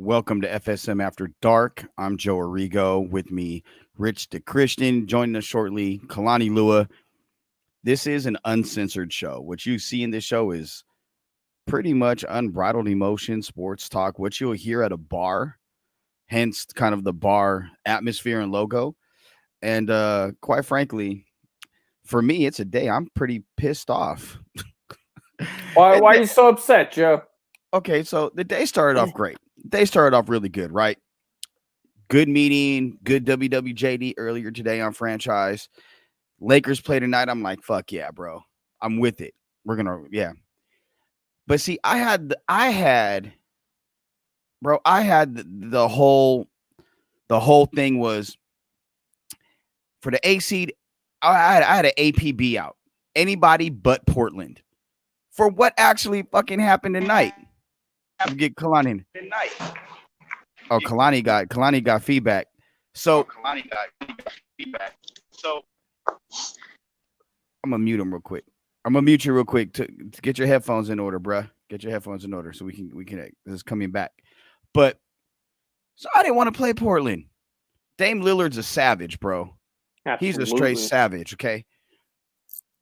Welcome to FSM After Dark. I'm Joe Arrigo. With me, Rich Decristan. Joining us shortly, Kalani Lua. This is an uncensored show. What you see in this show is pretty much unbridled emotion, sports talk, what you'll hear at a bar, hence kind of the bar atmosphere and logo. And quite frankly, for me, it's a day I'm pretty pissed off. Why are you so upset, Joe? Okay, so the day started off great. They started off really good, right? Good meeting, good WWJD earlier today on franchise. Lakers play tonight. I'm like, fuck yeah, bro. I'm with it. We're gonna, yeah. But see, I had the whole thing was for the A seed. I had an APB out. Anybody but Portland. For what actually fucking happened tonight. Get Kalani in. Oh, Kalani got feedback. So I'm gonna mute him real quick. I'm gonna mute you real quick to get your headphones in order, bruh. Get your headphones in order so we can this is coming back. But so I didn't want to play Portland. Dame Lillard's a savage, bro. Absolutely. He's a straight savage, okay?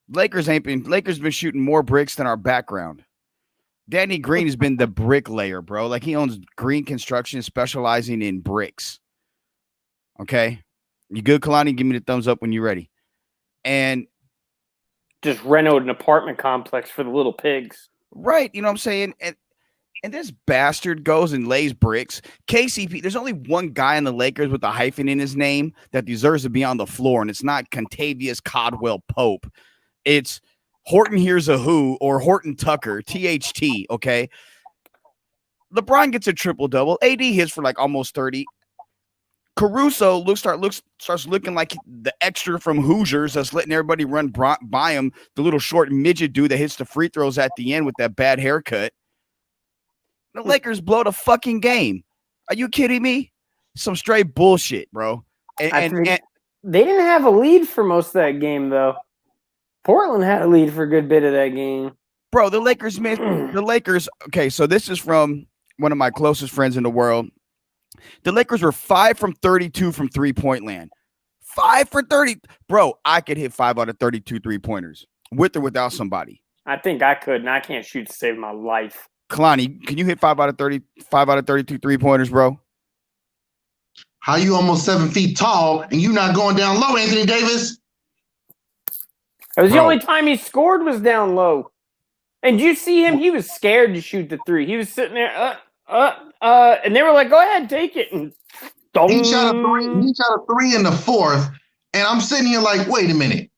Lakers been shooting more bricks than our background. Danny Green has been the bricklayer, bro. Like he owns Green Construction, specializing in bricks. Okay, you good, Kalani? Give me the thumbs up when you're ready. And just renoed an apartment complex for the little pigs, right? You know what I'm saying? And this bastard goes and lays bricks. KCP. There's only one guy in the Lakers with a hyphen in his name that deserves to be on the floor, and it's not Contavious Caldwell Pope. It's Horton Here's a Who or Horton Tucker, THT, okay? LeBron gets a triple-double. AD hits for like almost 30. Caruso starts looking like the extra from Hoosiers that's letting everybody run by him, the little short midget dude that hits the free throws at the end with that bad haircut. The Lakers blow the fucking game. Are you kidding me? Some straight bullshit, bro. And they didn't have a lead for most of that game, though. Portland had a lead for a good bit of that game. Bro, the Lakers missed. The Lakers, okay, so this is from one of my closest friends in the world. The Lakers were 5 from 32 from three-point land. 5 for 30. Bro, I could hit 5 out of 32 three-pointers with or without somebody. I think I could, and I can't shoot to save my life. Kalani, can you hit 5 out of 32 three-pointers, bro? How you almost 7 feet tall and you not going down low, Anthony Davis? It was the only time he scored was down low. And you see him? He was scared to shoot the three. He was sitting there, and they were like, "Go ahead, take it." And he shot a three in the fourth, and I'm sitting here like, wait a minute.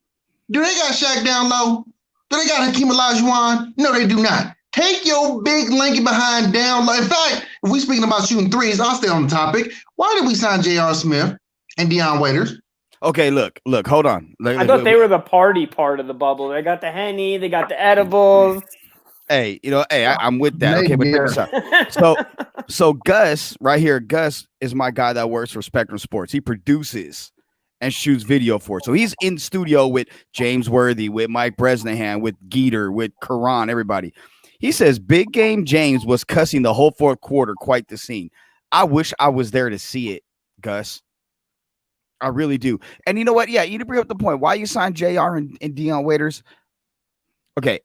Do they got Shaq down low? Do they got Hakeem Olajuwon? No, they do not. Take your big lanky behind down low. In fact, if we're speaking about shooting threes, I'll stay on the topic. Why did we sign J.R. Smith and Deion Waiters? Okay, look, hold on. I thought they were the party part of the bubble. They got the Henny, they got the edibles. Hey, I'm with that. Okay, but check this out. So Gus, right here, Gus is my guy that works for Spectrum Sports. He produces and shoots video for it. So he's in studio with James Worthy, with Mike Bresnahan, with Geeter, with Karan, everybody. He says Big Game James was cussing the whole fourth quarter. Quite the scene. I wish I was there to see it, Gus. I really do. And you know what? Yeah, you bring up the point. Why you signed JR and Deion Waiters? Okay,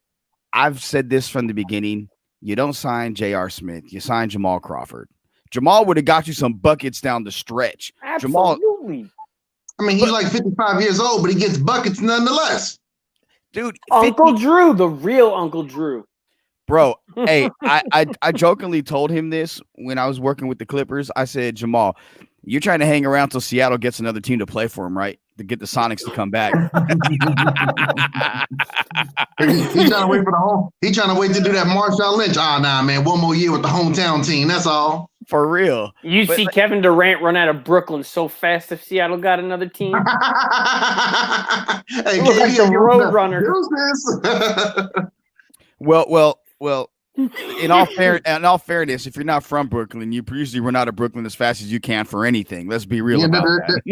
I've said this from the beginning. You don't sign J.R. Smith. You sign Jamal Crawford. Jamal would have got you some buckets down the stretch. Absolutely. I mean, he's like 55 years old, but he gets buckets nonetheless. Dude. Uncle Drew, the real Uncle Drew. Bro, hey, I jokingly told him this when I was working with the Clippers. I said, Jamal, you're trying to hang around till Seattle gets another team to play for him, right? To get the Sonics to come back. He's trying to wait for the home. He's trying to wait to do that Marshawn Lynch. Nah, man. One more year with the hometown team. That's all. For real. You see Kevin Durant run out of Brooklyn so fast if Seattle got another team. Hey, look like the road runner. Well. In all fairness, if you're not from Brooklyn, you usually run out of Brooklyn as fast as you can for anything. Let's be real about that.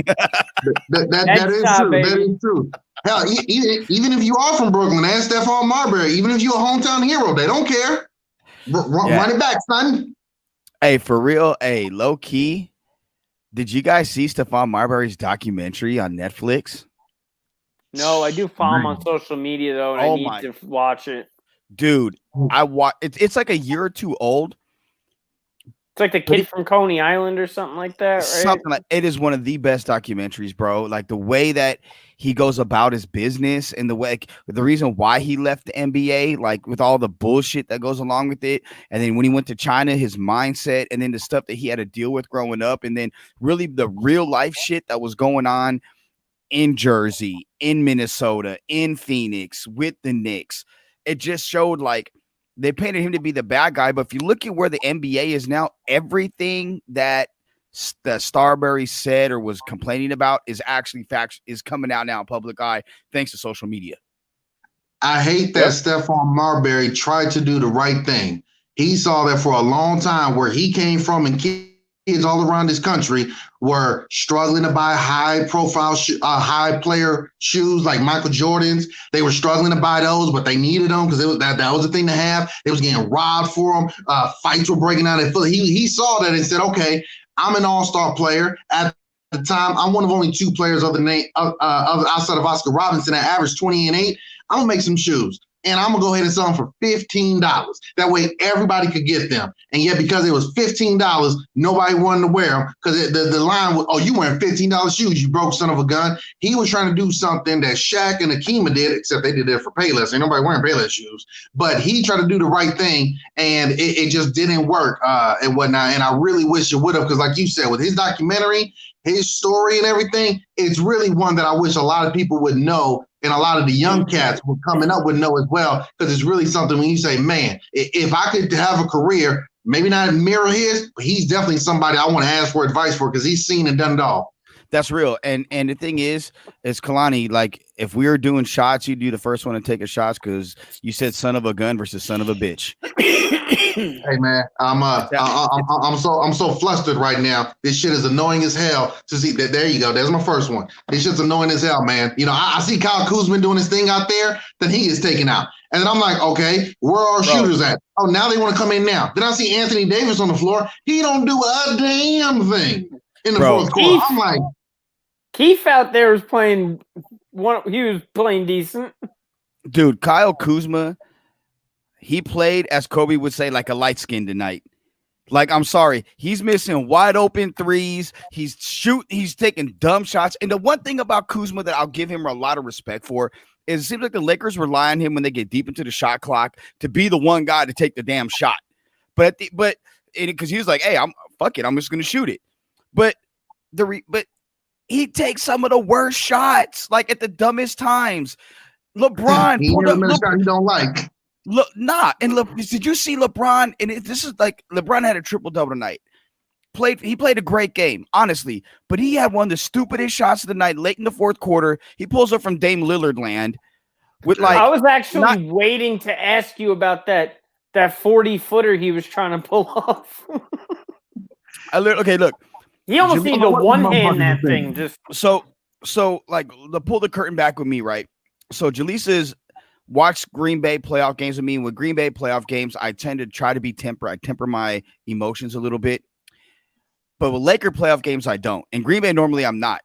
That is true. Baby. That is true. Hell, even if you are from Brooklyn, and Stephon Marbury, even if you're a hometown hero, they don't care. Run it back, son. Hey, for real. Hey, low key. Did you guys see Stephon Marbury's documentary on Netflix? No, I do follow him on Man. social media though, and I Oh need my to watch it. dude, I watch. It's like a year or two old. It's like the kid from Coney Island or something like that, right? Something like it is one of the best documentaries, bro. Like the way that he goes about his business and the way the reason why he left the NBA, like with all the bullshit that goes along with it. And then when he went to China, his mindset, and then the stuff that he had to deal with growing up, and then really the real life shit that was going on in Jersey, in Minnesota, in Phoenix with the Knicks. It just showed like they painted him to be the bad guy. But if you look at where the NBA is now, everything that Starbury said or was complaining about is actually facts, is coming out now in public eye thanks to social media. I hate that Stephon Marbury tried to do the right thing. He saw that for a long time where he came from, and kids all around this country were struggling to buy high-profile, high-player shoes like Michael Jordan's. They were struggling to buy those, but they needed them because that was the thing to have. They was getting robbed for them. Fights were breaking out. He saw that and said, okay, I'm an all-star player. At the time, I'm one of only two players of the name outside of Oscar Robinson that averaged 20 and 8. I'm going to make some shoes, and I'm going to go ahead and sell them for $15. That way everybody could get them. And yet because it was $15, nobody wanted to wear them because the line was, oh, you wearing $15 shoes, you broke son of a gun. He was trying to do something that Shaq and Akima did, except they did it for Payless. Ain't nobody wearing Payless shoes. But he tried to do the right thing, and it just didn't work and whatnot. And I really wish it would have, because like you said, with his documentary, his story and everything, it's really one that I wish a lot of people would know, and a lot of the young cats who are coming up would know as well, because it's really something when you say, man, if I could have a career, maybe not mirror his, but he's definitely somebody I want to ask for advice for, because he's seen and done it all. That's real. And the thing is Kalani, like if we were doing shots, you'd do the first one to take a shots because you said son of a gun versus son of a bitch. Hey man, I'm so flustered right now. This shit is annoying as hell to see that. There you go. There's my first one. This shit's annoying as hell, man. You know, I see Kyle Kuzma doing his thing out there, then he is taken out. And then I'm like, okay, where are our shooters at? Oh, now they want to come in now. Then I see Anthony Davis on the floor. He don't do a damn thing in the fourth quarter. I'm like, Keith out there was playing he was playing decent. Dude, Kyle Kuzma, he played, as Kobe would say, like a light skin tonight. Like, I'm sorry, he's missing wide open threes. He's taking dumb shots. And the one thing about Kuzma that I'll give him a lot of respect for is it seems like the Lakers rely on him when they get deep into the shot clock to be the one guy to take the damn shot. But because he was like, hey, I'm just gonna shoot it. But he takes some of the worst shots, like at the dumbest times. LeBron he shot you don't like. Look, did you see LeBron? And this is like LeBron had a triple-double tonight. He played a great game, honestly, but he had one of the stupidest shots of the night late in the fourth quarter. He pulls up from Dame Lillard land with like. I was actually waiting to ask you about that 40-footer he was trying to pull off. Okay, look. He almost needed to one-hand that thing. Just so like pull the curtain back with me, right? So Jaleesa's watched Green Bay playoff games with me. With Green Bay playoff games, I tend to try to be tempered. I temper my emotions a little bit. But with Laker playoff games, I don't. In Green Bay, normally I'm not.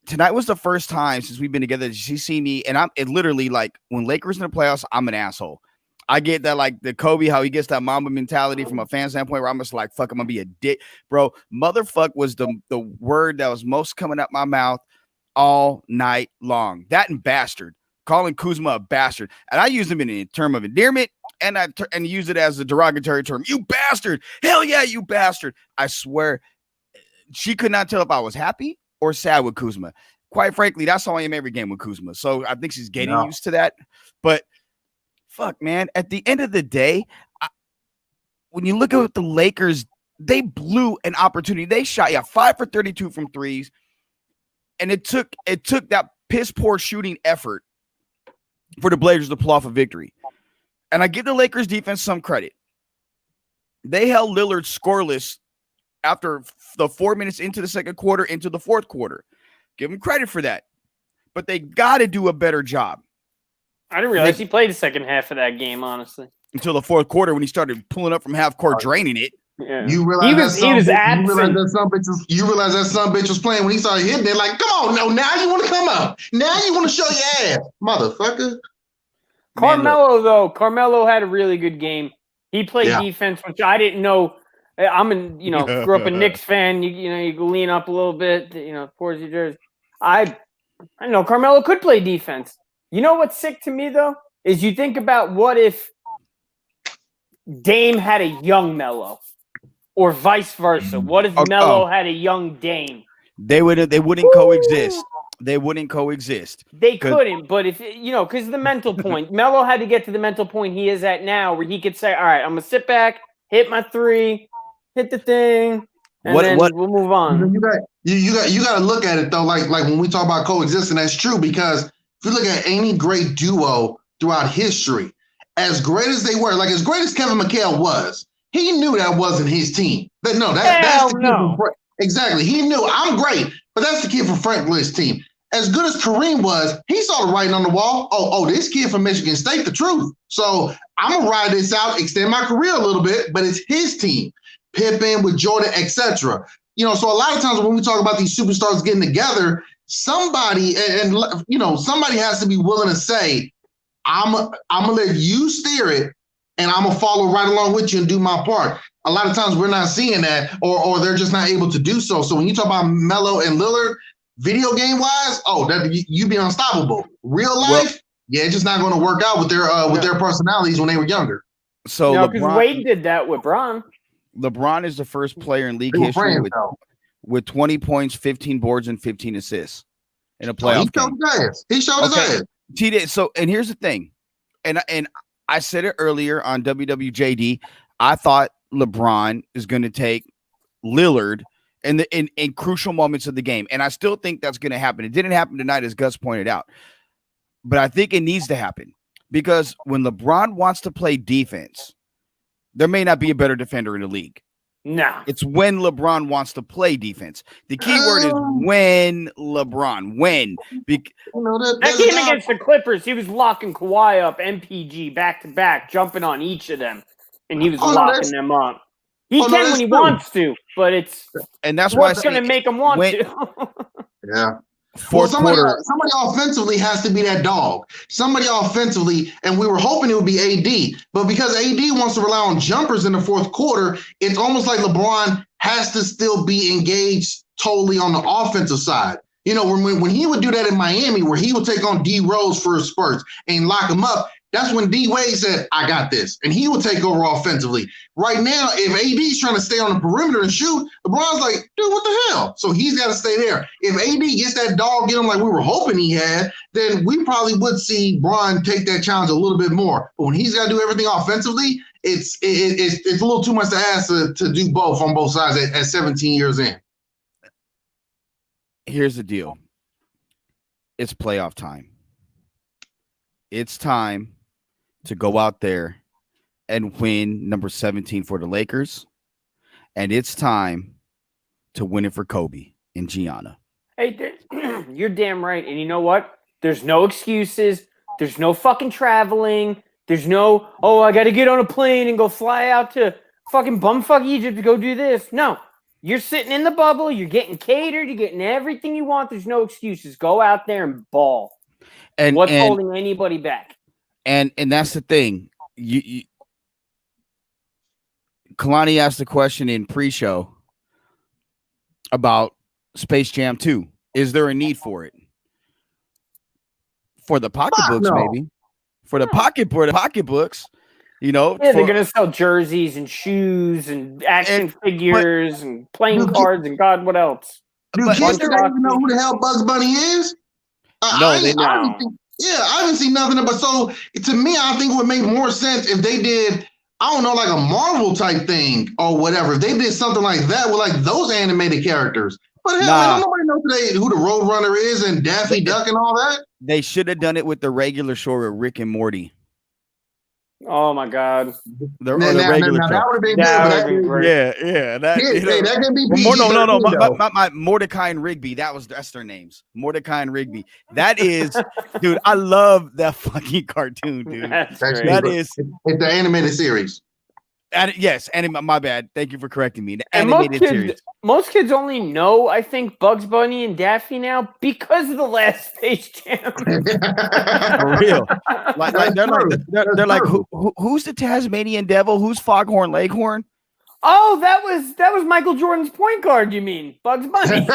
Tonight was the first time since we've been together that she see me, and it literally like when Lakers in the playoffs, I'm an asshole. I get that, like the Kobe, how he gets that Mamba mentality from a fan standpoint, where I'm just like, fuck, I'm gonna be a dick, bro. Motherfuck was the word that was most coming out my mouth all night long. That and bastard, calling Kuzma a bastard, and I use him in a term of endearment, and I use it as a derogatory term. You bastard! Hell yeah, you bastard! I swear, she could not tell if I was happy or sad with Kuzma. Quite frankly, that's how I am every game with Kuzma. So I think she's getting used to that, but. Fuck, man. At the end of the day, when you look at the Lakers, they blew an opportunity. They shot 5 for 32 from threes, and it took that piss poor shooting effort for the Blazers to pull off a victory. And I give the Lakers defense some credit. They held Lillard scoreless after the 4 minutes into the second quarter, into the fourth quarter. Give them credit for that, but they got to do a better job. I didn't realize he played the second half of that game, honestly. Until the fourth quarter when he started pulling up from half court, draining it. Yeah. You realize he was absent. You realize that son bitch was playing when he started hitting it. Like, come on, no, now you want to come up. Now you want to show your ass, motherfucker. Carmelo had a really good game. He played defense, which I didn't know. Grew up a Knicks fan. You lean up a little bit, towards your jersey. I know Carmelo could play defense. You know what's sick to me though is you think about what if Dame had a young Melo, or vice versa. What if Melo had a young Dame? They wouldn't coexist. They wouldn't coexist. They couldn't, but if because the mental point, Melo had to get to the mental point he is at now, where he could say, "All right, I'm gonna sit back, hit my three, hit the thing, and then we'll move on." You got to look at it though, like when we talk about coexisting, that's true because if you look at any great duo throughout history, as great as they were, like as great as Kevin McHale was, he knew that wasn't his team. That's the kid from exactly. He knew I'm great, but that's the kid from Franklin's team. As good as Kareem was, he saw the writing on the wall. Oh, this kid from Michigan State, the truth. So I'm gonna ride this out, extend my career a little bit, but it's his team. Pippen with Jordan, etc. So a lot of times when we talk about these superstars getting together, somebody somebody has to be willing to say, I'm gonna let you steer it, and I'm gonna follow right along with you and do my part. A lot of times we're not seeing that, or they're just not able to do so. So when you talk about Melo and Lillard, video game wise, that you be unstoppable. Real life, it's just not going to work out with their personalities when they were younger. So because Wade did that with Bron. LeBron is the first player in league history with 20 points, 15 boards, and 15 assists in a playoff game. He showed his ass. He did. So, and here's the thing, and I said it earlier on WWJD. I thought LeBron is going to take Lillard in crucial moments of the game, and I still think that's going to happen. It didn't happen tonight, as Gus pointed out, but I think it needs to happen because when LeBron wants to play defense, there may not be a better defender in the league. No, it's when LeBron wants to play defense. The key word is when LeBron. That game against the Clippers, he was locking Kawhi up, MPG back to back, jumping on each of them, and he was locking them up. He can when he wants to, but that's what's going to make him want to. Yeah. Somebody offensively has to be that dog. Somebody offensively, and we were hoping it would be AD, but because AD wants to rely on jumpers in the fourth quarter, it's almost like LeBron has to still be engaged totally on the offensive side. When he would do that in Miami, where he would take on D Rose for his spurts and lock him up, that's when D Wade said, "I got this," and he will take over offensively. Right now, if AD's trying to stay on the perimeter and shoot, LeBron's like, "Dude, what the hell?" So he's got to stay there. If AD gets that dog in him like we were hoping he had, then we probably would see Bron take that challenge a little bit more. But when he's got to do everything offensively, it's a little too much to ask to do both on both sides at 17 years in. Here's the deal. It's playoff time. It's time to go out there and win number 17 for the Lakers. And it's time to win it for Kobe and Gianna. Hey, you're damn right. And you know what? There's no excuses. There's no fucking traveling. There's no, I got to get on a plane and go fly out to fucking bumfuck Egypt to go do this. No. You're sitting in the bubble. You're getting catered. You're getting everything you want. There's no excuses. Go out there and ball. And what's holding anybody back? And that's the thing. Kalani asked the question in pre-show about Space Jam 2. Is there a need for it? For the pocketbooks, maybe. For the pocketbooks, they're gonna sell jerseys and shoes and action figures and playing cards and God, what else? Do kids today even know who the hell Bugs Bunny is? No, they don't. I haven't seen nothing about. So to me, I think it would make more sense if they did, I don't know, like a Marvel type thing or whatever. If they did something like that with like those animated characters. But hell, don't nobody know today who the Roadrunner is and Daffy Duck and all that. They should have done it with the regular show with Rick and Morty. Oh my God! The regular show. That would have been good. Yeah. That can be PG-13. My Mordecai and Rigby. That's their names. Mordecai and Rigby. That is, dude. I love that fucking cartoon, dude. It's the animated series. Yes, my bad. Thank you for correcting me. The And animated series. most kids only know, I think, Bugs Bunny and Daffy now because of the last Space Jam. For real. They're like who's the Tasmanian devil? Who's Foghorn Leghorn? Oh, that was Michael Jordan's point guard. You mean Bugs Bunny?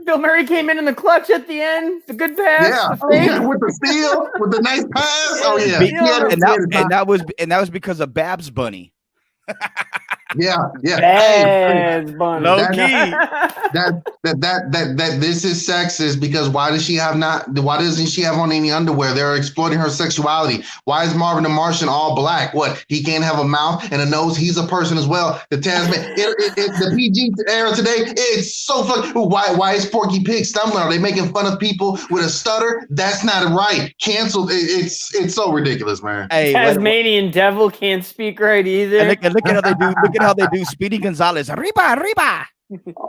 Bill Murray came in the clutch at the end. The good pass. Yeah, with the steal, with the nice pass. Oh yeah, and that was because of Babs Bunny. Yeah. Babs Bunny. Low key. That this is sexist because why doesn't she have on any underwear? They're exploiting her sexuality. Why is Marvin the Martian all black? What, he can't have a mouth and a nose? He's a person as well. The Tasman, the PG era today, it's so fucking. Why is Porky Pig stumbling? Are they making fun of people with a stutter? That's not right. Canceled. It's so ridiculous, man. Hey, Tasmanian devil can't speak right either. And look at how they do. Look at how they do. Speedy Gonzalez, arriba.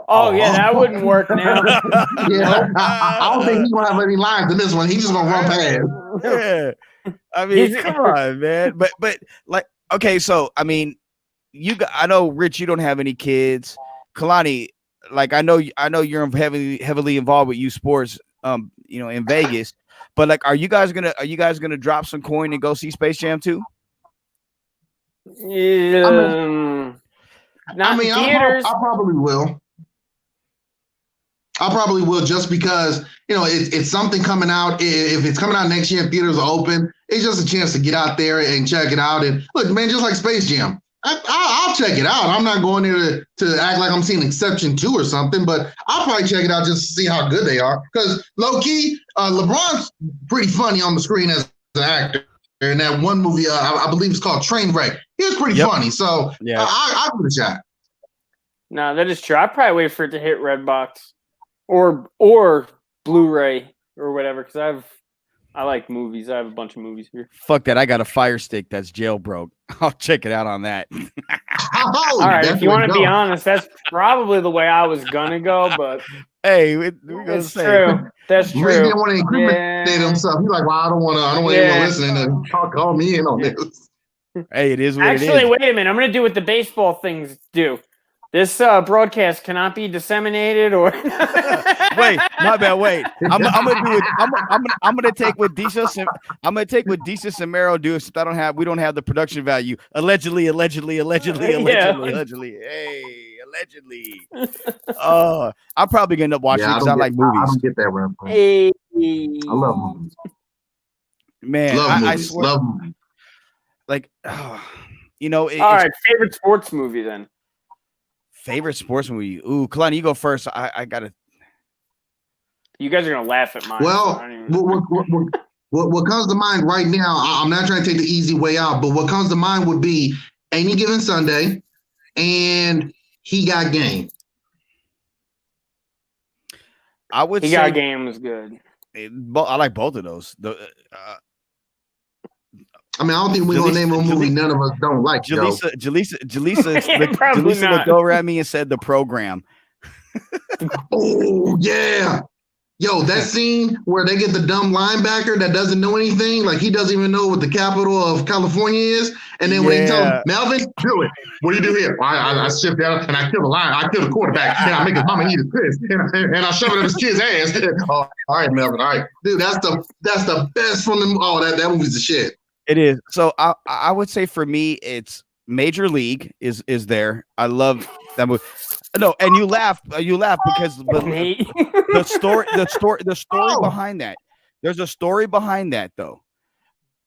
Oh yeah, that wouldn't work now. I don't think he's gonna have any lines in this one. He's just gonna run past. Yeah, I mean, come on, man. But like, okay, so I mean, I know, Rich, you don't have any kids. Kalani, like, I know you're heavily involved with youth sports, in Vegas. But like, are you guys gonna drop some coin and go see Space Jam 2? Yeah. I probably will. I probably will just because, it's something coming out. If it's coming out next year and theaters are open, it's just a chance to get out there and check it out. And look, man, just like Space Jam, I'll check it out. I'm not going there to act like I'm seeing Exception 2 or something, but I'll probably check it out just to see how good they are. Because low-key, LeBron's pretty funny on the screen as an actor. In that one movie, I believe it's called Trainwreck. He was pretty funny, so yeah, I'll give it a shot. No, that is true. I'd probably wait for it to hit Redbox or Blu-ray or whatever, because I like movies. I have a bunch of movies here. Fuck that. I got a Fire Stick that's jailbroke. I'll check it out on that. All right, if you want to be honest, that's probably the way I was gonna go, but hey, we're gonna say true. That's true. He didn't want to incriminate himself. He's like, well, I don't want anyone listening to call me in on this. Hey, it is what it is. Actually, wait a minute. I'm going to do what the baseball things do. This broadcast cannot be disseminated or. Wait, my bad. Wait, I'm gonna do it. I'm gonna take what Deisha. I'm gonna take what Deisha Samaro do. If we don't have the production value. Allegedly. Hey, allegedly. Oh, I'm probably gonna end up watching because I like movies. I don't get that one. Hey. I love movies. Man, I swear. Love movies. Like, all right, favorite sports movie then. Favorite sports movie? Ooh, Kalani, you go first. I gotta. You guys are gonna laugh at mine. Well, what comes to mind right now? I'm not trying to take the easy way out, but what comes to mind would be Any Given Sunday and He Got Game. I would say He Got Game was good. I like both of those. I don't think we're gonna name a movie none of us don't like. Jaleesa looked over at me and said The Program. Oh yeah. Yo, that scene where they get the dumb linebacker that doesn't know anything, like he doesn't even know what the capital of California is, and then when he tells him, Melvin, do it. What do you do here? I shift down and I kill the line. I kill the quarterback, and I make his mama eat his piss, and I shove it in his kid's ass. Oh, all right, Melvin. All right, dude, that's the best from them. Oh, that movie's the shit. It is. So I would say for me, it's Major League is there. I love that movie. No, and you laugh because the story behind that. There's a story behind that though.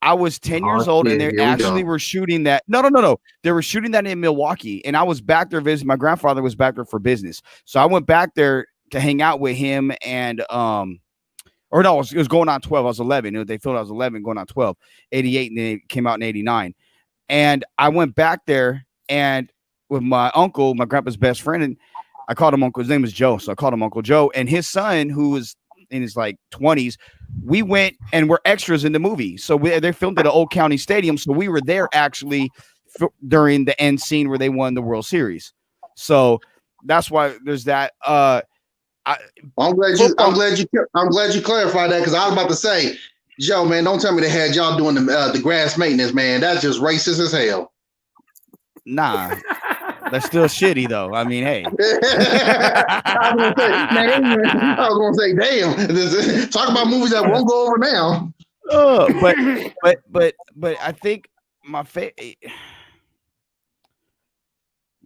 I was 10 years old and they actually were shooting that. No. They were shooting that in Milwaukee, and I was back there visiting. My grandfather was back there for business, so I went back there to hang out with him and Or no, it was going on 12. I was 11. They thought I was 11 going on 12, 88, and then it came out in 89. And I went back there and with my uncle, my grandpa's best friend, and I called him Uncle. His name was Joe, so I called him Uncle Joe. And his son, who was in his like 20s, we went and were extras in the movie. So they filmed at the Old County Stadium, so we were there actually during the end scene where they won the World Series. So that's why there's that. I'm glad you clarified that, because I was about to say Joe, man, don't tell me they had y'all doing the grass maintenance, man. That's just racist as hell. Nah, that's still shitty though. I mean, hey. I was gonna say, damn. Talk about movies that won't go over now. But I think my favorite.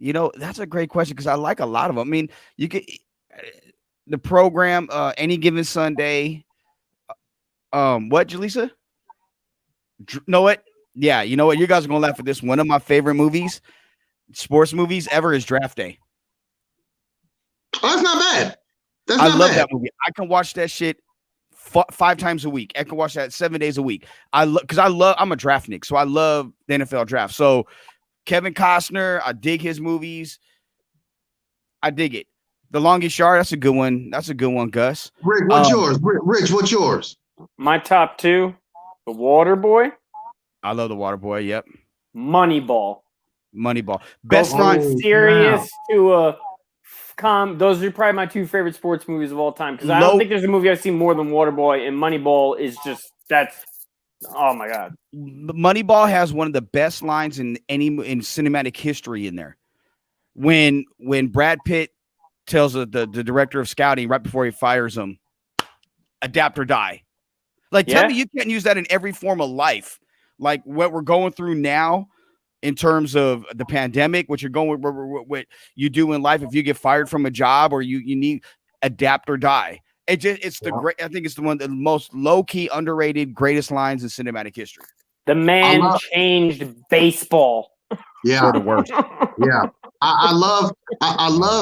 You know, that's a great question because I like a lot of them. I mean, you could the program, Any Given Sunday. What, Jaleesa? Know what? Yeah, you know what? You guys are gonna laugh at this. One of my favorite movies, sports movies ever, is Draft Day. Oh, that's not bad. I love that movie. I can watch that shit 5 times a week. I can watch that 7 days a week. I'm a draftnik, so I love the NFL draft. So Kevin Costner, I dig his movies. I dig it. The Longest Yard, that's a good one. That's a good one, Gus. Rick, what's yours? Rich, what's yours? My top 2, The Waterboy. I love The Waterboy. Yep. Moneyball. Best line. Serious to those are probably my 2 favorite sports movies of all time because I don't think there's a movie I've seen more than Waterboy, and Moneyball is just oh my god. Moneyball has one of the best lines in cinematic history in there. When Brad Pitt tells the director of scouting right before he fires him, adapt or die. Like, tell me you can't use that in every form of life. Like what we're going through now in terms of the pandemic, what you do in life if you get fired from a job or you need adapt or die. I think it's one of the most low-key, underrated, greatest lines in cinematic history. The man changed baseball. Yeah. For the worst. Yeah. I love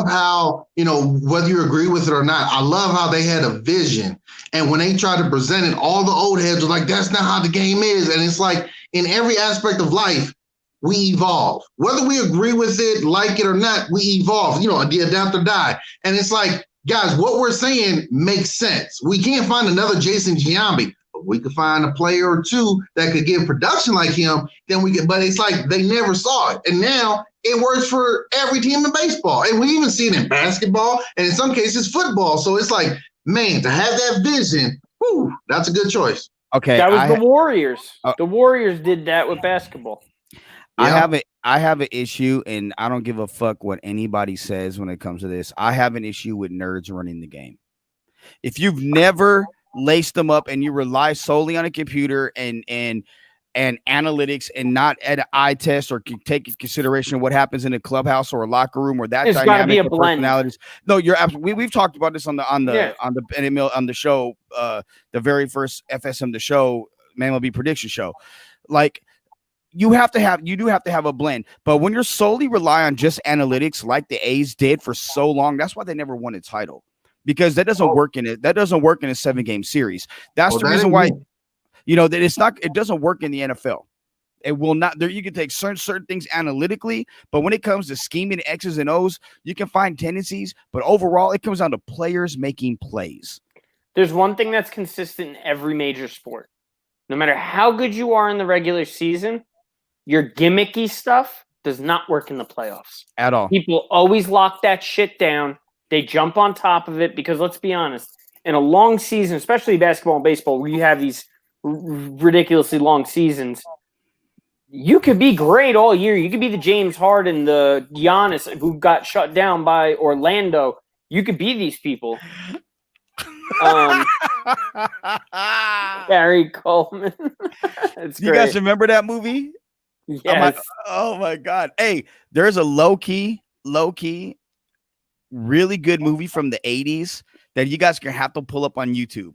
how, whether you agree with it or not, I love how they had a vision. And when they tried to present it, all the old heads were like, that's not how the game is. And it's like in every aspect of life, we evolve. Whether we agree with it, like it or not, we evolve, the adapt or die. And it's like, guys, what we're saying makes sense. We can't find another Jason Giambi. We could find a player or two that could give production like him, but it's like they never saw it. And now it works for every team in baseball. And we even see it in basketball and in some cases football. So it's like, man, to have that vision, that's a good choice. Okay. That was the Warriors. The Warriors did that with basketball. Yeah. I have an issue, and I don't give a fuck what anybody says when it comes to this. I have an issue with nerds running the game. If you've never laced them up and you rely solely on a computer and analytics and not at an eye test or can take into consideration what happens in a clubhouse or a locker room or that There's dynamic of personalities. No, you're absolutely. We've talked about this on the show, the very first FSM the show, MLB prediction show. Like you do have to have a blend, but when you're solely rely on just analytics like the A's did for so long, that's why they never won a title. Because that doesn't work in it. That doesn't work in a 7-game series. That's the reason why, that it doesn't work in the NFL. It will not. There, you can take certain things analytically, but when it comes to scheming X's and O's, you can find tendencies. But overall, it comes down to players making plays. There's one thing that's consistent in every major sport. No matter how good you are in the regular season, your gimmicky stuff does not work in the playoffs at all. People always lock that shit down. They jump on top of it because, let's be honest, in a long season, especially basketball and baseball, where you have these ridiculously long seasons, you could be great all year. You could be the James Harden, the Giannis who got shut down by Orlando. You could be these people. Gary Coleman. You guys remember that movie? Yes. Oh my God. Hey, there's a low-key, really good movie from the 80s that you guys are gonna have to pull up on YouTube.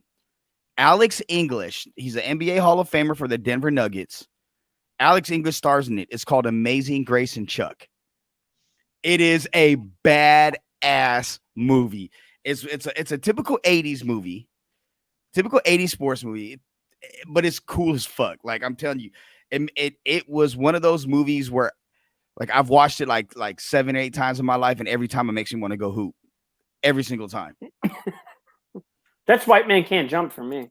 Alex English, he's an NBA Hall of Famer for the Denver Nuggets. Alex English stars in it. It's called Amazing Grace and Chuck. It is a badass movie. It's a typical 80s movie, typical 80s sports movie, but it's cool as fuck. Like I'm telling you, it was one of those movies where like I've watched it like 7 or 8 times in my life, and every time it makes me want to go hoop. Every single time. That's White Man Can't Jump for me.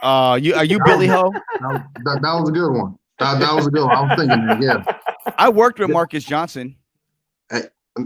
Are you Billy Ho? That was a good one. That was a good one. I was thinking, yeah. I worked with Marcus Johnson.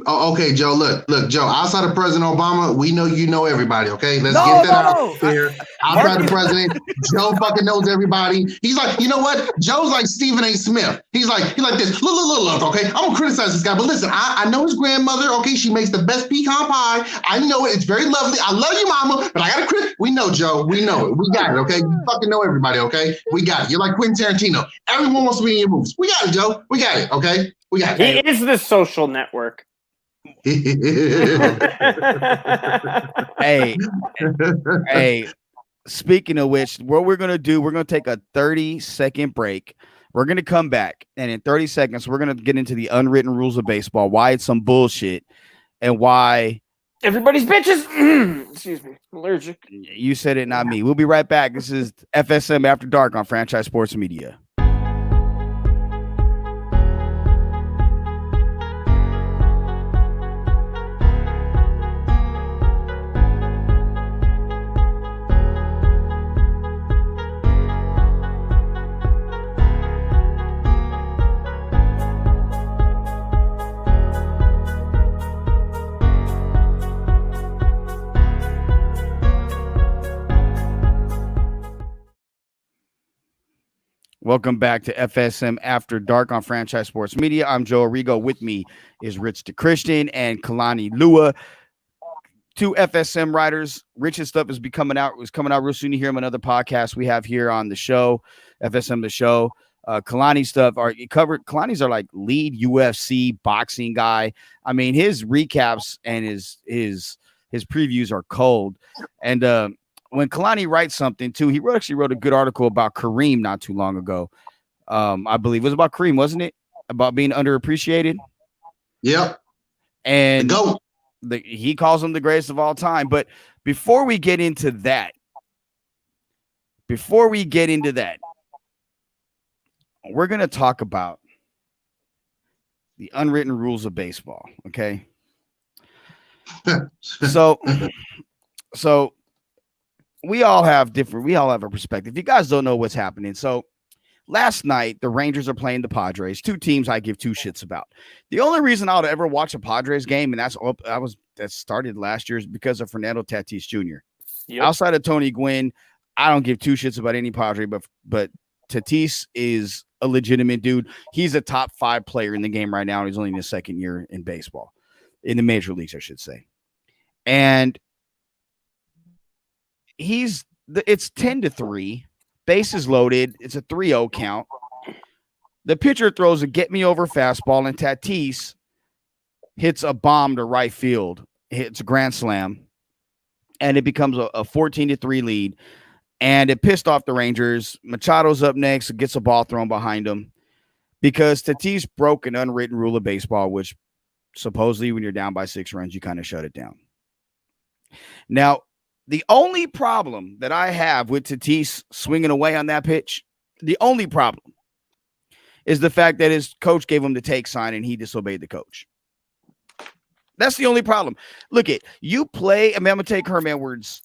Oh, okay, Joe. Look, Joe. Outside of President Obama, we know you know everybody. Okay, let's No, get that no, out no. there. Outside the president, Joe fucking knows everybody. He's like, you know what? Joe's like Stephen A. Smith. He's like this. Look. Okay, I'm gonna criticize this guy, but listen, I know his grandmother. Okay, she makes the best pecan pie. I know it. It's very lovely. I love you, Mama, but I gotta crit. We know, Joe. We know it. We got it. Okay, you fucking know everybody. Okay, we got it. You're like Quentin Tarantino. Everyone wants to be in your movies. We got it, Joe. We got it. Okay, we got it. He is the social network. Hey, speaking of which, what we're going to do, we're going to take a 30-second break. We're going to come back, and in 30 seconds, we're going to get into the unwritten rules of baseball, why it's some bullshit, and why everybody's bitches. Excuse me, I'm allergic. You said it, not me. We'll be right back. This is FSM After Dark on Franchise Sports Media. Welcome back to FSM After Dark on Franchise Sports Media. I'm Joe Arrigo. With me is Rich Decristan and Kalani Lua, two FSM writers. Rich's stuff is coming out real soon. You hear him on another podcast we have here on the show, FSM the show. Kalani's stuff Kalani's are like lead UFC boxing guy. I mean, his recaps and his previews are cold. And when Kalani writes something too, he actually wrote a good article about Kareem not too long ago. I believe it was about Kareem, wasn't it? About being underappreciated. Yep. And he calls him the greatest of all time. But before we get into that, we're going to talk about the unwritten rules of baseball. Okay. So we all have a perspective. You guys don't know what's happening. So last night, the Rangers are playing the Padres, two teams I give two shits about. The only reason I would ever watch a Padres game, and that started last year, is because of Fernando Tatis Jr. Yep. Outside of Tony Gwynn, I don't give two shits about any Padre, but Tatis is a legitimate dude. He's a top 5 player in the game right now, and he's only in his second year in baseball, in the major leagues, I should say. And it's 10-3, bases loaded. It's a 3-0 count. The pitcher throws a get me over fastball, and Tatis hits a bomb to right field. Hits a grand slam, and it becomes a 14-3 lead. And it pissed off the Rangers. Machado's up next, gets a ball thrown behind him because Tatis broke an unwritten rule of baseball, which supposedly when you're down by 6 runs, you kind of shut it down. Now, the only problem that I have with Tatis swinging away on that pitch, the only problem is the fact that his coach gave him the take sign and he disobeyed the coach. That's the only problem. Look at you play. I'm going to take Herm Edwards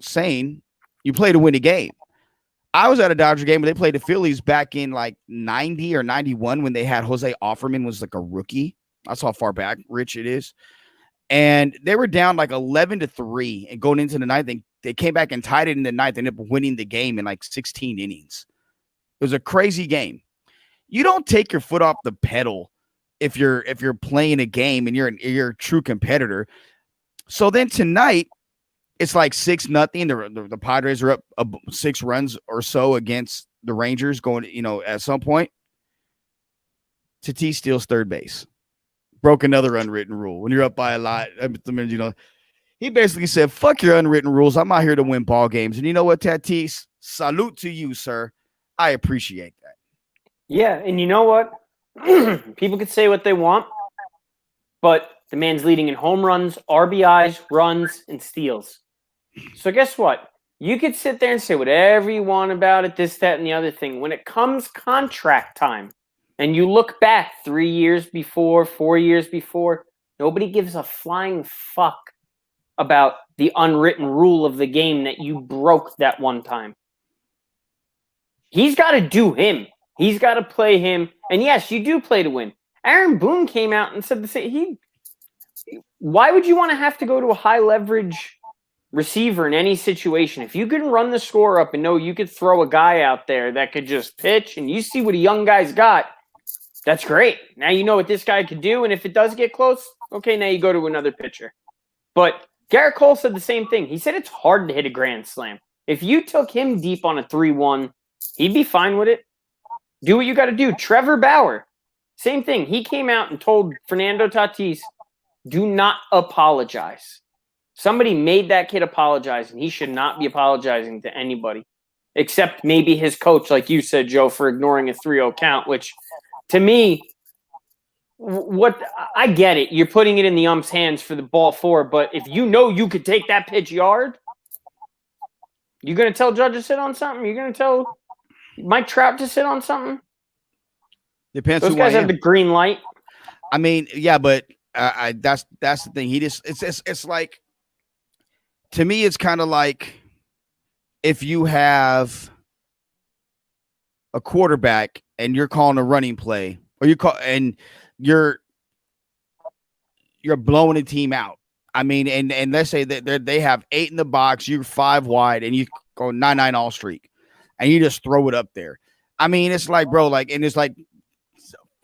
saying you play to win a game. I was at a Dodger game where they played the Phillies back in like 90 or 91 when they had Jose Offerman was like a rookie. That's how far back, Rich, it is. And they were down like 11-3 and going into the ninth. They came back and tied it in the ninth and ended up winning the game in like 16 innings. It was a crazy game. You don't take your foot off the pedal if you're playing a game and you're a true competitor. So then tonight, it's like 6-0. The Padres are up 6 runs or so against the Rangers going, at some point. Tatis steals third base. Broke another unwritten rule. When you're up by a lot, he basically said, fuck your unwritten rules. I'm out here to win ball games. And you know what, Tatis? Salute to you, sir. I appreciate that. Yeah, and you know what? People could say what they want, but the man's leading in home runs, RBIs, runs, and steals. So guess what? You could sit there and say whatever you want about it, this, that, and the other thing. When it comes contract time, and you look back 3 years before, 4 years before, nobody gives a flying fuck about the unwritten rule of the game that you broke that one time. He's got to do him. He's got to play him. And yes, you do play to win. Aaron Boone came out and said the same. why would you want to have to go to a high leverage receiver in any situation? If you can run the score up and know you could throw a guy out there that could just pitch and you see what a young guy's got, that's great. Now you know what this guy could do, and if it does get close, okay, now you go to another pitcher. But Garrett Cole said the same thing. He said it's hard to hit a grand slam. If you took him deep on a 3-1, he'd be fine with it. Do what you got to do. Trevor Bauer, same thing. He came out and told Fernando Tatis, do not apologize. Somebody made that kid apologize, and he should not be apologizing to anybody, except maybe his coach, like you said, Joe, for ignoring a 3-0 count, which to me, what I get it. You're putting it in the ump's hands for the ball 4, but if you know you could take that pitch yard, you're going to tell Judge to sit on something? You're going to tell Mike Trout to sit on something? Depends. Those guys have the green light. I mean, yeah, but that's the thing. He just it's like, to me, it's kind of like if you have a quarterback and you're calling a running play, or you're blowing a team out. I mean, and let's say that they have 8 in the box, you're 5 wide, and you go 9-9 all streak, and you just throw it up there. I mean, it's like, bro, like, and it's like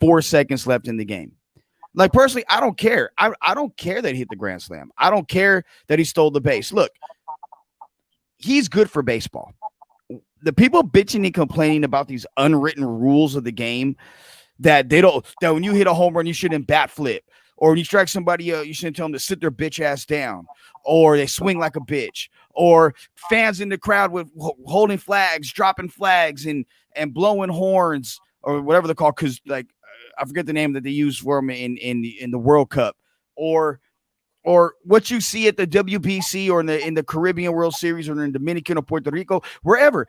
4 seconds left in the game. Like, personally, I don't care. I don't care that he hit the grand slam. I don't care that he stole the base. Look, he's good for baseball. The people bitching and complaining about these unwritten rules of the game, that when you hit a home run, you shouldn't bat flip, or when you strike somebody, you shouldn't tell them to sit their bitch ass down, or they swing like a bitch, or fans in the crowd with holding flags, dropping flags, and blowing horns, or whatever they're called. Cause like, I forget the name that they use for them in the World Cup, or what you see at the WBC, or in the Caribbean World Series, or in Dominican or Puerto Rico, wherever.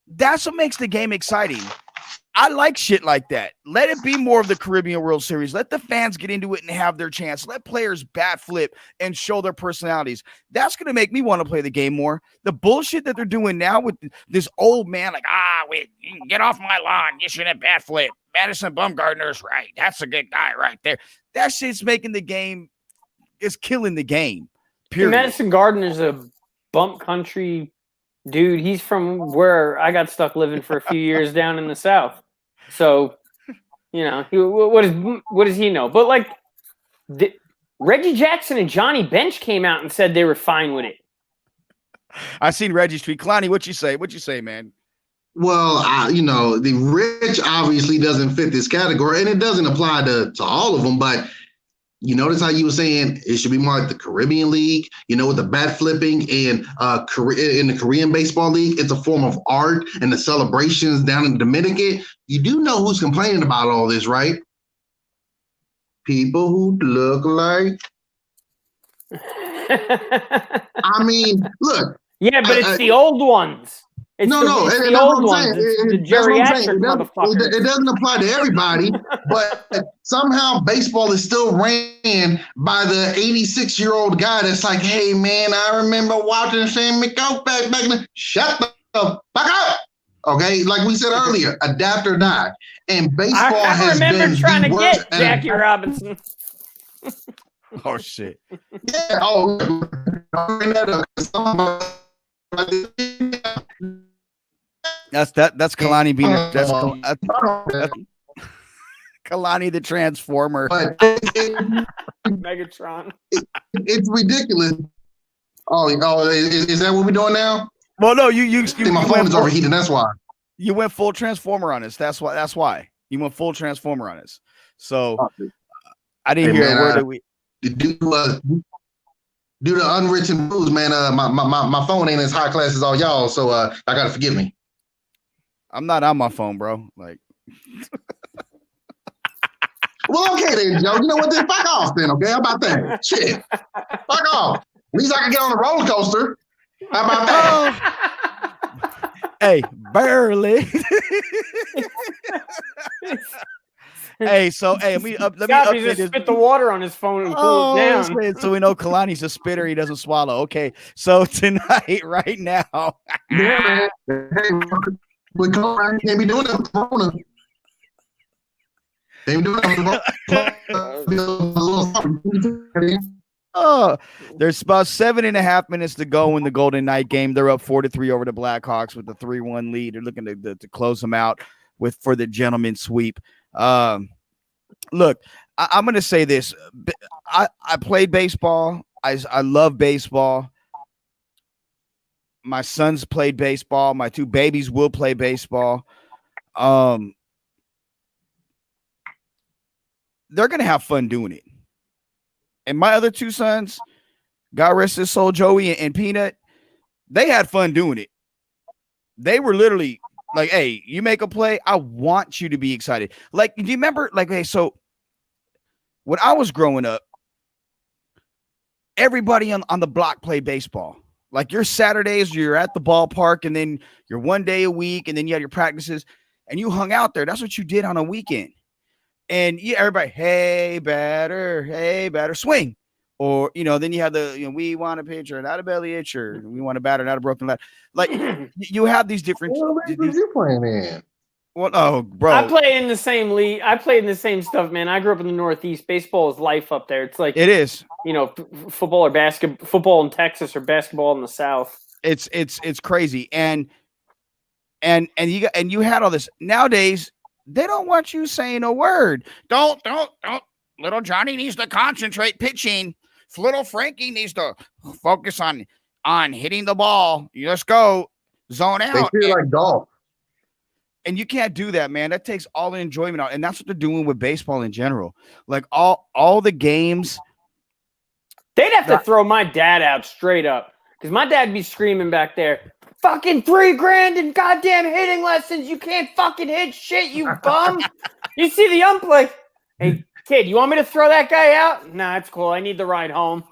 That's what makes the game exciting. I like shit like that. Let it be more of the Caribbean World Series. Let the fans get into it and have their chance. Let players bat flip and show their personalities. That's going to make me want to play the game more. The bullshit that they're doing now with this old man, like, wait, you can get off my lawn. You shouldn't bat flip. Madison Bumgarner's right. That's a good guy right there. That shit's making the game, it's killing the game. Period. Madison Gardner's a bump country dude. He's from where I got stuck living for a few years down in the South. So, you know, what does he know? But like, Reggie Jackson and Johnny Bench came out and said they were fine with it. I seen Reggie's tweet. Kalani, what you say? What you say, man? Well, the rich obviously doesn't fit this category, and it doesn't apply to all of them. But you notice how you were saying it should be more like the Caribbean League, with the bat flipping, and in the Korean Baseball League, it's a form of art, and the celebrations down in the Dominican. You do know who's complaining about all this, right? People who look like. I mean, look. Yeah, but it's the old ones. It's the old ones. It's the geriatric motherfuckers. It doesn't apply to everybody, but somehow baseball is still ran by the 86-year-old guy that's like, hey, man, I remember watching Sammy Coke back then. Shut the fuck up. Okay, like we said earlier, adapt or die. And baseball has been. I remember trying to get Jackie Robinson. Oh, shit. Yeah. Oh, That's Kalani being that's Kalani the Transformer. Megatron. It's ridiculous. Oh, is that what we're doing now? Well, no, you my phone is overheating. That's why you went full Transformer on us. That's why you went full Transformer on us. So I didn't hear a word that we do the unwritten rules, man. My phone ain't as high class as all y'all, so I gotta forgive me. I'm not on my phone, bro. Like, well, okay then, Joe. You know what? Then fuck off, then. Okay, how about that? Shit, fuck off. At least I can get on a roller coaster. How about that? Hey, barely. Hey, let me update this. Spit the water on his phone and cool it down. So we know Kalani's a spitter. He doesn't swallow. Okay, so tonight, right now. Yeah, man. Hey, we can't be doing that. Corona. They ain't doing that. Oh, there's about 7.5 minutes to go in the Golden Knight game. They're up 4-3 over the Blackhawks with the 3-1 lead. They're looking to close them out for the gentleman's sweep. Look, I'm going to say this. I played baseball. I love baseball. My sons played baseball. My two babies will play baseball. They're going to have fun doing it. And my other two sons, God rest his soul, Joey and Peanut, they had fun doing it. They were literally like, hey, you make a play, I want you to be excited. Like, do you remember, like, hey, so when I was growing up, everybody on the block played baseball. Like your Saturdays, you're at the ballpark, and then you're one day a week, and then you had your practices, and you hung out there. That's what you did on a weekend. And everybody, hey, batter, swing. Or, then you have we want a pitcher, not a belly itcher. We want a batter, not a broken leg. Like, you have these different. What league was you playing in? Well, oh, bro. I play in the same league. I played in the same stuff, man. I grew up in the Northeast. Baseball is life up there. It's like it is. Football or basketball. Football in Texas or basketball in the South. It's crazy, and you had all this. Nowadays, they don't want you saying a word. Don't. Little Johnny needs to concentrate pitching. Little Frankie needs to focus on hitting the ball. You just go zone out. They feel like golf. And you can't do that, man. That takes all the enjoyment out. And that's what they're doing with baseball in general. Like all the games. They'd have to throw my dad out straight up. Because my dad'd be screaming back there, fucking $3,000 in goddamn hitting lessons. You can't fucking hit shit, you bum. You see the ump like, hey, kid, you want me to throw that guy out? Nah, it's cool. I need the ride home.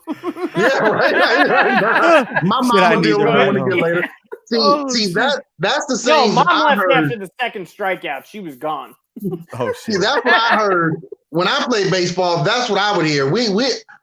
Yeah, right. My mom will be able to get later. See, that's the same. No, mom left after the second strikeout. She was gone. Oh shit. See, that's what I heard when I played baseball. That's what I would hear. We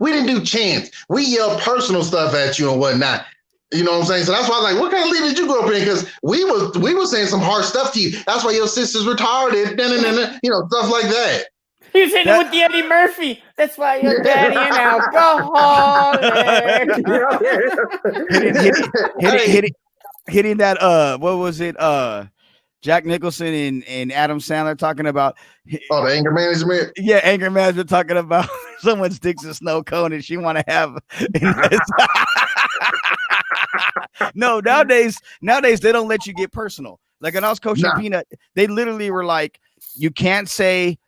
didn't do chants. We yelled personal stuff at you and whatnot. You know what I'm saying? So that's why I was like, what kind of league did you grow up in? Because we were saying some harsh stuff to you. That's why your sister's retarded, stuff like that. He was hitting it with the Eddie Murphy. That's why your daddy an alcoholic. Hitting that what was it? Jack Nicholson and Adam Sandler talking about the anger management. Yeah, anger management, talking about someone sticks a snow cone and she want to have. No, nowadays they don't let you get personal. Like when I was coaching Peanut, they literally were like, you can't say,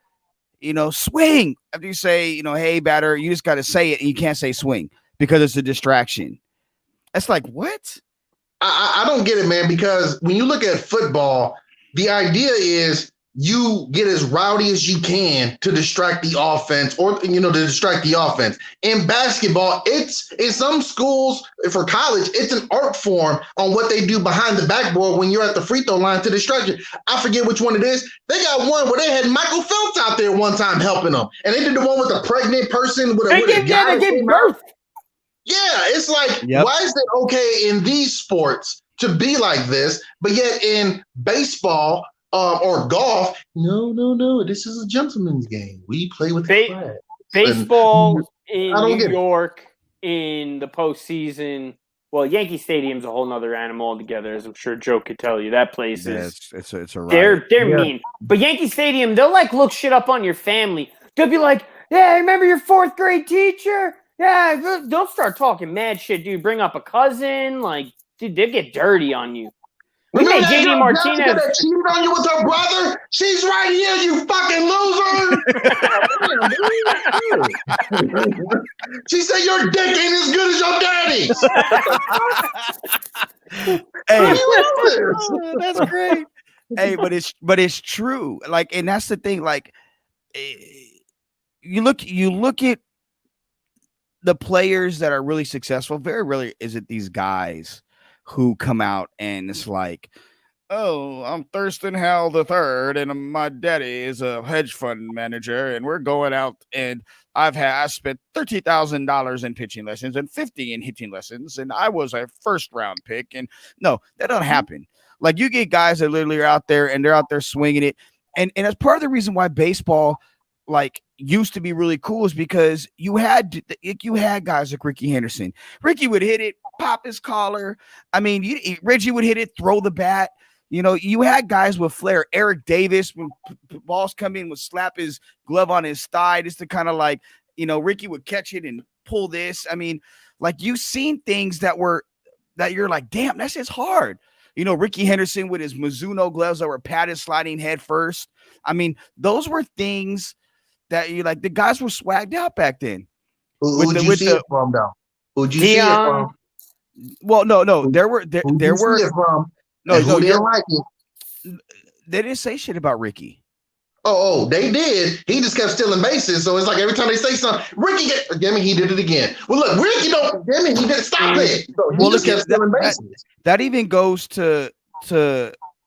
swing. After you say, hey, batter, you just got to say it, and you can't say swing because it's a distraction. It's like, what? I don't get it, man, because when you look at football, the idea is you get as rowdy as you can to distract the offense to distract the offense. In basketball, it's in some schools for college, it's an art form on what they do behind the backboard when you're at the free throw line to distract you. I forget which one it is. They got one where they had Michael Phelps out there one time helping them. And they did the one with the pregnant person with a guy. They give birth. Yeah, it's like, Why is it okay in these sports to be like this, but yet in baseball or golf, no, this is a gentleman's game. We play with the baseball in New York in the postseason. Well, Yankee Stadium's a whole nother animal altogether, as I'm sure Joe could tell you. That place is it's a riot. They're mean. But Yankee Stadium, they'll like look shit up on your family. They'll be like, yeah, remember your fourth grade teacher? Yeah, don't start talking mad shit, dude. Bring up a cousin, like, dude, they get dirty on you. We made JD Martinez that cheated on you with her brother. She's right here, you fucking loser. She said your dick ain't as good as your daddy's. Hey, that's great. Hey, but it's true. Like, and that's the thing. Like, you look at the players that are really successful. Very rarely is it these guys who come out and it's like, oh, I'm Thurston Howell III, and my daddy is a hedge fund manager, and we're going out, and I spent $30,000 in pitching lessons and $50,000 in hitting lessons, and I was a first round pick. And no, that don't happen. Like, you get guys that literally are out there and they're out there swinging it, and that's part of the reason why baseball like used to be really cool is because you had guys like Ricky Henderson. Ricky would hit it, pop his collar. I mean, Reggie would hit it, throw the bat. You know, you had guys with flair. Eric Davis, when balls come in, would slap his glove on his thigh just to kind of like, you know, Ricky would catch it and pull this. I mean, like you've seen things that you're like, damn, that's just hard. You know, Ricky Henderson with his Mizuno gloves that were padded sliding head first. I mean, those were things that you like. The guys were swagged out back then. Who'd you see it from, though? Who'd you see it from? Well, no, there were. See it from? No, who didn't like it? They didn't say shit about Ricky. Oh, they did. He just kept stealing bases. So it's like every time they say something, Ricky, damn it, he did it again. Well, look, Ricky don't, damn it, he did stop it. So he just kept stealing bases. That even goes to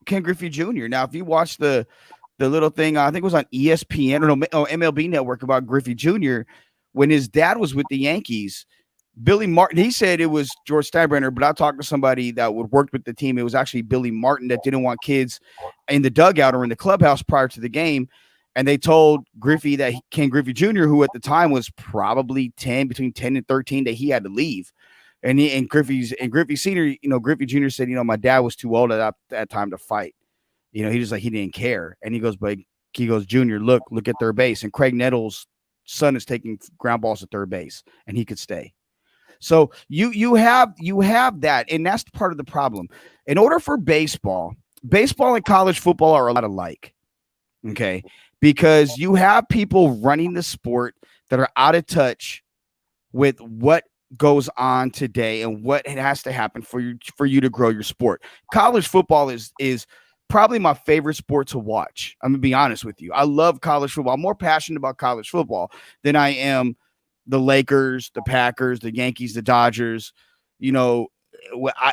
Ken Griffey Jr. Now, if you watch the little thing, I think it was on ESPN or MLB Network about Griffey Jr. when his dad was with the Yankees. Billy Martin, he said it was George Steinbrenner, but I talked to somebody that would work with the team. It was actually Billy Martin that didn't want kids in the dugout or in the clubhouse prior to the game. And they told Griffey that Ken Griffey Jr., who at the time was probably between 10 and 13, that he had to leave. And Griffey Sr., you know, Griffey Jr. said, you know, my dad was too old at that time to fight. You know, he just like, he didn't care. And he goes, Junior, look at third base. And Craig Nettles' son is taking ground balls at third base and he could stay. So you have that, and that's part of the problem. In order for baseball and college football are a lot alike, okay? Because you have people running the sport that are out of touch with what goes on today and what has to happen for you to grow your sport. College football is probably my favorite sport to watch. I'm gonna be honest with you. I love college football. I'm more passionate about college football than I am the Lakers, the Packers, the Yankees, the Dodgers. You know,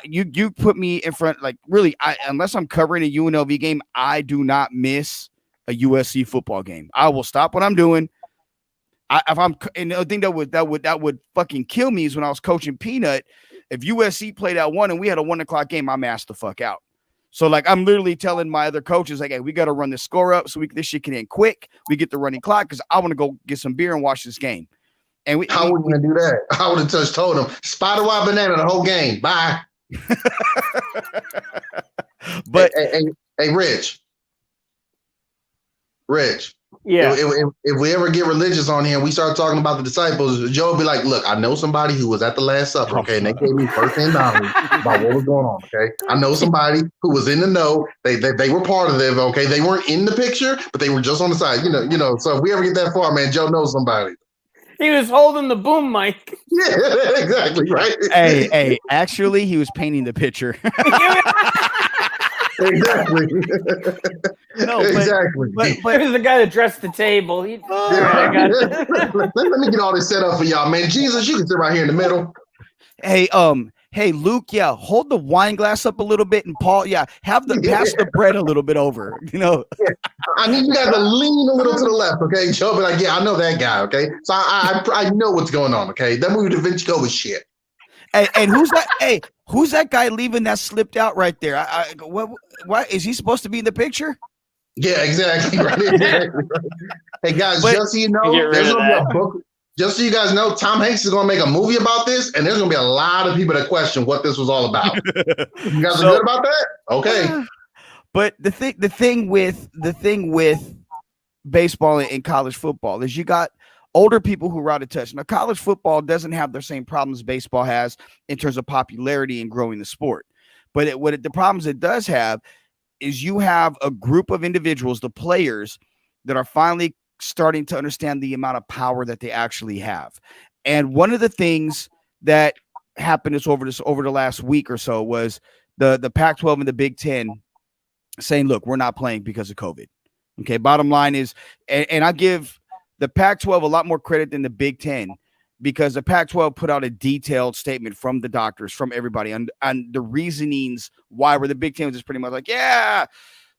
you put me in front, like really, unless I'm covering a UNLV game, I do not miss a USC football game. I will stop what I'm doing. And the thing that would fucking kill me is when I was coaching Peanut. If USC played at 1 and we had a 1 o'clock game, I'm asked the fuck out. So like I'm literally telling my other coaches, like, hey, we got to run this score up so this shit can end quick. We get the running clock because I want to go get some beer and watch this game. And how would you do that? I would have just told him spider wide banana the whole game. Bye. But hey, Rich. Yeah. If we ever get religious on here and we start talking about the disciples, Joe will be like, look, I know somebody who was at the Last Supper, okay, and they gave me first-hand knowledge about what was going on, okay? I know somebody who was in the know. They were part of it, okay? They weren't in the picture, but they were just on the side, you know. So if we ever get that far, man, Joe knows somebody. He was holding the boom mic. Yeah, exactly, right? Hey, actually, he was painting the picture. Exactly. No, exactly. But he was the guy that dressed the table. Let me get all this set up for y'all, man. Jesus, you can sit right here in the middle. Hey, Luke, yeah, hold the wine glass up a little bit, and Paul, yeah, pass the bread a little bit over, you know. Yeah. I need you guys to lean a little to the left, okay? Joe be like, yeah, I know that guy, okay? So I know what's going on, okay? That movie Da Vinci Code was shit. Hey, and who's that? Hey, who's that guy leaving that slipped out right there? What is he supposed to be in the picture? Yeah, exactly. Right. Exactly. Hey guys, just so you know, there's gonna be a book. Just so you guys know, Tom Hanks is going to make a movie about this, and there's going to be a lot of people that question what this was all about. You guys are good about that? Okay. But the thing with baseball and college football is you got older people who are out of touch. Now, college football doesn't have the same problems baseball has in terms of popularity and growing the sport. But the problems it does have is you have a group of individuals, the players, that are finally starting to understand the amount of power that they actually have. And one of the things that happened over the last week or so was the Pac-12 and the Big Ten saying, look, we're not playing because of COVID. Okay. Bottom line is, and I give the Pac-12 a lot more credit than the Big Ten, because the Pac-12 put out a detailed statement from the doctors, from everybody on the reasonings why, where the Big Ten was just pretty much like, yeah,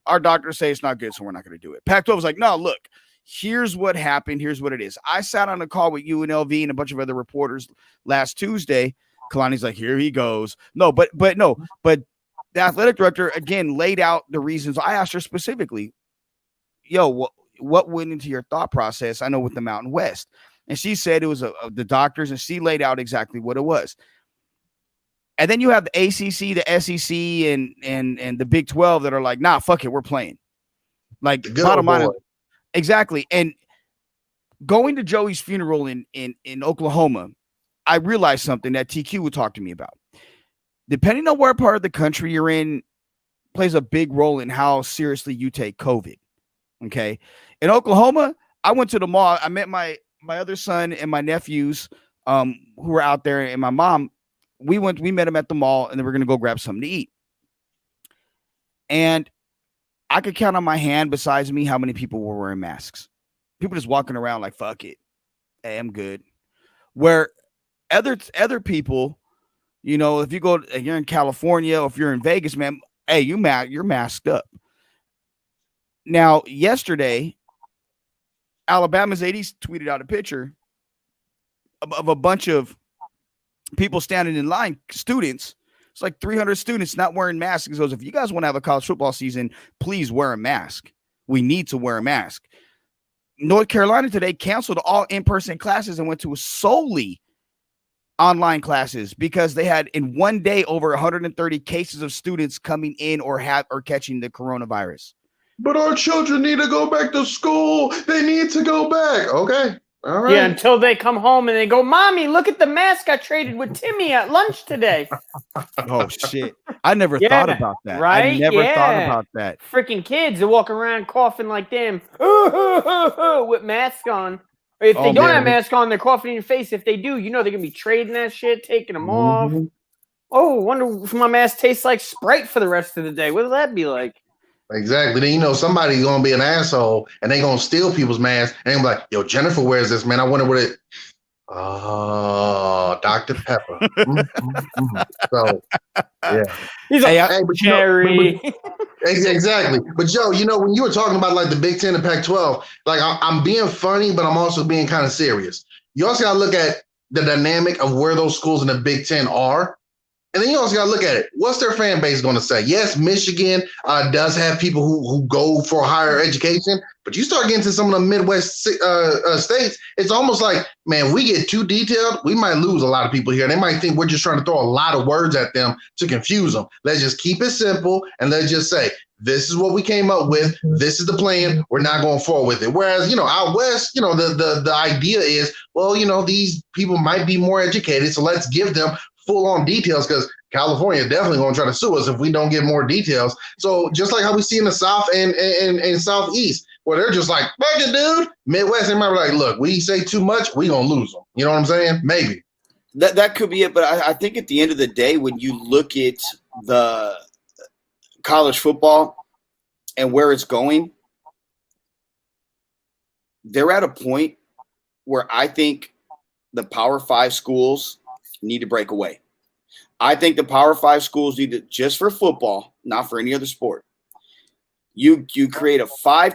our doctors say it's not good, so we're not going to do it. Pac-12 was like, no, look, here's what happened. Here's what it is. I sat on a call with UNLV and a bunch of other reporters last Tuesday. Kalani's like, here he goes. But the athletic director again laid out the reasons. I asked her specifically, what went into your thought process. I know with the Mountain West, and she said it was the doctors, and she laid out exactly what it was. And then you have the ACC, the SEC, and the Big 12 that are like, nah, fuck it, we're playing. Like, bottom line, exactly. And going to Joey's funeral in Oklahoma, I realized something that TQ would talk to me about. Depending on where part of the country you're in, plays a big role in how seriously you take COVID. Okay. In Oklahoma, I went to the mall. I met my other son and my nephews who were out there, and my mom. We met them at the mall, and then we're going to go grab something to eat. And I could count on my hand besides me how many people were wearing masks. People just walking around like, fuck it. Hey, I'm good. Where other people, you know, if you're in California or if you're in Vegas, man, hey, you're masked up. Now, yesterday, Alabama's 80s tweeted out a picture of a bunch of people standing in line, students. It's like 300 students not wearing masks. He goes, if you guys want to have a college football season, please wear a mask. We need to wear a mask. North Carolina today canceled all in-person classes and went to solely online classes because they had in one day over 130 cases of students coming in or catching the coronavirus. But our children need to go back to school. They need to go back. Okay. All right. Yeah, until they come home and they go, Mommy, look at the mask I traded with Timmy at lunch today. Oh, shit. I never thought about that. Right? I never thought about that. Freaking kids that walk around coughing like them with masks on. If they don't have masks on, they're coughing in your face. If they do, you know they're going to be trading that shit, taking them off. Oh, wonder if my mask tastes like Sprite for the rest of the day. What does that be like? Exactly. Then, you know, somebody's going to be an asshole and they're going to steal people's masks. And they're like, yo, Jennifer wears this, man. I wonder what it. Oh, Dr. Pepper. So, yeah. He's like, hey, Jerry. Exactly. But, Joe, you know, when you were talking about like the Big Ten and Pac-12, like I'm being funny, but I'm also being kind of serious. You also got to look at the dynamic of where those schools in the Big Ten are. And then you also got to look at it. What's their fan base going to say? Yes, Michigan does have people who go for higher education, but you start getting to some of the Midwest states, it's almost like, man, we get too detailed, we might lose a lot of people here. They might think we're just trying to throw a lot of words at them to confuse them. Let's just keep it simple, and let's just say, this is what we came up with. This is the plan. We're not going forward with it. Whereas, you know, out west, you know, the idea is, well, you know, these people might be more educated, so let's give them full-on details, because California is definitely going to try to sue us if we don't get more details. So just like how we see in the South and Southeast, where they're just like, fuck it, dude. Midwest, they might be like, look, we say too much, we going to lose them. You know what I'm saying? Maybe. That could be it, but I think at the end of the day, when you look at the college football and where it's going, they're at a point where I think the Power 5 schools need to break away. I think the Power 5 schools need to, just for football, not for any other sport. You create a 5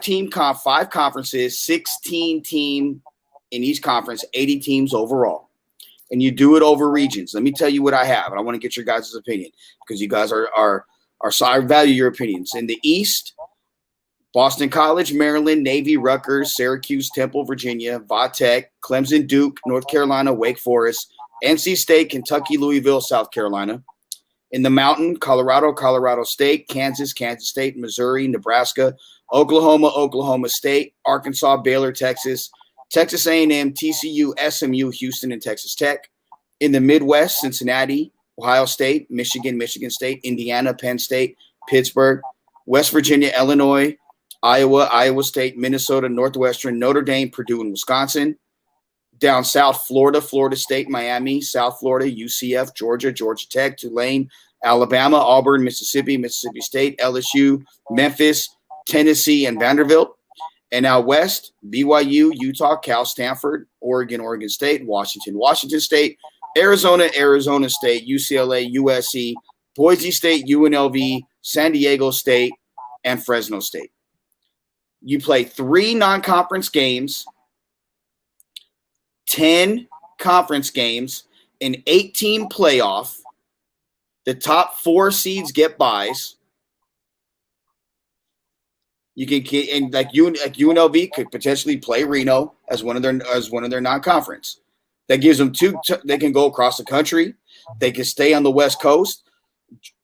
conferences, 16 team in each conference, 80 teams overall. And you do it over regions. Let me tell you what I have, and I want to get your guys' opinion because you guys are so I value your opinions. In the East, Boston College, Maryland, Navy, Rutgers, Syracuse, Temple, Virginia, Vatech, Clemson, Duke, North Carolina, Wake Forest, NC State, Kentucky, Louisville, South Carolina. In the Mountain, Colorado, Colorado State, Kansas, Kansas State, Missouri, Nebraska, Oklahoma, Oklahoma State, Arkansas, Baylor, Texas, Texas A&M, TCU, SMU, Houston, and Texas Tech. In the Midwest, Cincinnati, Ohio State, Michigan, Michigan State, Indiana, Penn State, Pittsburgh, West Virginia, Illinois, Iowa, Iowa State, Minnesota, Northwestern, Notre Dame, Purdue, and Wisconsin. Down south, Florida, Florida State, Miami, South Florida, UCF, Georgia, Georgia Tech, Tulane, Alabama, Auburn, Mississippi, Mississippi State, LSU, Memphis, Tennessee, and Vanderbilt. And out west, BYU, Utah, Cal, Stanford, Oregon, Oregon State, Washington, Washington State, Arizona, Arizona State, UCLA, USC, Boise State, UNLV, San Diego State, and Fresno State. You play 3 non-conference games, 10 conference games, an 8-team playoff. The top 4 seeds get byes. You can and like UNLV could potentially play Reno as one of their non-conference. That gives them they can go across the country. They can stay on the West Coast.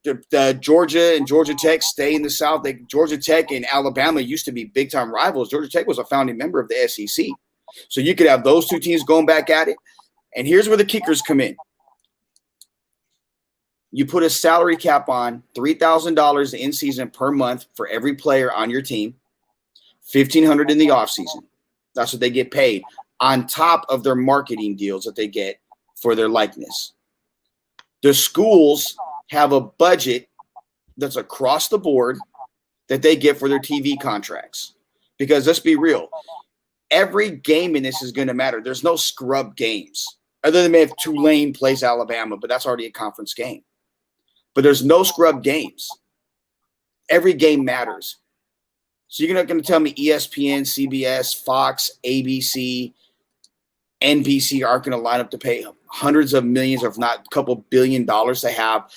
The Georgia and Georgia Tech stay in the South. Georgia Tech and Alabama used to be big-time rivals. Georgia Tech was a founding member of the SEC. So you could have those two teams going back at it. And here's where the kickers come in. You put a salary cap on $3,000 in season per month for every player on your team, $1,500 in the offseason. That's what they get paid on top of their marketing deals that they get for their likeness. The schools have a budget that's across the board that they get for their TV contracts. Because let's be real, every game in this is going to matter. There's no scrub games, other than maybe if Tulane plays Alabama, but that's already a conference game. But there's no scrub games. Every game matters. So you're not going to tell me ESPN, CBS, Fox, ABC, NBC aren't going to line up to pay hundreds of millions, or if not a couple $1 billion to have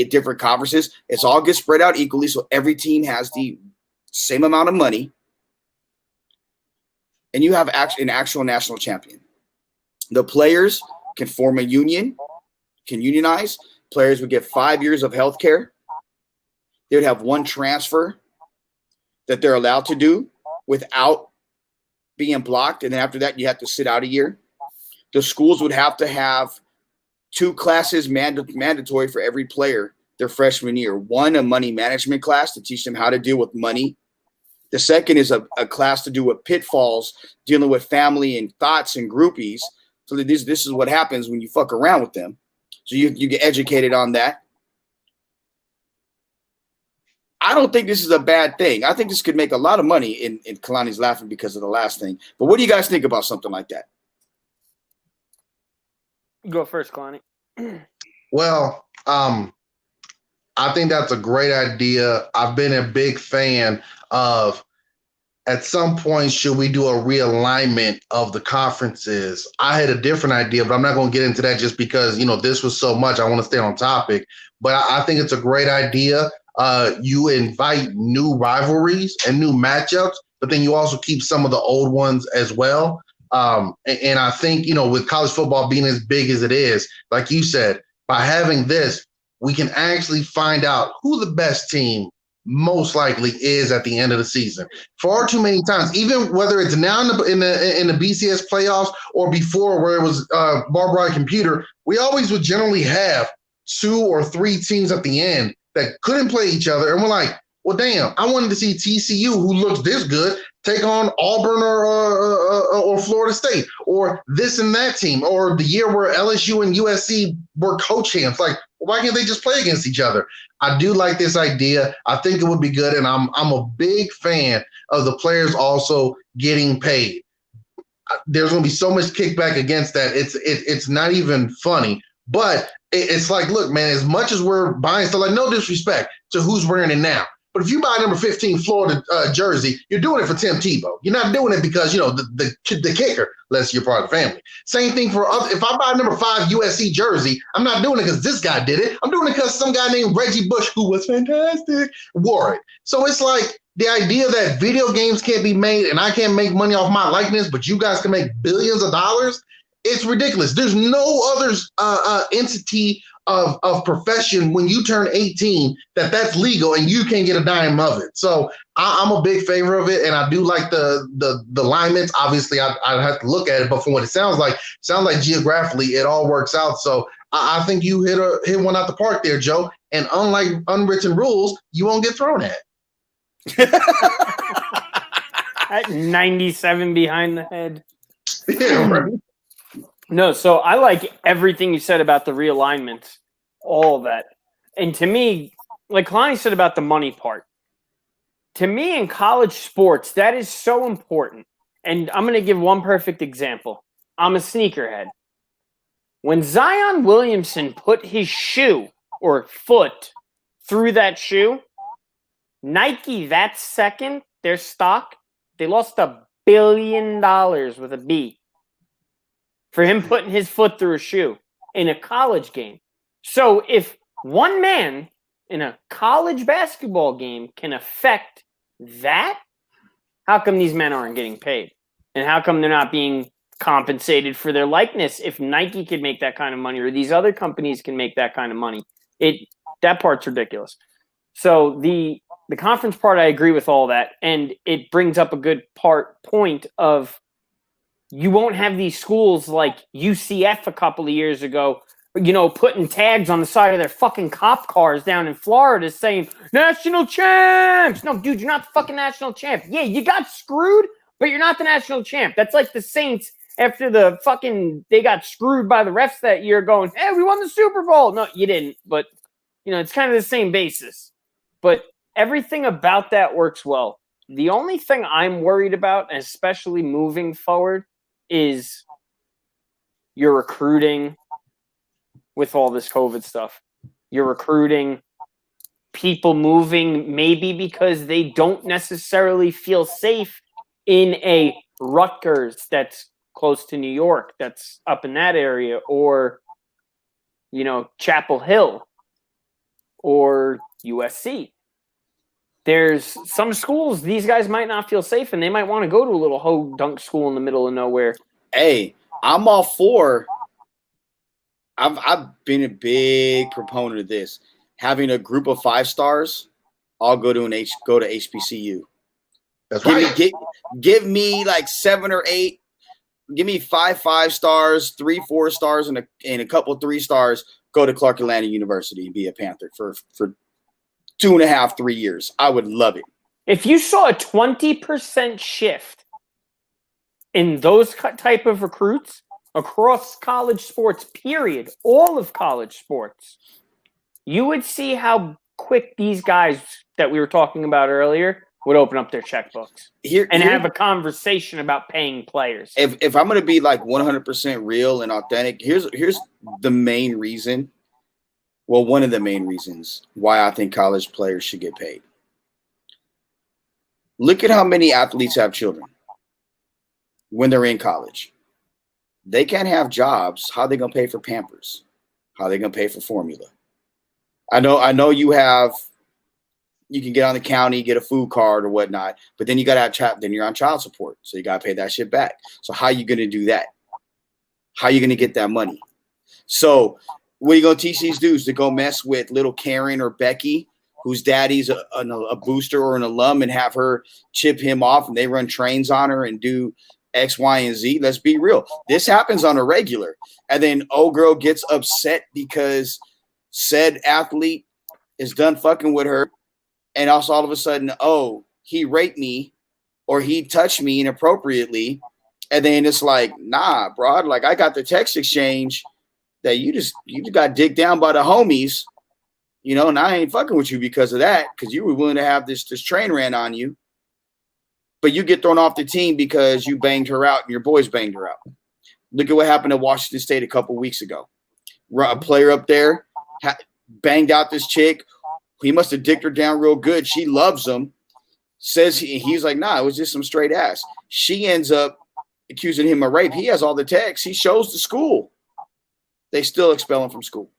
different conferences. It's all gets spread out equally, so every team has the same amount of money. And you have an actual national champion. The players can form a union, can unionize. Players would get 5 years of health care. They would have one transfer that they're allowed to do without being blocked. And then after that, you have to sit out a year. The schools would have to have 2 classes mandatory for every player their freshman year. One, a money management class to teach them how to deal with money. The second is a class to do with pitfalls, dealing with family and thoughts and groupies. So that this is what happens when you fuck around with them. So you get educated on that. I don't think this is a bad thing. I think this could make a lot of money. And Kalani's laughing because of the last thing. But what do you guys think about something like that? Go first, Kalani. Well, I think that's a great idea. I've been a big fan of, at some point, should we do a realignment of the conferences? I had a different idea, but I'm not going to get into that just because, this was so much. I want to stay on topic. But I think it's a great idea. You invite new rivalries and new matchups, but then you also keep some of the old ones as well. And I think, with college football being as big as it is, like you said, by having this, we can actually find out who the best team most likely is at the end of the season. Far too many times, even whether it's now in the BCS playoffs or before where it was barbed wire computer, we always would generally have 2 or 3 teams at the end that couldn't play each other. And we're like, well, damn, I wanted to see TCU, who looks this good, take on Auburn or Florida State, or this and that team, or the year where LSU and USC were coach hands. Like, why can't they just play against each other? I do like this idea. I think it would be good, and I'm a big fan of the players also getting paid. There's going to be so much kickback against that. It's not even funny. But it's like, look, man, as much as we're buying stuff, like, no disrespect to who's wearing it now. But if you buy number 15 Florida jersey, you're doing it for Tim Tebow. You're not doing it because, the kicker, unless you're part of the family. Same thing for us. If I buy number 5 USC jersey, I'm not doing it because this guy did it. I'm doing it because some guy named Reggie Bush, who was fantastic, wore it. So it's like the idea that video games can't be made and I can't make money off my likeness, but you guys can make billions of dollars. It's ridiculous. There's no other entity of profession when you turn 18 that's legal and you can't get a dime of it. So I'm a big favor of it, and I do like the alignments. Obviously, I'd have to look at it, but from what it sounds like geographically it all works out. So I think you hit one out the park there, Joe. And unlike unwritten rules, you won't get thrown at. At 97 behind the head. Yeah, right. No, so I like everything you said about the realignments, all of that. And to me, like Kalani said about the money part, to me in college sports, that is so important. And I'm going to give one perfect example. I'm a sneakerhead. When Zion Williamson put his shoe or foot through that shoe, Nike that second, their stock, they lost $1 billion with a B. For him putting his foot through a shoe in a college game. So if one man in a college basketball game can affect that, how come these men aren't getting paid? And how come they're not being compensated for their likeness? If Nike could make that kind of money, or these other companies can make that kind of money, that part's ridiculous. So the conference part, I agree with all that, and it brings up a good point of you won't have these schools like UCF a couple of years ago, putting tags on the side of their fucking cop cars down in Florida saying national champs. No, dude, you're not the fucking national champ. Yeah, you got screwed, but you're not the national champ. That's like the Saints after they got screwed by the refs that year going, hey, we won the Super Bowl. No, you didn't, but it's kind of the same basis. But everything about that works well. The only thing I'm worried about, especially moving forward, is your recruiting with all this COVID stuff. You're recruiting, people moving maybe because they don't necessarily feel safe in a Rutgers that's close to New York, that's up in that area, or, Chapel Hill or USC. There's some schools, these guys might not feel safe, and they might want to go to a little ho-dunk school in the middle of nowhere. Hey, I'm all for. I've been a big proponent of this. Having a group of 5 stars all go to HBCU. That's right. Give me like 7 or 8. Give me 5 stars, 3 4 stars, and a couple 3 stars. Go to Clark Atlanta University and be a Panther for 2.5, 3 years. I would love it. If you saw a 20% shift in those type of recruits across college sports, period, all of college sports, you would see how quick these guys that we were talking about earlier would open up their checkbooks and have a conversation about paying players. If I'm going to be like 100% real and authentic, here's the main reason. Well, one of the main reasons why I think college players should get paid. Look at how many athletes have children when they're in college. They can't have jobs. How are they going to pay for Pampers? How are they going to pay for formula? I know you can get on the county, get a food card or whatnot, but then you got to have then you're on child support. So you got to pay that shit back. So how are you going to do that? How are you going to get that money? So what are you going to teach these dudes to go mess with little Karen or Becky, whose daddy's a booster or an alum, and have her chip him off and they run trains on her and do X, Y, and Z? Let's be real. This happens on a regular. And then old girl gets upset because said athlete is done fucking with her. And also all of a sudden, oh, he raped me or he touched me inappropriately. And then it's like, nah, bro, like I got the text exchange that you just got digged down by the homies, and I ain't fucking with you because of that, because you were willing to have this train ran on you. But you get thrown off the team because you banged her out and your boys banged her out. Look at what happened at Washington State a couple weeks ago. A player up there banged out this chick. He must have dicked her down real good. She loves him. Says he's like, nah, it was just some straight ass. She ends up accusing him of rape. He has all the texts. He shows the school. They still expel him from school.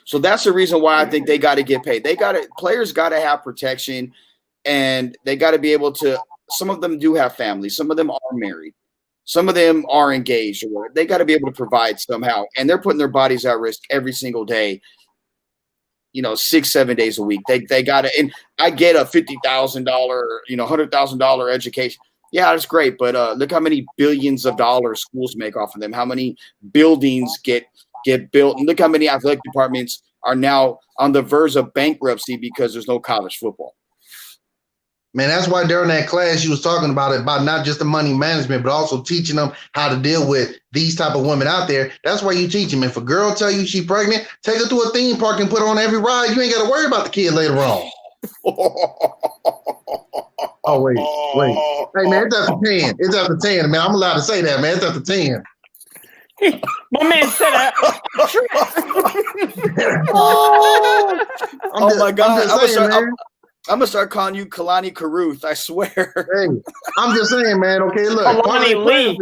So that's the reason why I think they got to get paid. Players got to have protection, and they got to be able to. Some of them do have families. Some of them are married. Some of them are engaged. Or they got to be able to provide somehow, and they're putting their bodies at risk every single day. 6-7 days a week. They got to. And I get a $50,000, $100,000 education. Yeah, that's great, but look how many billions of dollars schools make off of them. How many buildings get built, and look how many athletic departments are now on the verge of bankruptcy because there's no college football. Man, that's why during that class you was talking about not just the money management, but also teaching them how to deal with these type of women out there. That's why you teach them. If a girl tell you she's pregnant, take her to a theme park and put her on every ride. You ain't got to worry about the kid later on. Oh, wait. Hey, man, it's after 10. It's after 10, man. I'm allowed to say that, man. It's after 10. My man said that. Oh, my God. I'm going to start calling you Kalani Caruth, I swear. Hey, I'm just saying, man. Okay, look. Kalani Lee.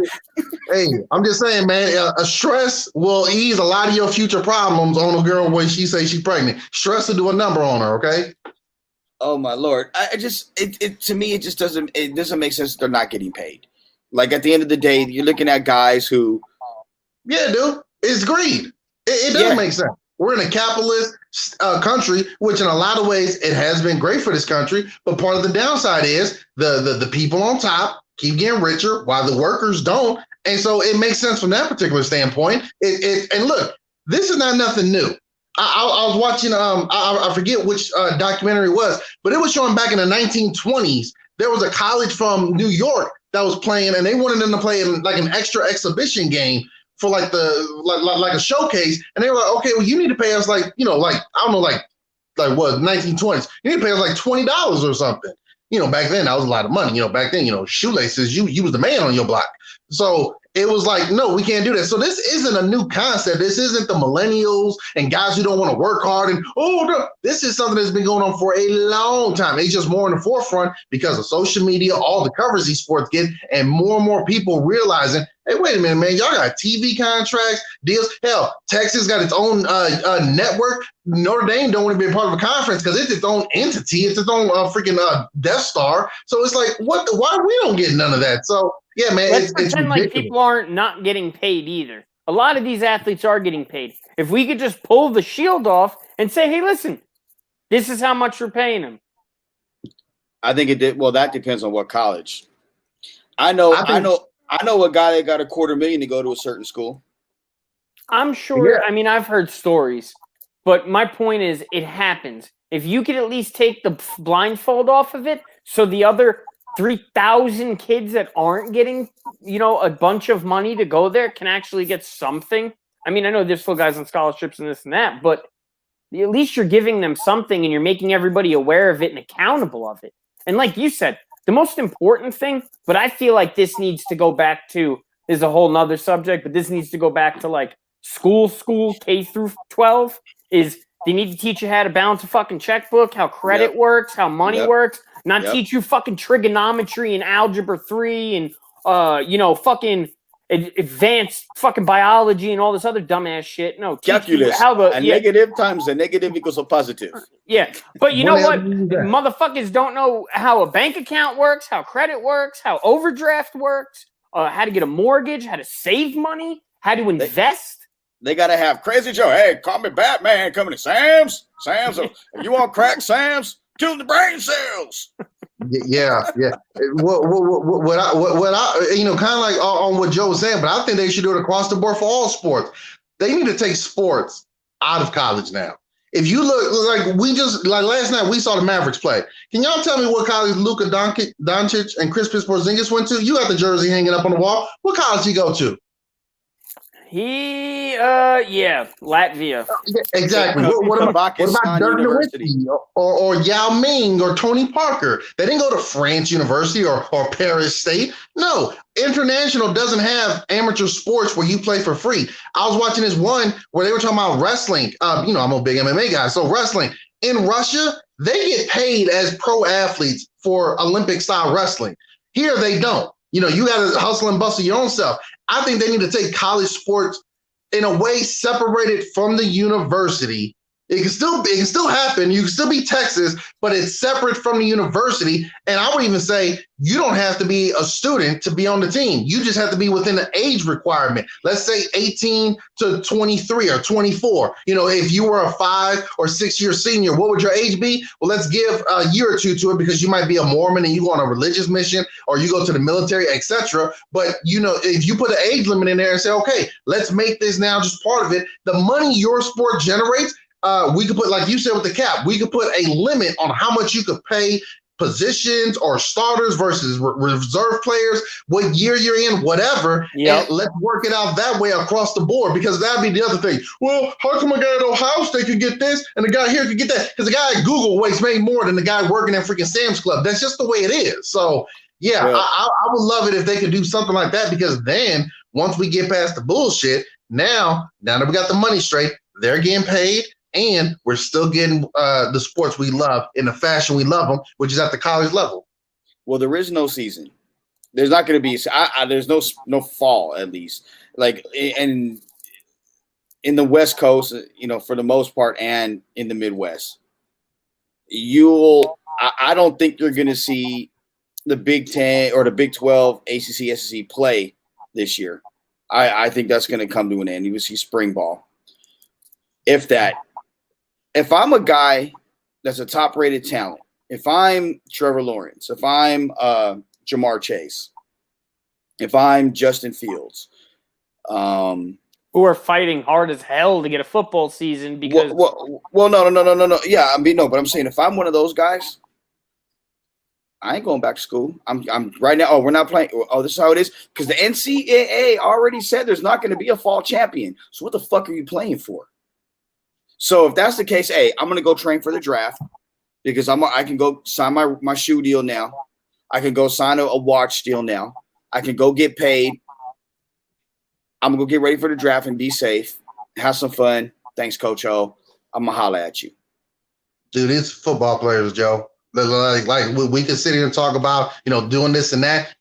Hey, I'm just saying, man. A stress will ease a lot of your future problems on a girl when she say she's pregnant. Stress will do a number on her, okay? Oh my Lord. It to me, it doesn't make sense that they're not getting paid. Like at the end of the day, you're looking at guys who. Yeah, dude. It's greed. It doesn't make sense. We're in a capitalist country, which in a lot of ways it has been great for this country. But part of the downside is the people on top keep getting richer while the workers don't. And so it makes sense from that particular standpoint. And look, this is not nothing new. I was watching, I forget which documentary it was, but it was showing back in the 1920s. There was a college from New York that was playing, and they wanted them to play in like an extra exhibition game for like like a showcase. And they were like, okay, well, you need to pay us like, I don't know, like what, 1920s. You need to pay us like $20 or something. Back then that was a lot of money. Back then, shoelaces, you was the man on your block. So it was like, no, we can't do that. So this isn't a new concept. This isn't the millennials and guys who don't want to work hard. And no, this is something that's been going on for a long time. It's just more in the forefront because of social media, all the covers these sports get, and more people realizing, hey, wait a minute, man, y'all got TV contracts, deals. Hell, Texas got its own network. Notre Dame don't want to be a part of a conference because it's its own entity. It's its own freaking Death Star. So it's like, why we don't get none of that? So yeah, man, let's it's pretend ridiculous. like people aren't not getting paid either. A lot of these athletes are getting paid. If we could just pull the shield off and say, hey, listen, this is how much we're paying them. I think it did. Well, that depends on what college. I know a guy that got $250,000 to go to a certain school. I'm sure. Yeah. I mean, I've heard stories, but my point is it happens. If you could at least take the blindfold off of it, so the other 3,000 kids that aren't getting, a bunch of money to go there can actually get something. I mean, I know there's still guys on scholarships and this and that, but at least you're giving them something and you're making everybody aware of it and accountable of it. And like you said, the most important thing, but I feel like this needs to go back to, is a whole nother subject, but this needs to go back to like school, K through 12, is they need to teach you how to balance a fucking checkbook, how credit works, how money works, not teach you fucking trigonometry and algebra 3 and, fucking advanced fucking biology and all this other dumbass shit. No, calculus. How the negative times a negative equals a positive. Yeah, but you know what? Motherfuckers don't know how a bank account works, how credit works, how overdraft works, how to get a mortgage, how to save money, how to invest. They gotta have Crazy Joe. Hey, call me Batman. Coming to Sam's. If you want crack, Sam's. Kill the brain cells. Yeah. What I kind of like on what Joe was saying, but I think they should do it across the board for all sports. They need to take sports out of college now. If you look like last night, we saw the Mavericks play. Can y'all tell me what college Luka Doncic and Kristaps Porzingis went to? You got the jersey hanging up on the wall. What college he go to? Latvia. Exactly. What about Dirk Nowitzki or Yao Ming or Tony Parker? They didn't go to France University or Paris State. No, international doesn't have amateur sports where you play for free. I was watching this one where they were talking about wrestling. I'm a big MMA guy, so wrestling in Russia, they get paid as pro athletes for Olympic style wrestling. Here they don't. You got to hustle and bustle your own self. I think they need to take college sports in a way separated from the university. It can still happen. You can still be Texas, but it's separate from the university. And I would even say you don't have to be a student to be on the team. You just have to be within the age requirement. Let's say 18 to 23 or 24. If you were a 5 or 6 year senior, what would your age be? Well, let's give a year or two to it because you might be a Mormon and you go on a religious mission or you go to the military, etc. But, if you put an age limit in there and say, okay, let's make this now just part of it. The money your sport generates, we could put, like you said with the cap, we could put a limit on how much you could pay positions or starters versus reserve players, what year you're in, whatever. And let's work it out that way across the board, because that'd be the other thing. Well, how come a guy at Ohio State could get this and the guy here could get that? Because the guy at Google makes more than the guy working at freaking Sam's Club. That's just the way it is. So, I would love it if they could do something like that, because then once we get past the bullshit, now that we got the money straight, they're getting paid. And we're still getting the sports we love in the fashion we love them, which is at the college level. Well, there is no season. There's not going to be. There's no fall, at least. Like in the West Coast, for the most part, and in the Midwest, you'll I don't think you're going to see the Big 10 or the Big 12, ACC, SEC play this year. I think that's going to come to an end. You will see spring ball. If that. If I'm a guy that's a top-rated talent, if I'm Trevor Lawrence, if I'm Jamar Chase, if I'm Justin Fields, who are fighting hard as hell to get a football season because no. Yeah, I mean, no, but I'm saying if I'm one of those guys, I ain't going back to school. I'm right now. Oh, we're not playing. Oh, this is how it is. Because the NCAA already said there's not going to be a fall champion. So what the fuck are you playing for? So if that's the case, hey, I'm going to go train for the draft because I can go sign my shoe deal now. I can go sign a watch deal now. I can go get paid. I'm going to go get ready for the draft and be safe. Have some fun. Thanks, Coach O. I'm going to holler at you. Dude, it's football players, Joe. Like we can sit here and talk about, doing this and that.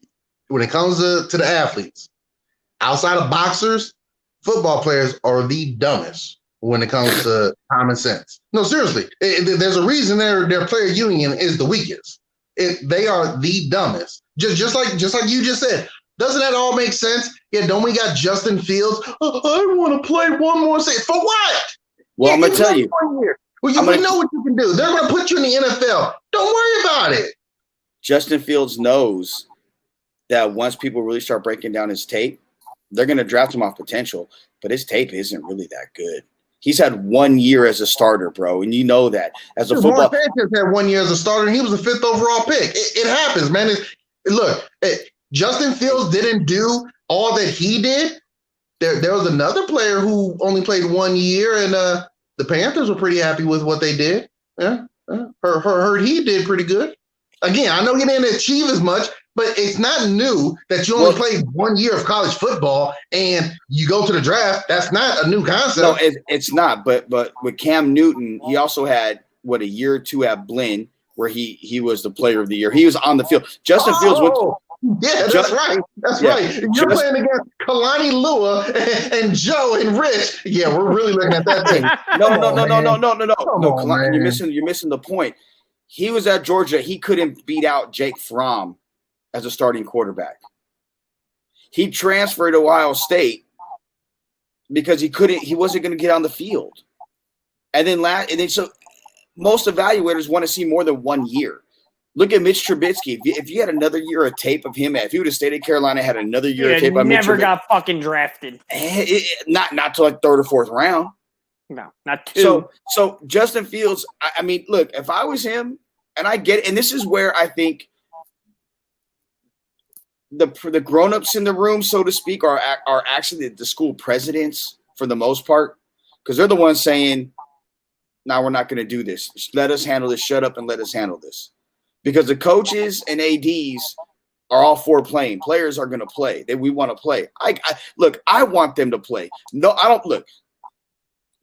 When it comes to the athletes, outside of boxers, football players are the dumbest when it comes to common sense. No, seriously. There's a reason their player union is the weakest. They are the dumbest. Just like you just said. Doesn't that all make sense? Yeah, don't we got Justin Fields? I want to play one more season. For what? Well, I'm going to tell you. Well, we know what you can do. They're going to put you in the NFL. Don't worry about it. Justin Fields knows that once people really start breaking down his tape, they're going to draft him off potential, but his tape isn't really that good. He's had 1 year as a starter, bro, and you know that. As a football Sanchez had 1 year as a starter, and he was a 5th overall pick. It happens, man. Justin Fields didn't do all that he did. There was another player who only played 1 year, and the Panthers were pretty happy with what they did. Yeah. Heard he did pretty good. Again, I know he didn't achieve as much, but it's not new that you only played 1 year of college football and you go to the draft. That's not a new concept. No, it's not. But with Cam Newton, he also had, a year or two at Blinn where he was the player of the year. He was on the field. Justin Fields went – yeah, that's right. That's right. You're playing against Kalani Lua and Joe and Rich. Yeah, we're really looking at that thing. No. Kalani, you're missing the point. He was at Georgia. He couldn't beat out Jake Fromm as a starting quarterback. He transferred to Ohio State because he wasn't going to get on the field. And then so most evaluators want to see more than 1 year. Look at Mitch Trubisky. If you had another year of tape of him, if he would have stayed at Carolina, had another year of tape of Mitch Trubisky. Never got fucking drafted. Not till like 3rd or 4th round. No, not 2. So Justin Fields, I mean, look, if I was him, and I get it, and this is where I think the grown-ups in the room, so to speak, are actually the school presidents for the most part, because they're the ones saying, "No, we're not going to do this. Just let us handle this. Shut up and let us handle this." Because the coaches and ADs are all for playing. Players are going to play. We want to play. I want them to play. No, I don't. Look,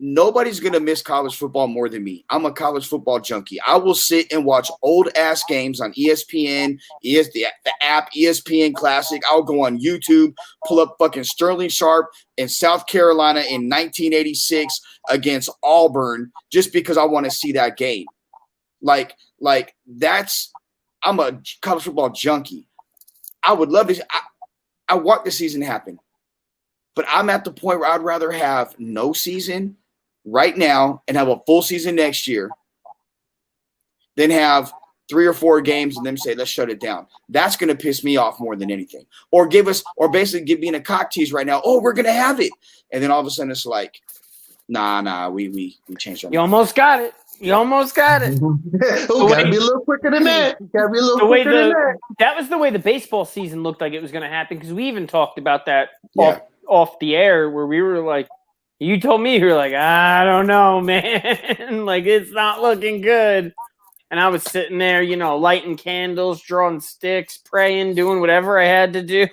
nobody's going to miss college football more than me. I'm a college football junkie. I will sit and watch old-ass games on ESPN, the app, ESPN Classic. I'll go on YouTube, pull up fucking Sterling Sharp in South Carolina in 1986 against Auburn just because I want to see that game. I'm a college football junkie. I would love to. I want the season to happen, but I'm at the point where I'd rather have no season right now and have a full season next year than have 3 or 4 games and then say, let's shut it down. That's going to piss me off more than anything. Or basically give me a cock tease right now. Oh, we're going to have it. And then all of a sudden it's like, nah, we changed our mind. You almost got it. Oh, gotta be a little quicker than that. That was the way the baseball season looked like it was going to happen, because we even talked about that off the air, where we were like, you told me, you were like, I don't know, man. Like, it's not looking good. And I was sitting there, lighting candles, drawing sticks, praying, doing whatever I had to do.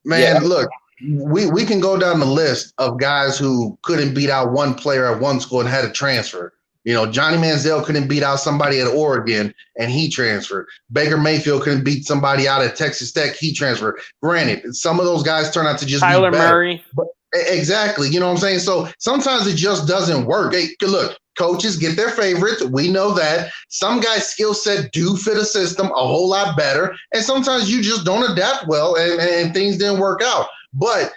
Man, look. We can go down the list of guys who couldn't beat out one player at one school and had to transfer. Johnny Manziel couldn't beat out somebody at Oregon and he transferred. Baker Mayfield couldn't beat somebody out at Texas Tech. He transferred. Granted, some of those guys turn out to just Tyler be better. Murray. But, exactly. You know what I'm saying? So sometimes it just doesn't work. Hey, look, coaches get their favorites. We know that. Some guys' skill set do fit a system a whole lot better. And sometimes you just don't adapt well and things didn't work out. But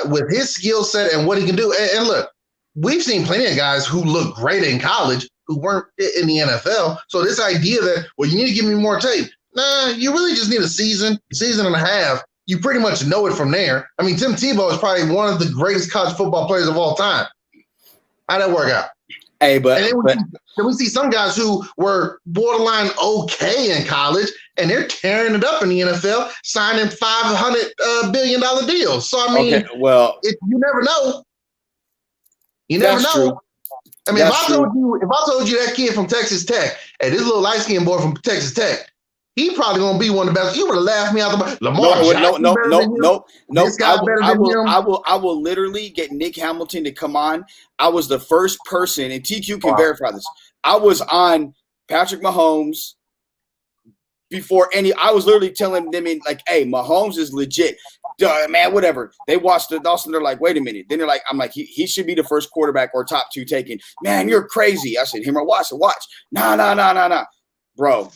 with his skill set and what he can do, and look, we've seen plenty of guys who look great in college who weren't in the NFL. So this idea that, well, you need to give me more tape. Nah, you really just need a season and a half. You pretty much know it from there. I mean, Tim Tebow is probably one of the greatest college football players of all time. How'd that work out? Hey, but then we see some guys who were borderline okay in college, and they're tearing it up in the NFL, signing $500 billion deals. So I mean, you never know. You never know. True. I mean, if I told you that kid from Texas Tech, hey, this little light skinned boy from Texas Tech, he probably gonna be one of the best. You would have laughed me out the Lamar. No. I will literally get Nick Hamilton to come on. I was the first person, and TQ can verify this. I was on Patrick Mahomes before I was literally telling them hey, Mahomes is legit. Man, whatever. They watched the Dawson. They're like, wait a minute. Then I'm like, he should be the first quarterback or top 2 taken. Man, you're crazy. I said, him or Watson, watch. Nah. Bro,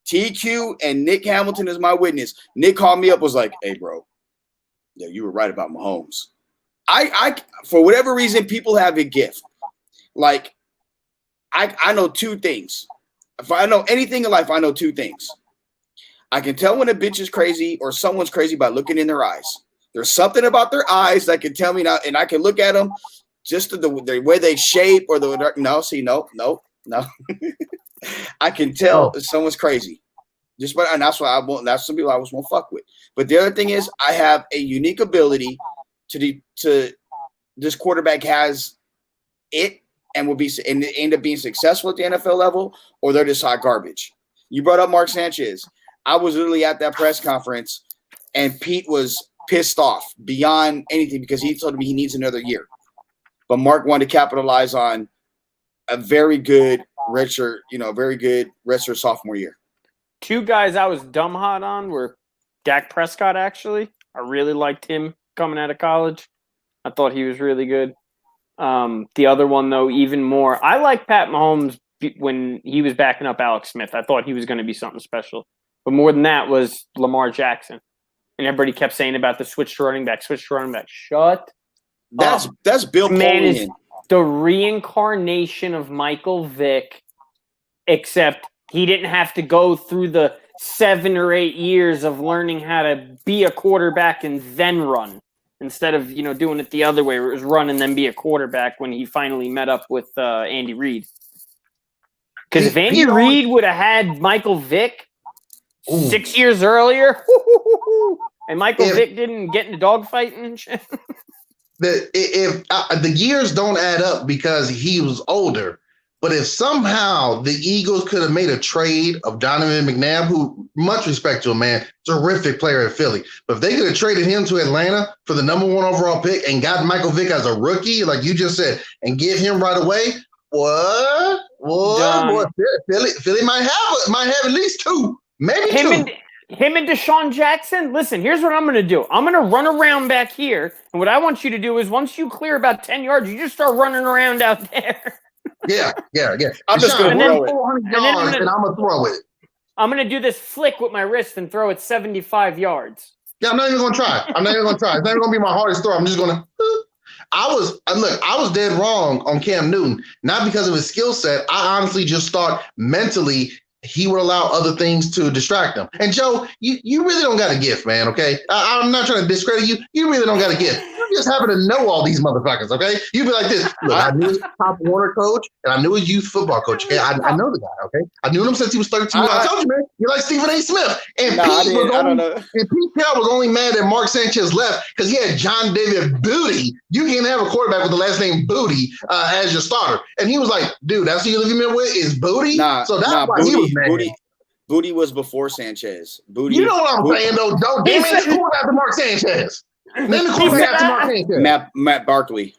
TQ and Nick Hamilton is my witness. Nick called me up, was like, hey, bro, yeah, you were right about Mahomes. I for whatever reason, people have a gift. Like, I know 2 things. If I know anything in life, I know 2 things. I can tell when a bitch is crazy or someone's crazy by looking in their eyes. There's something about their eyes that can tell me now, and I can look at them just the way they shape or no. I can tell if someone's crazy. And that's why that's some people I won't fuck with. But the other thing is, I have a unique ability to this quarterback has it and will end up being successful at the NFL level, or they're just hot garbage. You brought up Mark Sanchez. I was literally at that press conference, and Pete was pissed off beyond anything because he told me he needs another year. But Mark wanted to capitalize on a very good redshirt sophomore year. 2 guys I was dumb hot on were Dak Prescott, actually. I really liked him coming out of college. I thought he was really good. The other one, though, even more. I like Pat Mahomes when he was backing up Alex Smith. I thought he was going to be something special. But more than that was Lamar Jackson. And everybody kept saying about the switch to running back. Shut up. That's Bill Man is Polian. the reincarnation of Michael Vick, except he didn't have to go through the 7 or 8 years of learning how to be a quarterback and then run, instead of doing it the other way, where it was run and then be a quarterback when he finally met up with Andy Reid. Because if Andy Reid would have had Michael Vick 6 years earlier, and Michael Vick didn't get into dogfighting and shit. If the years don't add up because he was older, but if somehow the Eagles could have made a trade of Donovan McNabb, who, much respect to him, man, terrific player at Philly, but if they could have traded him to Atlanta for the number 1 overall pick and got Michael Vick as a rookie, like you just said, and get him right away, what? Philly might have at least 2, maybe 2. Him and Deshaun Jackson, listen, here's what I'm going to do. I'm going to run around back here, and what I want you to do is once you clear about 10 yards, you just start running around out there. Yeah. I'm just going to throw it. 400 yards, and I'm going to throw it. I'm going to do this flick with my wrist and throw it 75 yards. Yeah, I'm not even going to try. It's not even going to be my hardest throw. I'm just going to I was dead wrong on Cam Newton, not because of his skill set. I honestly just thought mentally he would allow other things to distract him. And Joe, you really don't got a gift, man, okay? I'm not trying to discredit you. You really don't got a gift. You just happen to know all these motherfuckers, okay? You be like this. Look, I knew his Pop Warner coach, and I knew his youth football coach, okay? I know the guy, okay? I knew him since he was 13. I told you, man, you're like Stephen A. Smith. And Pete Carroll was only mad that Mark Sanchez left because he had John David Booty. You can't have a quarterback with the last name Booty as your starter. And he was like, dude, that's who you're leaving me with is Booty? So that's why he was mad. Booty was before Sanchez. You know what I'm saying, though? Don't name the quarterback after Mark Sanchez. Name the quarterback after Mark Sanchez. Matt Barkley.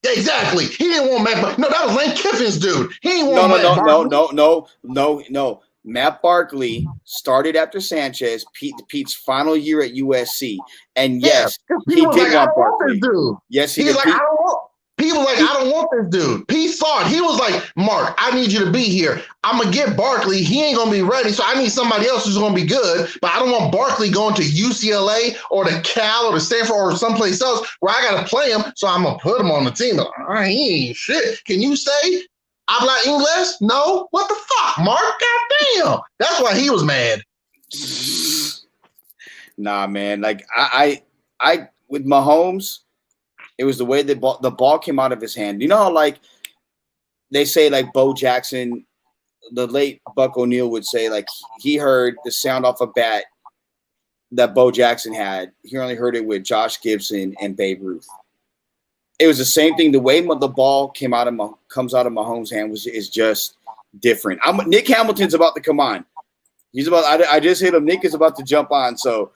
Yeah, exactly. He didn't want Matt Barkley. No, that was Lane Kiffin's dude. He didn't want Matt Barkley. No. Matt Barkley started after Sanchez, Pete's final year at USC. And yes, he did want Barkley. Dude. Yes, he was did. like, I don't want. P was like, I don't want this dude. P saw it. He was like, Mark, I need you to be here. I'm going to get Barkley. He ain't going to be ready, so I need somebody else who's going to be good, but I don't want Barkley going to UCLA or to Cal or to Stanford or someplace else where I got to play him, so I'm going to put him on the team. Like, he ain't shit. Can you say habla English? No? What the fuck, Mark? Goddamn. That's why he was mad. Nah, man. Like, I with Mahomes, it was the way the ball came out of his hand. You know how, like, they say, like, Bo Jackson, the late Buck O'Neil would say, like, he heard the sound off a bat that Bo Jackson had. He only heard it with Josh Gibson and Babe Ruth. It was the same thing. The way the ball comes out of Mahomes' hand is just different. Nick Hamilton's about to come on. He's about. I just hit him. Nick is about to jump on. So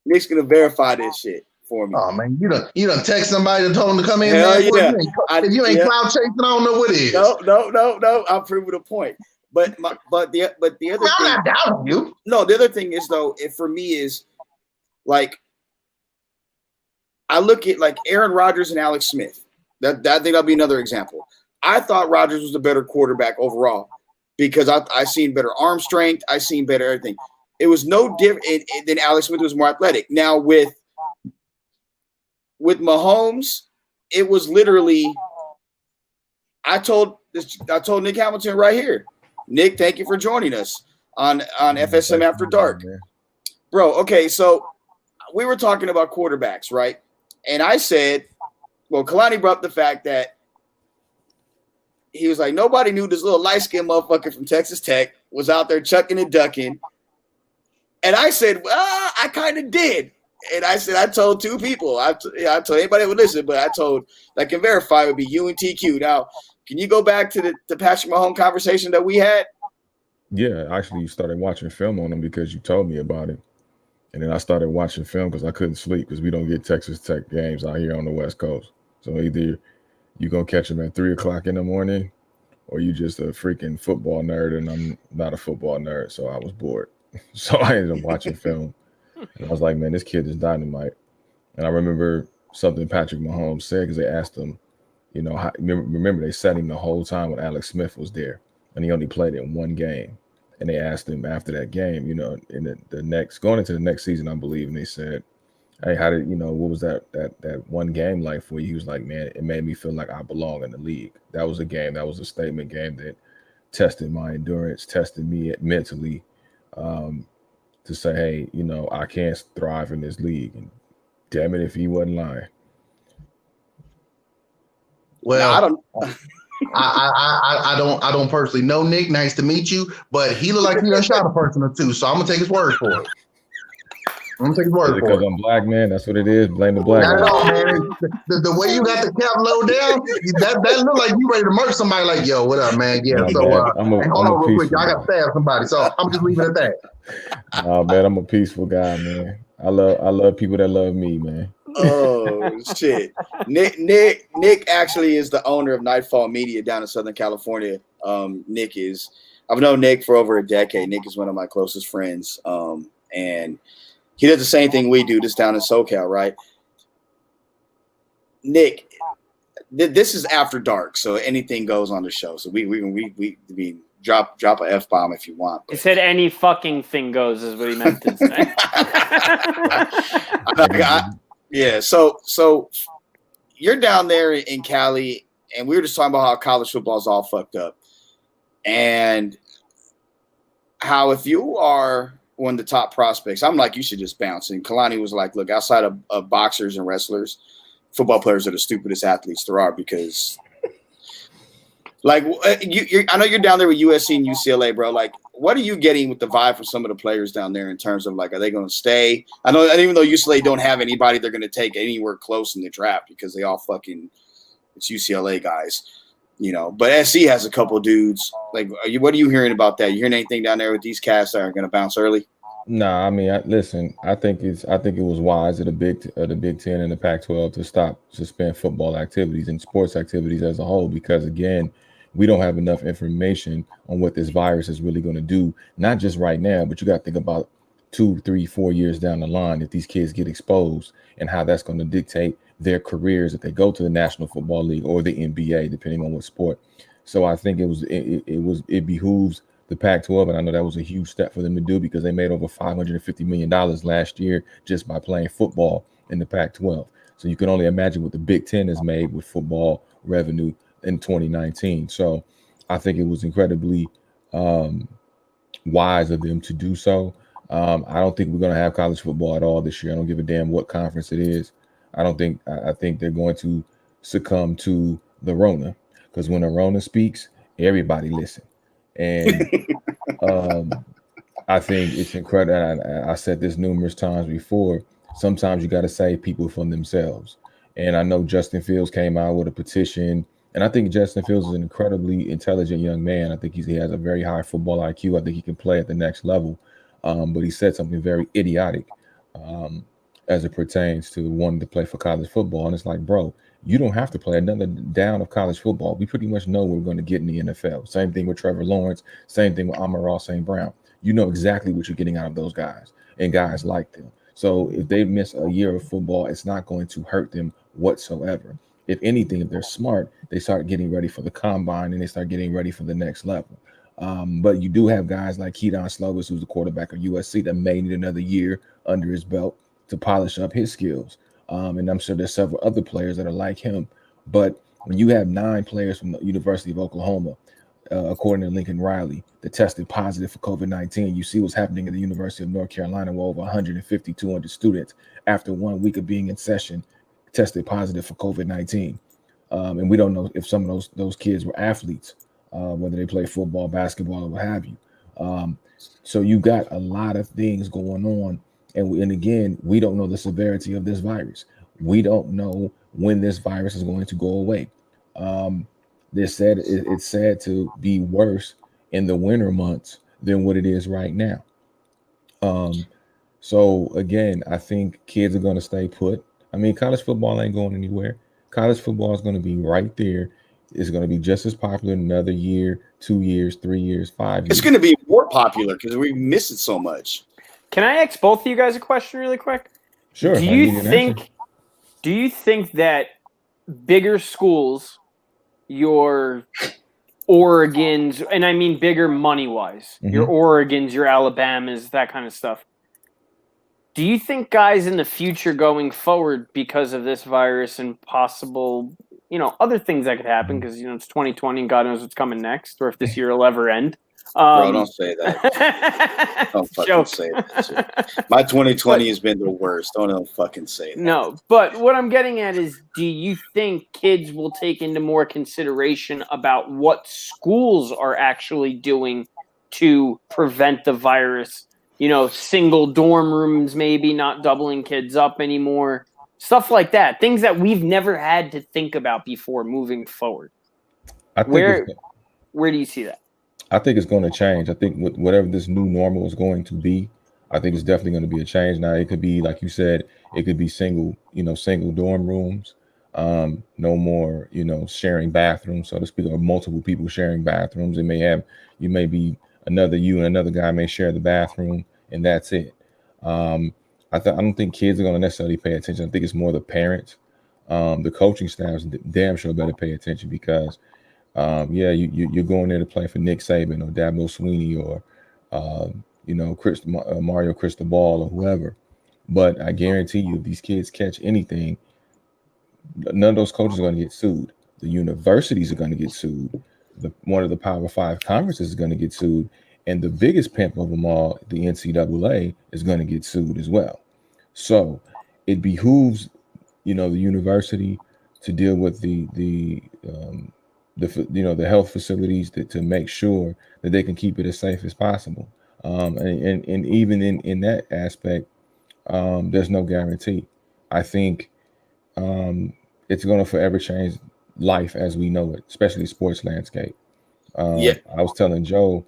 Nick's gonna verify this shit for me. Oh man, you done text somebody and told them to come in. Hell Man. yeah. If you ain't cloud chasing, I don't know what it is. No. I'm proving a point. But the other thing. I'm not doubting you. No, the other thing is though, for me is like I look at like Aaron Rodgers and Alex Smith. I think that'll be another example. I thought Rodgers was the better quarterback overall because I seen better arm strength. I seen better everything. It was no different than Alex Smith was more athletic. Now with Mahomes, it was literally I told Nick Hamilton right here. Nick, thank you for joining us on FSM After Dark. Bro, okay, so we were talking about quarterbacks, right? And I said, well, Kalani brought up the fact that he was like, nobody knew this little light-skinned motherfucker from Texas Tech was out there chucking and ducking. And I said, well, I kind of did. And I said, I told two people. I told anybody that would listen, but I told that can verify it would be you and TQ. Now, can you go back to the Patrick Mahomes conversation that we had? Yeah, actually, you started watching film on him because you told me about it. And then I started watching film because I couldn't sleep because we don't get Texas Tech games out here on the West Coast. So either you're going to catch them at 3 o'clock in the morning or you just a freaking football nerd, and I'm not a football nerd, so I was bored. So I ended up watching film. And I was like, man, this kid is dynamite. And I remember something Patrick Mahomes said because they asked him, you know, remember they sat him the whole time when Alex Smith was there, and he only played in one game. And they asked him after that game, you know, in going into the next season, I believe, and they said, hey, how did, you know, what was that one game like for you? He was like, man, it made me feel like I belong in the league. That was a game. That was a statement game that tested my endurance, tested me mentally, to say, hey, you know, I can thrive in this league. And damn it, if he wasn't lying. Well, I don't personally know Nick. Nice to meet you, but he looked like he done shot a person or two, so I'm gonna take his word for it. Because I'm black, man. That's what it is. Blame the black. Not at all, man. The way you got the cap low down, that look like you ready to murder somebody. Like, yo, what up, man? Yeah. So hold on real quick. I got to stab somebody, so I'm just leaving it at that. Nah, man, I'm a peaceful guy, man. I love people that love me, man. Oh shit. Nick actually is the owner of Nightfall Media down in Southern California. I've known Nick for over a decade. Nick is one of my closest friends. And he does the same thing we do, just down in SoCal, right? Nick, this is after dark, so anything goes on the show. So we drop a F-bomb if you want. He said any fucking thing goes is what he meant to say. Yeah, so you're down there in Cali, and we were just talking about how college football is all fucked up, and how if you are one of the top prospects, I'm like, you should just bounce. And Kalani was like, look, outside of boxers and wrestlers, football players are the stupidest athletes there are because, like, I know you're down there with USC and UCLA, bro. Like, what are you getting with the vibe from some of the players down there in terms of, like, are they going to stay? I know, even though UCLA don't have anybody they're going to take anywhere close in the draft because they all fucking – it's UCLA guys, you know. But SC has a couple dudes. Like, what are you hearing about that? You hearing anything down there with these cats that are going to bounce early? Nah, I mean, listen. I think it was wise of the Big Ten and the Pac-12 to suspend football activities and sports activities as a whole because, again, we don't have enough information on what this virus is really going to do. Not just right now, but you got to think about 2, 3, 4 years down the line if these kids get exposed and how that's going to dictate their careers if they go to the National Football League or the NBA, depending on what sport. So I think it behooves the Pac-12, and I know that was a huge step for them to do because they made over $550 million last year just by playing football in the Pac-12. So you can only imagine what the Big Ten has made with football revenue in 2019. So I think it was incredibly wise of them to do so. I don't think we're going to have college football at all this year. I don't give a damn what conference it is. I think they're going to succumb to the Rona, because when the Rona speaks, everybody listen. And I think it's incredible. I said this numerous times before. Sometimes you got to save people from themselves. And I know Justin Fields came out with a petition. And I think Justin Fields is an incredibly intelligent young man. I think he has a very high football IQ. I think he can play at the next level. But he said something very idiotic as it pertains to wanting to play for college football. And it's like, bro, you don't have to play another down of college football. We pretty much know we're going to get in the NFL. Same thing with Trevor Lawrence. Same thing with Amon-Ra St. Brown. You know exactly what you're getting out of those guys and guys like them. So if they miss a year of football, it's not going to hurt them whatsoever. If anything, if they're smart, they start getting ready for the combine and they start getting ready for the next level. But you do have guys like Keaton Slovis, who's the quarterback of USC, that may need another year under his belt to polish up his skills. And I'm sure there's several other players that are like him. But when you have 9 players from the University of Oklahoma, according to Lincoln Riley, that tested positive for COVID-19, you see what's happening at the University of North Carolina, where over 150, 200 students, after 1 week of being in session, tested positive for COVID-19. And we don't know if some of those kids were athletes, whether they play football, basketball, or what have you. So you got a lot of things going on. And again, we don't know the severity of this virus. We don't know when this virus is going to go away. It's said to be worse in the winter months than what it is right now. So again, I think kids are going to stay put. I mean, college football ain't going anywhere. College football is going to be right there. It's going to be just as popular in another year, 2 years, 3 years, 5 years. It's going to be more popular because we miss it so much. Can I ask both of you guys a question really quick? Sure. Do you think that bigger schools, your Oregons, and I mean bigger money-wise, your Oregons, your Alabamas, that kind of stuff, do you think guys in the future going forward, because of this virus and possible, other things that could happen, because, it's 2020 and God knows what's coming next, or if this year will ever end? Bro, don't say that. Don't fucking say that. My 2020 has been the worst. Don't fucking say that. No, but what I'm getting at is, do you think kids will take into more consideration about what schools are actually doing to prevent the virus? Single dorm rooms, maybe not doubling kids up anymore, stuff like that. Things that we've never had to think about before moving forward. Where do you see that? I think it's going to change. I think whatever this new normal is going to be, I think it's definitely going to be a change. Now, it could be, like you said, it could be single dorm rooms, no more, sharing bathrooms, so to speak, or multiple people sharing bathrooms. You may be you and another guy may share the bathroom, and that's it. I don't think kids are going to necessarily pay attention. I think it's more the parents. The coaching staffs damn sure better pay attention, because you're going there to play for Nick Saban or Dabo Swinney or Mario Cristobal or whoever. But I guarantee you, if these kids catch anything, none of those coaches are going to get sued. The universities are going to get sued. One of the Power 5 conferences is going to get sued. And the biggest pimp of them all, the NCAA, is going to get sued as well. So it behooves, the university to deal with the health facilities to make sure that they can keep it as safe as possible. And even in that aspect, there's no guarantee. I think it's going to forever change life as we know it, especially sports landscape. I was telling Joe,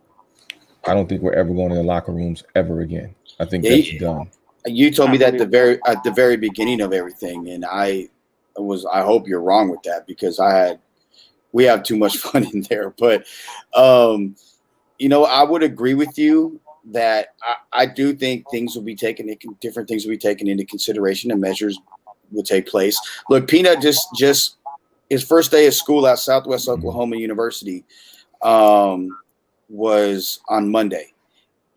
I don't think we're ever going to the locker rooms ever again. I think that's done. You told me that at the very beginning of everything, and I hope you're wrong with that, because we have too much fun in there. But I would agree with you that I do think different things will be taken into consideration, and measures would take place. Look, Peanut just his first day of school at Southwest Oklahoma University was on Monday.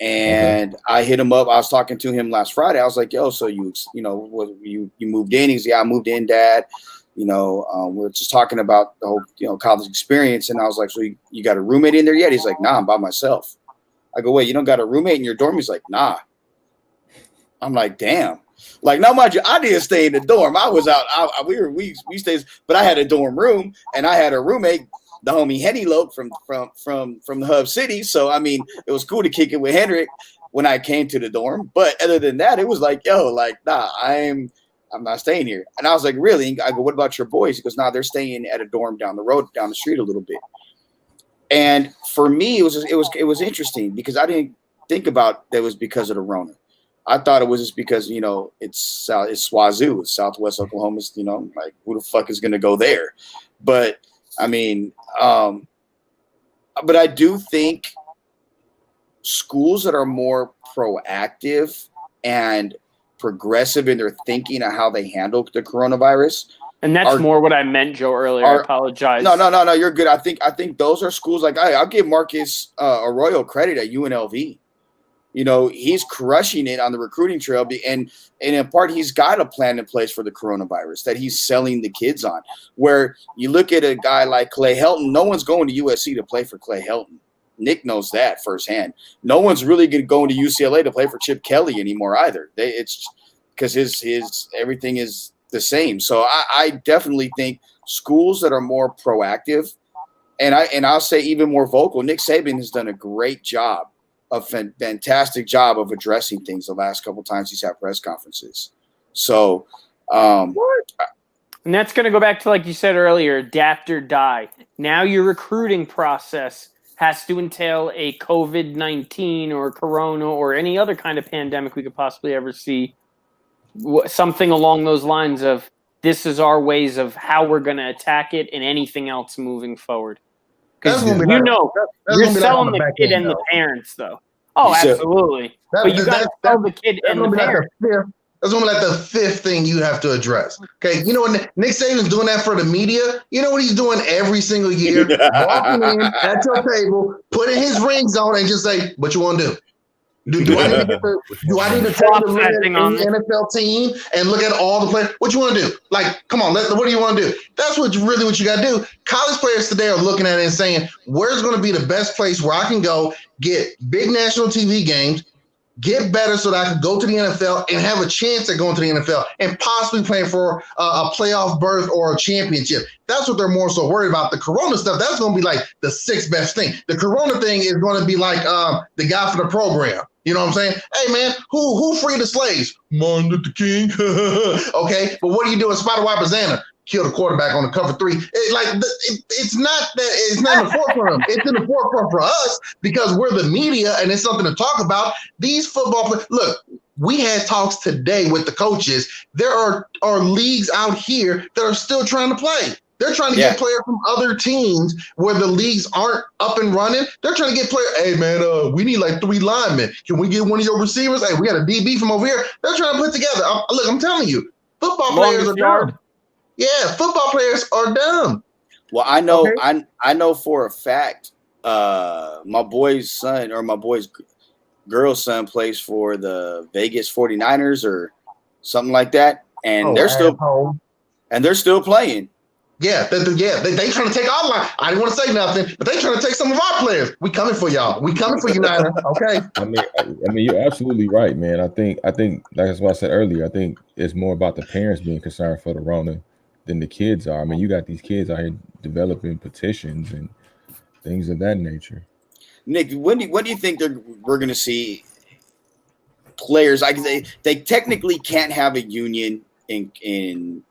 And I hit him up. I was talking to him last Friday. I was like, yo, so you moved in? He's, yeah, I moved in, Dad. We're just talking about the whole, college experience. And I was like, so you got a roommate in there yet? He's like, nah, I'm by myself. I go, wait, you don't got a roommate in your dorm? He's like, nah. I'm like, damn. Like, now mind you, I didn't stay in the dorm. I was out. We stayed, but I had a dorm room and I had a roommate, the homie Henny Loke from the Hub City. So I mean, it was cool to kick it with Hendrick when I came to the dorm. But other than that, it was like, yo, like, nah, I'm not staying here. And I was like, really? I go, what about your boys? He goes, nah, they're staying at a dorm down the street a little bit. And for me, it was interesting because I didn't think about that was because of the Rona. I thought it was just because, it's SWAZoo, it's Southwest Oklahoma, like who the fuck is going to go there? But I mean, but I do think schools that are more proactive and progressive in their thinking of how they handle the coronavirus. And that's more what I meant, Joe, earlier. I apologize. No, you're good. I think those are schools like I'll give Marcus Arroyo credit at UNLV. He's crushing it on the recruiting trail, and in part, he's got a plan in place for the coronavirus that he's selling the kids on. Where you look at a guy like Clay Helton, no one's going to USC to play for Clay Helton. Nick knows that firsthand. No one's really going to UCLA to play for Chip Kelly anymore either. It's because his everything is the same. So I definitely think schools that are more proactive, and I'll say even more vocal. Nick Saban has done a great job. A fantastic job of addressing things the last couple of times he's had press conferences. So, and that's going to go back to, like you said earlier, adapt or die. Now your recruiting process has to entail a COVID-19 or corona or any other kind of pandemic we could possibly ever see. Something along those lines of this is our ways of how we're going to attack it and anything else moving forward. Because you're selling the kid and the parents, though. Oh, absolutely. But you got to sell the kid and the parents. That's going to be like the fifth thing you have to address. Okay, Nick Saban's doing that for the media. You know what he's doing every single year? Walking in at your table, putting his rings on, and just say, "What you want to do? Do I need to take the NFL team and look at all the players? What you want to do? Like, come on, what do you want to do?" That's what you got to do. College players today are looking at it and saying, where's going to be the best place where I can go get big national TV games, get better so that I can go to the NFL and have a chance at going to the NFL and possibly playing for a playoff berth or a championship. That's what they're more so worried about. The corona stuff, that's going to be like the sixth best thing. The corona thing is going to be like the guy for the program. You know what I'm saying? Hey, man, who freed the slaves? Martin Luther King. Okay, but what do you do in Spider Wapazana? Kill the quarterback on the cover three. It's not in the forefront. It's in the forefront for us because we're the media and it's something to talk about. These football players, look, we had talks today with the coaches. There are leagues out here that are still trying to play. They're trying to get players from other teams where the leagues aren't up and running. They're trying to get players. Hey, man, we need like 3 linemen. Can we get one of your receivers? Hey, we got a DB from over here. They're trying to put together. I'm telling you, football players are dumb. Yeah, football players are dumb. Well, I know, okay? I know for a fact, my boy's son or my boy's girl's son plays for the Vegas 49ers or something like that, and they're still playing. Yeah, they trying to take our line. I didn't want to say nothing, but they trying to take some of our players. We coming for y'all. We coming for you, Niner. Okay. I mean, you're absolutely right, man. I think that's what I said earlier. I think it's more about the parents being concerned for the Rona than the kids are. I mean, you got these kids out here developing petitions and things of that nature. Nick, when do you think we're going to see players? They technically can't have a union in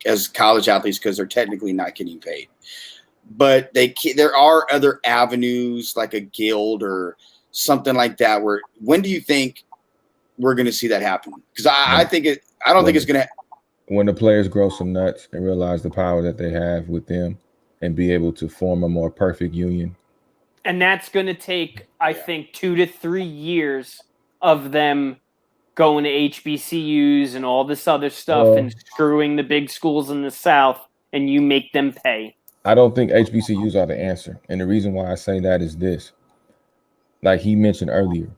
as college athletes because they're technically not getting paid. But there are other avenues like a guild or something like that. When do you think we're going to see that happen? Because I don't think it's going to. When the players grow some nuts and realize the power that they have with them and be able to form a more perfect union. And that's going to take, I think, 2 to 3 years of them going to HBCUs and all this other stuff and screwing the big schools in the South, and you make them pay. I don't think HBCUs are the answer. And the reason why I say that is this. Like he mentioned earlier,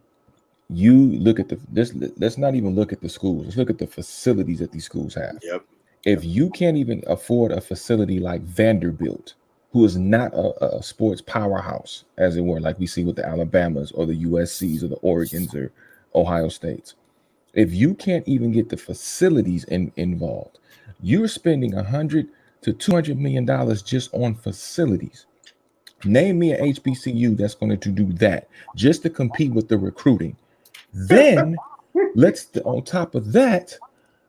you look at let's not even look at the schools. Let's look at the facilities that these schools have. Yep. If you can't even afford a facility like Vanderbilt, who is not a sports powerhouse, as it were, like we see with the Alabamas or the USCs or the Oregons or Ohio States, if you can't even get the facilities involved, you're spending $100 to $200 million just on facilities. Name me an HBCU that's going to do that just to compete with the recruiting. Then on top of that,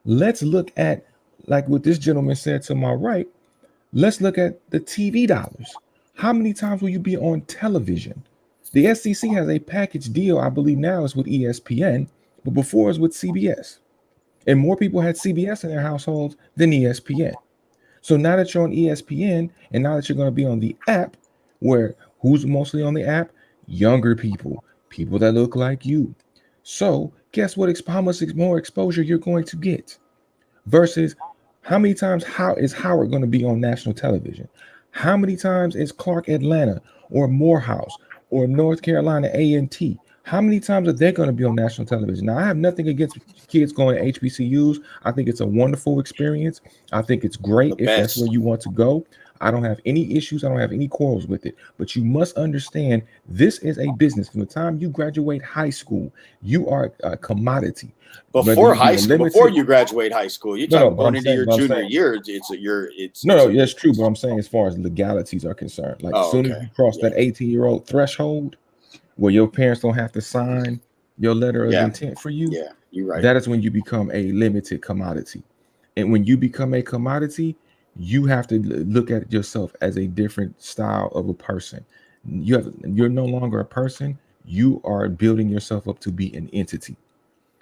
let's look at, like what this gentleman said to my right, let's look at the TV dollars. How many times will you be on television? The SEC has a package deal, I believe now it's with ESPN, but before it was with CBS. And more people had CBS in their households than ESPN. So now that you're on ESPN and now that you're going to be on the app, where who's mostly on the app? Younger people that look like you. So guess what? How much more exposure you're going to get versus how many times is Howard going to be on national television? How many times is Clark Atlanta or Morehouse or North Carolina A&T? How many times are they going to be on national television? Now, I have nothing against kids going to HBCUs. I think it's a wonderful experience. I think it's great if that's where you want to go. I don't have any issues. I don't have any quarrels with it. But you must understand this is a business. From the time you graduate high school, you are a commodity. Before high school, before you graduate high school, you're talking going into your junior year. That's true. But I'm saying as far as legalities are concerned, like as soon as you cross that 18-year-old threshold, where your parents don't have to sign your letter of intent for you. Yeah, you're right. That is when you become a limited commodity. And when you become a commodity, you have to look at yourself as a different style of a person. You're no longer a person. You are building yourself up to be an entity.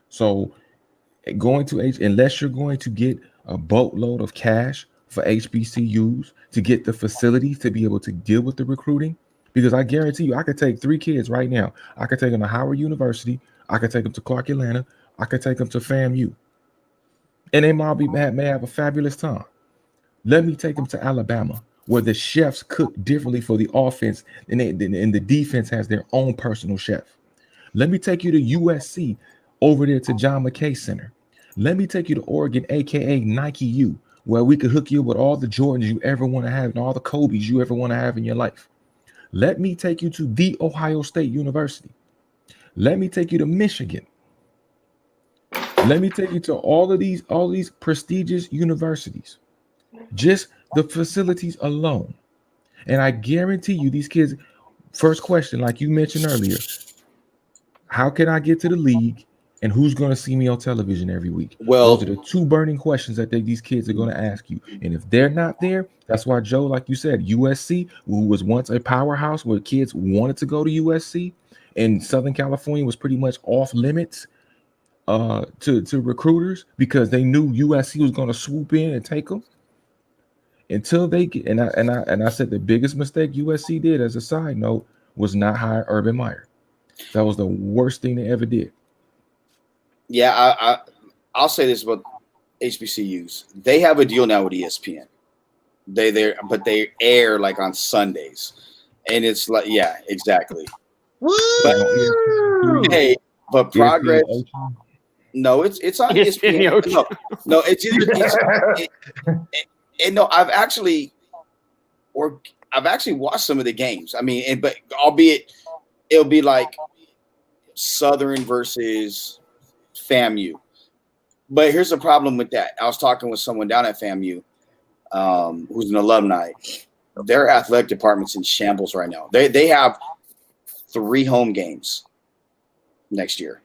So unless you're going to get a boatload of cash for HBCUs to get the facilities to be able to deal with the recruiting, because I guarantee you, I could take 3 kids right now. I could take them to Howard University. I could take them to Clark Atlanta. I could take them to FAMU. And they may have a fabulous time. Let me take them to Alabama, where the chefs cook differently for the offense and the defense has their own personal chef. Let me take you to USC, over there to John McKay Center. Let me take you to Oregon, aka Nike U, where we could hook you up with all the Jordans you ever want to have and all the Kobe's you ever want to have in your life. Let me take you to the Ohio State University. Let me take you to Michigan. Let me take you to all these prestigious universities. Just the facilities alone. And I guarantee you, these kids, first question, like you mentioned earlier, how can I get to the league and who's going to see me on television every week? Well, those are the 2 burning questions that these kids are going to ask you. And if they're not there, that's why, Joe, like you said, USC, who was once a powerhouse where kids wanted to go to USC, and Southern California was pretty much off limits to recruiters because they knew USC was going to swoop in and take them. Until they get, and I said the biggest mistake USC did, as a side note, was not hire Urban Meyer. That was the worst thing they ever did. Yeah, I'll say this about HBCUs. They have a deal now with ESPN. But they air like on Sundays, and it's like, yeah, exactly. But hey, but Progress. No, it's on ESPN. No, it's no. I've actually watched some of the games. I mean, but albeit it'll be like Southern versus FAMU. But here's the problem with that. I was talking with someone down at FAMU, who's an alumni. Their athletic department's in shambles right now. They have 3 home games next year.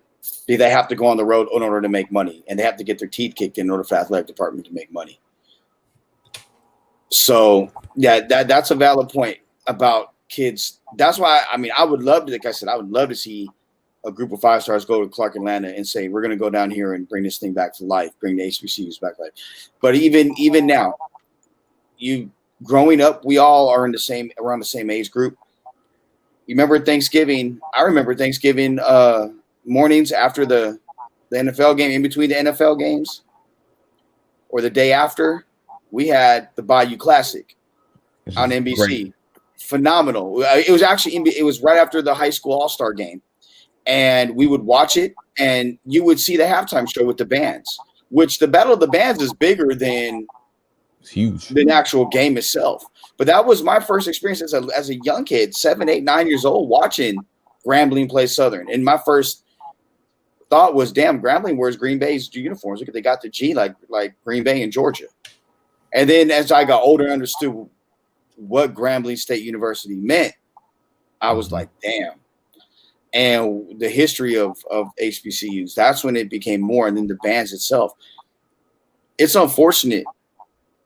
They have to go on the road in order to make money, and they have to get their teeth kicked in order for the athletic department to make money. So yeah, that's a valid point about kids. That's why, I mean, I would love to, like I said, I would love to see a group of 5 stars go to Clark Atlanta and say, we're going to go down here and bring this thing back to life, bring the HBCUs back to life. But even now, you growing up, we all are around the same age group. You remember Thanksgiving? I remember Thanksgiving mornings after the the NFL game, in between the NFL games, or the day after, we had the Bayou Classic on NBC. Great. Phenomenal. It was actually it was right after the high school all-star game, and we would watch it, and you would see the halftime show with the bands, which the Battle of the Bands is bigger than It's huge. the actual game itself. But that was my first experience as a young kid, 7, 8, 9 years old, watching Grambling play Southern. And my first thought was, damn, Grambling wears Green Bay's uniforms. Look at, they got the G like Green Bay and Georgia. And then as I got older and understood what Grambling State University meant, I was like, damn. And the history of HBCUs, that's when it became more. And then the bands itself. It's unfortunate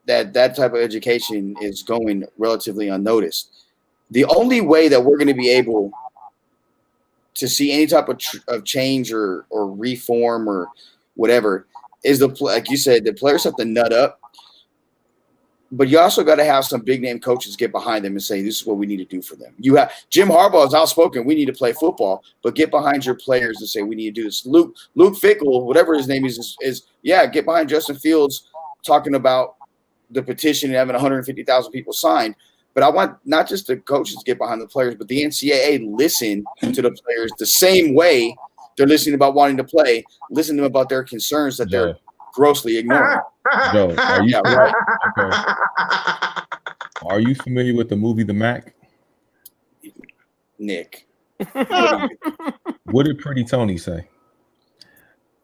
that type of education is going relatively unnoticed. The only way that we're going to be able to see any type of change or reform or whatever is like you said, the players have to nut up, but you also got to have some big name coaches get behind them and say, this is what we need to do for them. You have Jim Harbaugh is outspoken. We need to play football, but get behind your players and say, we need to do this. Luke Fickell, whatever his name is get behind Justin Fields talking about the petition and having 150,000 people signed. But I want not just the coaches to get behind the players, but the NCAA listen to the players the same way they're listening about wanting to play, listen to them about their concerns that they're grossly ignoring. Joe, are you right. Okay. Are you familiar with the movie The Mac? Nick. What did Pretty Tony say?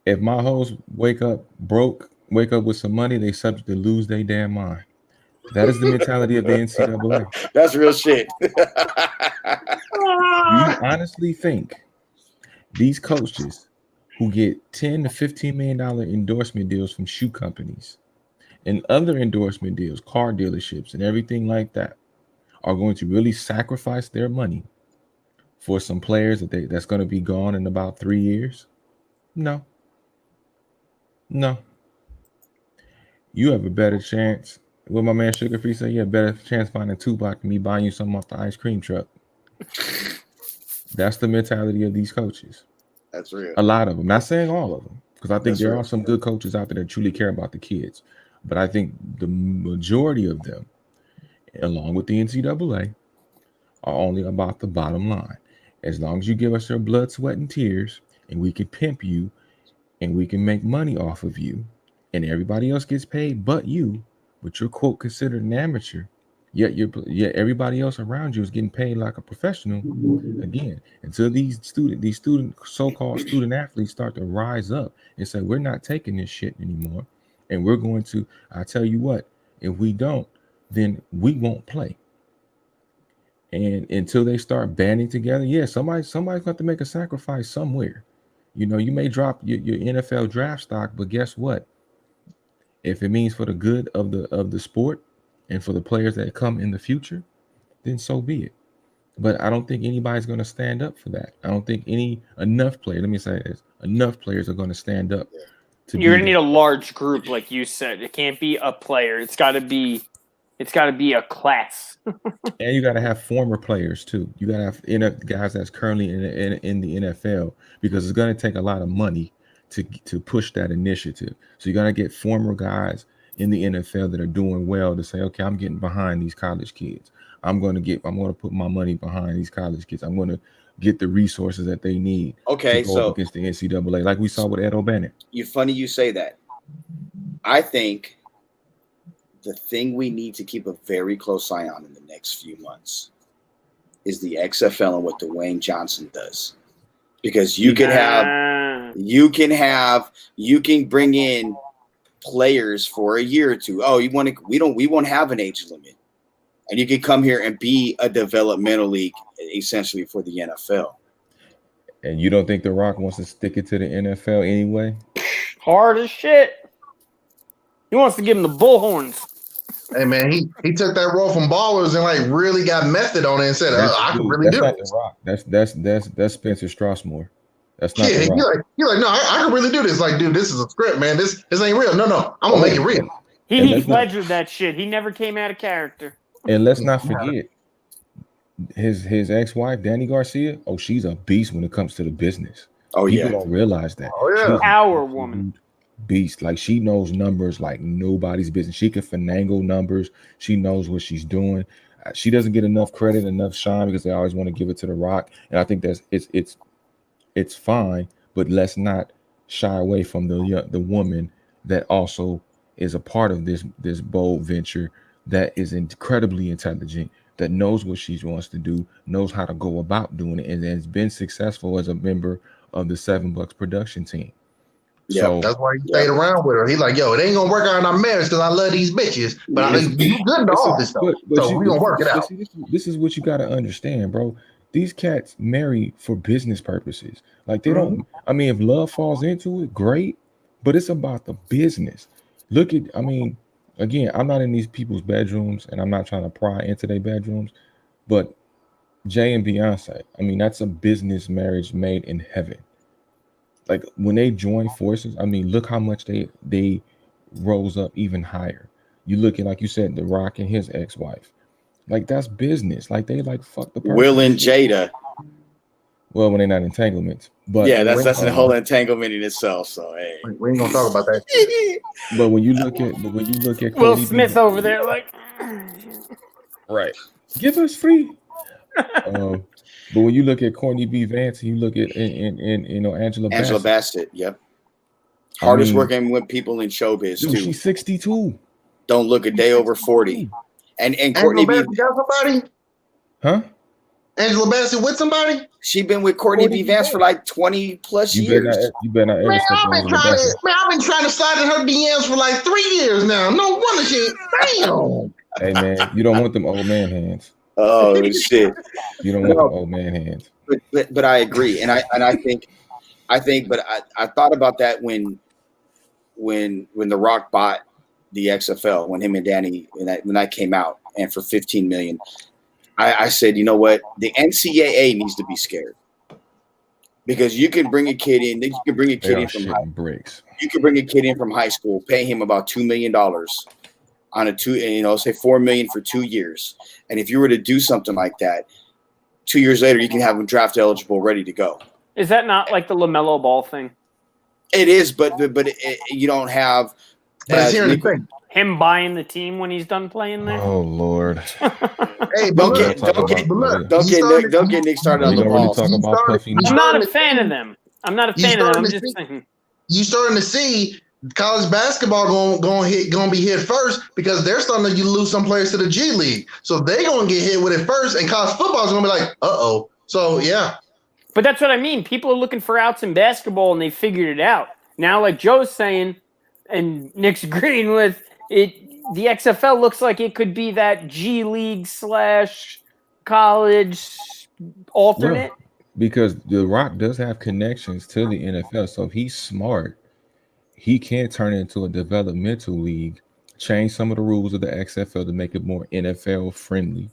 If my hoes wake up broke, wake up with some money, they subject to lose their damn mind. That is the mentality of the NCAA. That's real shit. You honestly think these coaches who get $10 to $15 million endorsement deals from shoe companies and other endorsement deals, car dealerships and everything like that are going to really sacrifice their money for some players that's going to be gone in about 3 years? No. You have a better chance. What my man Sugar Free said, you have a better chance finding Tupac than me buying you something off the ice cream truck. That's the mentality of these coaches. That's real. A lot of them. Not saying all of them, because I think That's there real. are some good coaches out there that truly care about the kids. But I think the majority of them, along with the NCAA, are only about the bottom line. As long as you give us your blood, sweat, and tears, and we can pimp you, and we can make money off of you, and everybody else gets paid but you, but you're quote considered an amateur, yet everybody else around you is getting paid like a professional. Again, until these so-called student athletes start to rise up and say, we're not taking this shit anymore, and we're going to, I tell you what, if we don't, then we won't play. And until they start banding together, somebody's got to make a sacrifice somewhere. You know, you may drop your NFL draft stock, but guess what? If it means for the good of the sport and for the players that come in the future, then so be it. But I don't think anybody's going to stand up for that. I don't think enough players are going to stand up. You're going to need a large group, like you said. It can't be a player. It's got to be a class. And you got to have former players too. You got to have guys that's currently in the NFL, because it's going to take a lot of money to push that initiative. So you're going to get former guys in the NFL that are doing well to say, okay, I'm getting behind these college kids. I'm going to put my money behind these college kids. I'm going to get the resources that they need. Okay, to go so against the NCAA, like we saw with Ed O'Bannon. Funny you say that. I think the thing we need to keep a very close eye on in the next few months is the XFL and what Dwayne Johnson does, because you can bring in players for a year or two. Oh, we won't have an age limit, and you can come here and be a developmental league essentially for the NFL. And you don't think The Rock wants to stick it to the NFL anyway? Hard as shit. He wants to give him the bullhorns. Hey man, he took that role from Ballers and like really got method on it and said, I can really do it. That's not The Rock. That's Spencer Strasmore. That's not The Rock. You're like, no, I can really do this. Like, dude, this is a script, man. This ain't real. No, I'm gonna make it real. He Ledgered that shit. He never came out of character. And let's not forget his ex-wife, Danny Garcia. Oh, she's a beast when it comes to the business. Oh People yeah. don't realize that. Oh, yeah. She's an Our absolute woman. beast. Like she knows numbers like nobody's business. She can finagle numbers. She knows what she's doing. She doesn't get enough credit, enough shine because they always want to give it to The Rock. And I think that's it's fine, but let's not shy away from the woman that also is a part of this bold venture, that is incredibly intelligent, that knows what she wants to do, knows how to go about doing it, and has been successful as a member of the $7 production team. Yep. So That's why he stayed around with her. He like, yo, it ain't gonna work out in our marriage because I love these bitches. But you good in the office though, so we gonna work it out. This is what you got to understand, bro. These cats marry for business purposes. Like they don't. I mean, if love falls into it, great. But it's about the business. Look at. I mean, again, I'm not in these people's bedrooms, and I'm not trying to pry into their bedrooms. But Jay and Beyonce, I mean, that's a business marriage made in heaven. Like when they join forces, I mean, look how much they rose up even higher. You look at, like you said, The Rock and his ex-wife. Like that's business. Like they like fuck the person. Will and Jada. Well, when they're not entanglements, but yeah, that's the whole entanglement in itself. So hey, we ain't gonna talk about that. But when you look at Will Smith over there, like, right, give us free. But when you look at Courtney B. Vance, you look at Angela Bassett. Yep, hardest working with people in showbiz too. She's 62. Don't look a day over 40. And Courtney B. got somebody? Huh? Angela Bassett with somebody? She been with Courtney B. Vance for like 20 plus years. You better not ever step on Angela Bassett. I've been trying to slide in her DMs for like 3 years now. No wonder she. Damn. Hey man, you don't want them old man hands. Oh shit! You don't want them old man hands. But I agree, and I think, but I thought about that when The Rock bought the XFL, when him and Danny when that came out, and for $15 million, I said, you know what, the NCAA needs to be scared, because you can bring a kid in. You can bring a kid in from bricks. You can bring a kid in from high school, pay him about $2 million on a say $4 million for 2 years. And if you were to do something like that, 2 years later, you can have him draft eligible, ready to go. Is that not like the LaMelo Ball thing? It is, but you don't have him buying the team when he's done playing there. Oh Lord! Hey, don't get Nick started on the balls. I'm not a fan of them. I'm just saying. You starting to see college basketball gonna be hit first, because they're starting to lose some players to the G League, so they're gonna get hit with it first, and college football is gonna be like, uh-oh. So yeah. But that's what I mean. People are looking for outs in basketball, and they figured it out. Now, like Joe's saying, and Nick's agreeing with it, the XFL looks like it could be that G League / college alternate. Yeah, because The Rock does have connections to the NFL, so if he's smart, he can turn it into a developmental league, change some of the rules of the XFL to make it more NFL friendly.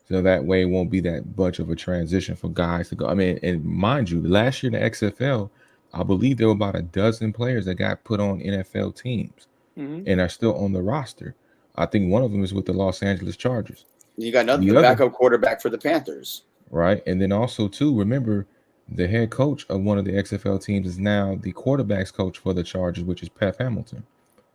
So that way it won't be that much of a transition for guys to go. I mean, and mind you, last year in the XFL, I believe there were about a dozen players that got put on NFL teams and are still on the roster. I think one of them is with the Los Angeles Chargers. You got another backup quarterback for the Panthers. Right. And then also, too, remember, the head coach of one of the XFL teams is now the quarterback's coach for the Chargers, which is Pep Hamilton.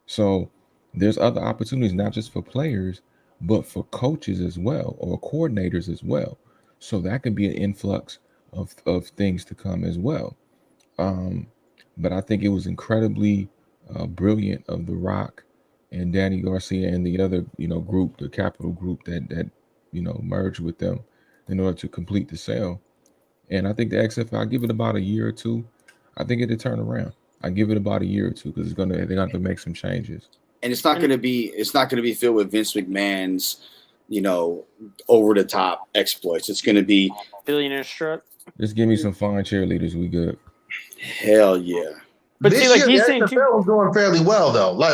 So there's other opportunities, not just for players, but for coaches as well, or coordinators as well. So that could be an influx of things to come as well. But I think it was incredibly brilliant of The Rock and Danny Garcia and the other, group, the Capital Group that merged with them in order to complete the sale. And I think the XFL, I give it about a year or two. I think it'll turn around. I give it about a year or two, because they're going to have to make some changes. And it's not going to be filled with Vince McMahon's, over the top exploits. It's going to be billionaire strut. Just give me some fine cheerleaders. We good. Hell yeah. But this see, like year, he's the saying, XFL was doing fairly well though. Like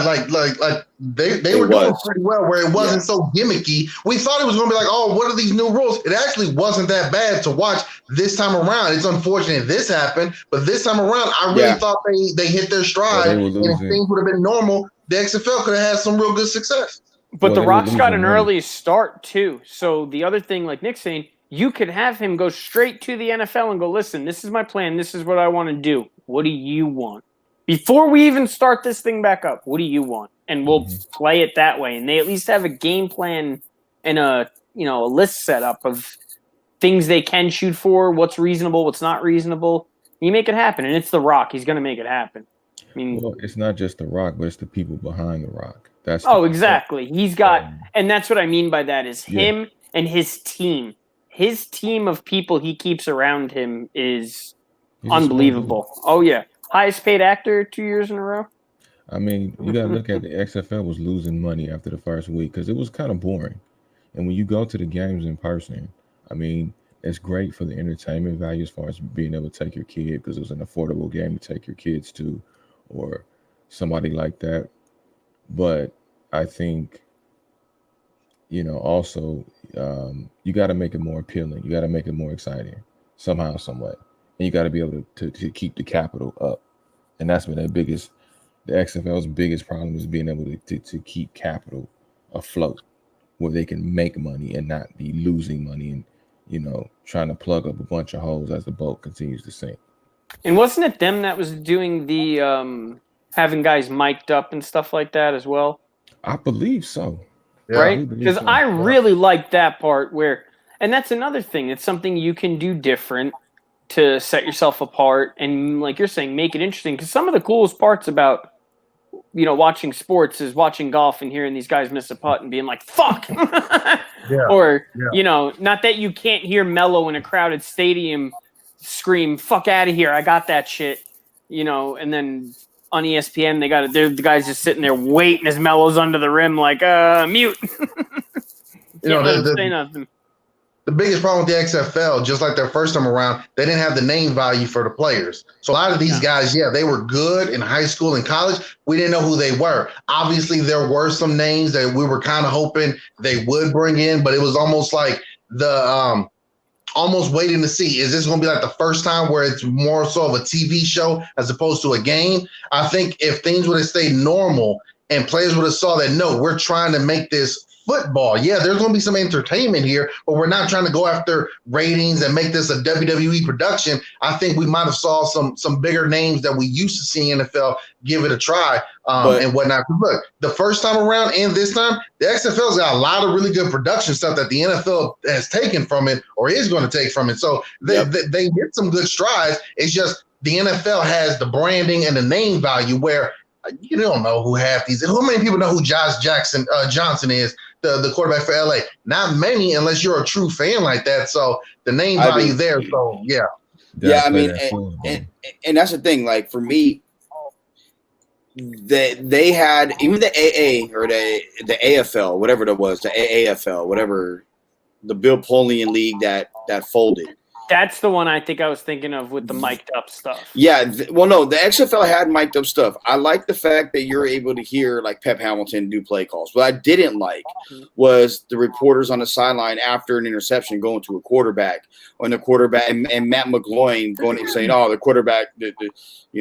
they were doing pretty well, where it wasn't so gimmicky. We thought it was going to be like, oh, what are these new rules? It actually wasn't that bad to watch this time around. It's unfortunate this happened, but this time around, I really thought they hit their stride. And if things would have been normal, the XFL could have had some real good success. But The Rock's got an early start too. So the other thing, like Nick's saying, you could have him go straight to the NFL and go, listen, this is my plan. This is what I want to do. What do you want? Before we even start this thing back up, what do you want? And we'll play it that way. And they at least have a game plan and a list set up of things they can shoot for, what's reasonable, what's not reasonable. You make it happen. And it's The Rock. He's going to make it happen. I mean, well, it's not just The Rock, but it's the people behind The Rock. Exactly. He's got, and that's what I mean by that is him and his team. His team of people he keeps around him is unbelievable. Oh, yeah. Highest paid actor 2 years in a row. I mean, you got to look at the XFL was losing money after the first week because it was kind of boring. And when you go to the games in person, I mean, it's great for the entertainment value as far as being able to take your kid because it was an affordable game to take your kids to or somebody like that. But I think, also you got to make it more appealing. You got to make it more exciting somehow, some way. And you got to be able to keep the capital up. And that's been the XFL's biggest problem is being able to keep capital afloat where they can make money and not be losing money and, trying to plug up a bunch of holes as the boat continues to sink. And wasn't it them that was doing the having guys mic'd up and stuff like that as well? I believe so. Yeah. Right? Because I really like that part and that's another thing. It's something you can do different to set yourself apart and, like you're saying, make it interesting. Because some of the coolest parts about, watching sports is watching golf and hearing these guys miss a putt and being like, fuck. Or, not that you can't hear Melo in a crowded stadium scream, fuck out of here. I got that shit. And then on ESPN, the guy's just sitting there waiting as Melo's under the rim, like, mute. Can't let him say nothing. The biggest problem with the XFL, just like their first time around, they didn't have the name value for the players. So a lot of these guys, they were good in high school and college. We didn't know who they were. Obviously, there were some names that we were kind of hoping they would bring in, but it was almost like the almost waiting to see, is this going to be like the first time where it's more so of a TV show as opposed to a game? I think if things would have stayed normal and players would have saw that, no, we're trying to make this football. Yeah, there's going to be some entertainment here, but we're not trying to go after ratings and make this a WWE production. I think we might have saw some bigger names that we used to see in NFL give it a try and whatnot. Look, the first time around and this time, the XFL's got a lot of really good production stuff that the NFL has taken from it or is going to take from it. So they hit some good strides. It's just the NFL has the branding and the name value where you don't know who half these. Who many people know who Josh Johnson is, the quarterback for LA? Not many, unless you're a true fan like that. So the name value there. So I mean, and that's the thing. Like for me, they had even the AA or the AFL, whatever it was, the AAFL, whatever, the Bill Polian league that folded. That's the one I think I was thinking of with the mic'd up stuff. Yeah. No, the XFL had mic'd up stuff. I like the fact that you're able to hear like Pep Hamilton do play calls. What I didn't like was the reporters on the sideline after an interception going to a quarterback and Matt McGloin going and saying, "Oh, the quarterback,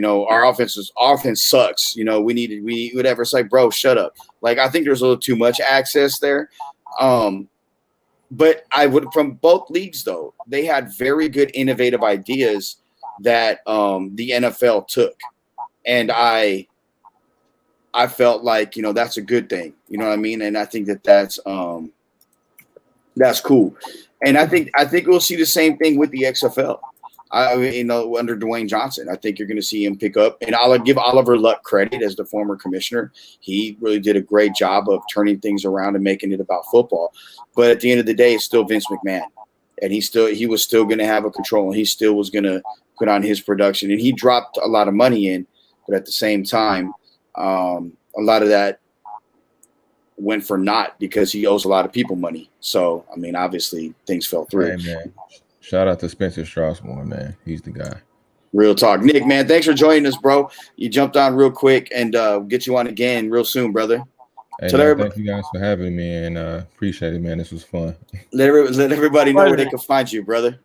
our offense sucks. We need whatever." It's like, bro, shut up. Like, I think there's a little too much access there. But I would, from both leagues, though, they had very good innovative ideas that the NFL took. And I felt like, that's a good thing. You know what I mean? And I think that's cool. And I think we'll see the same thing with the XFL. Under Dwayne Johnson, I think you're going to see him pick up. And I'll give Oliver Luck credit as the former commissioner. He really did a great job of turning things around and making it about football. But at the end of the day, it's still Vince McMahon, and he was still going to have a control, and he still was going to put on his production. And he dropped a lot of money in, but at the same time, a lot of that went for naught because he owes a lot of people money. So, I mean, obviously things fell through. Hey, man. Shout out to Spencer Strasburg, man. He's the guy. Real talk. Nick, man, thanks for joining us, bro. You jumped on real quick, and get you on again real soon, brother. Hey, man, thank you guys for having me, and appreciate it, man. This was fun. Let everybody know where they can find you, brother.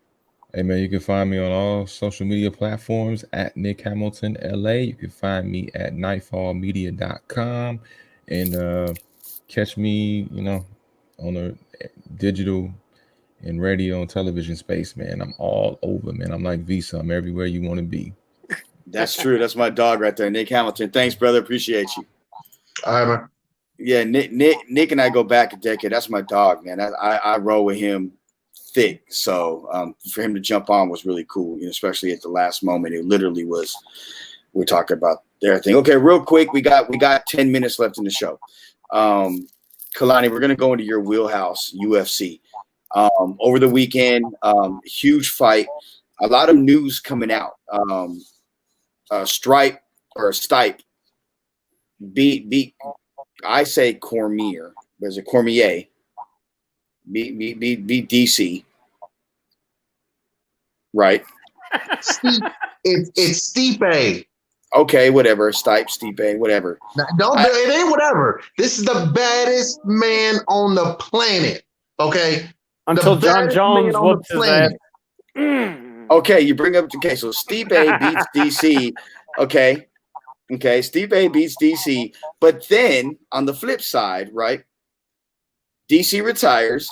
Hey, man, you can find me on all social media platforms at Nick Hamilton LA. You can find me at nightfallmedia.com and catch me, on the digital in radio and television space, man. I'm all over, man. I'm like Visa. I'm everywhere you want to be. That's true. That's my dog right there, Nick Hamilton. Thanks, brother. Appreciate you. All right, man. Yeah, Nick and I go back a decade. That's my dog, man. I roll with him thick. So for him to jump on was really cool, especially at the last moment. It literally was. We're talking about their thing. Okay, real quick, we got 10 minutes left in the show. Kalani, we're gonna go into your wheelhouse, UFC. Over the weekend, huge fight. A lot of news coming out. Stipe beat I say Cormier, but is it Cormier? Beat DC. Right. It's Stipe. Okay, whatever. Stipe, whatever. It ain't whatever. This is the baddest man on the planet. Okay. Until John Jones whoops his ass. Okay, you bring up so Stipe beats DC. Okay, Stipe beats DC, but then on the flip side, right? DC retires.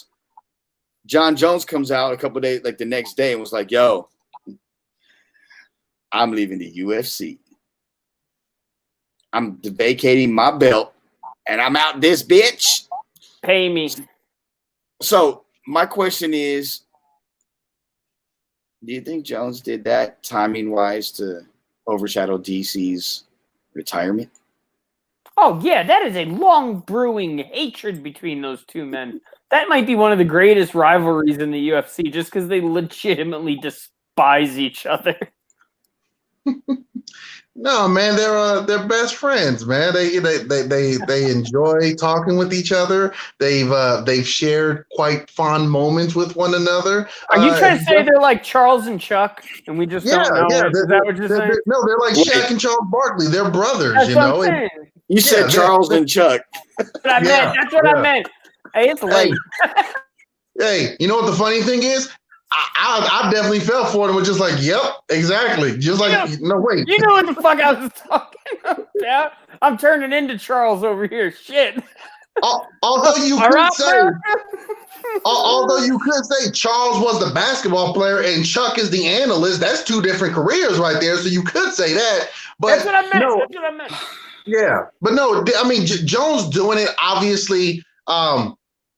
John Jones comes out a couple of days, like the next day, and was like, "Yo, I'm leaving the UFC. I'm vacating my belt, and I'm out this bitch. Pay me." So my question is, do you think Jones did that timing-wise to overshadow DC's retirement? Oh, yeah, that is a long brewing hatred between those two men. That might be one of the greatest rivalries in the UFC just because they legitimately despise each other. No, man, they're best friends, man. They enjoy talking with each other. They've shared quite fond moments with one another. Are you trying to say they're like Charles and Chuck, and we just don't know? Yeah, Is that what you're saying? No, they're like Shaq and Charles Barkley. They're brothers, That's what I'm saying. You said Charles and Chuck. That's what I meant. That's what I meant. Hey, it's late. Hey, you know what the funny thing is? I definitely fell for it and was just like, yep, exactly. Just like, no, wait. You know what the fuck I was talking about? I'm turning into Charles over here. Shit. Although you could say Charles was the basketball player and Chuck is the analyst, that's two different careers right there. So you could say that. But that's what I meant. No, that's what I meant. Yeah, but no, I mean, Jones doing it, obviously,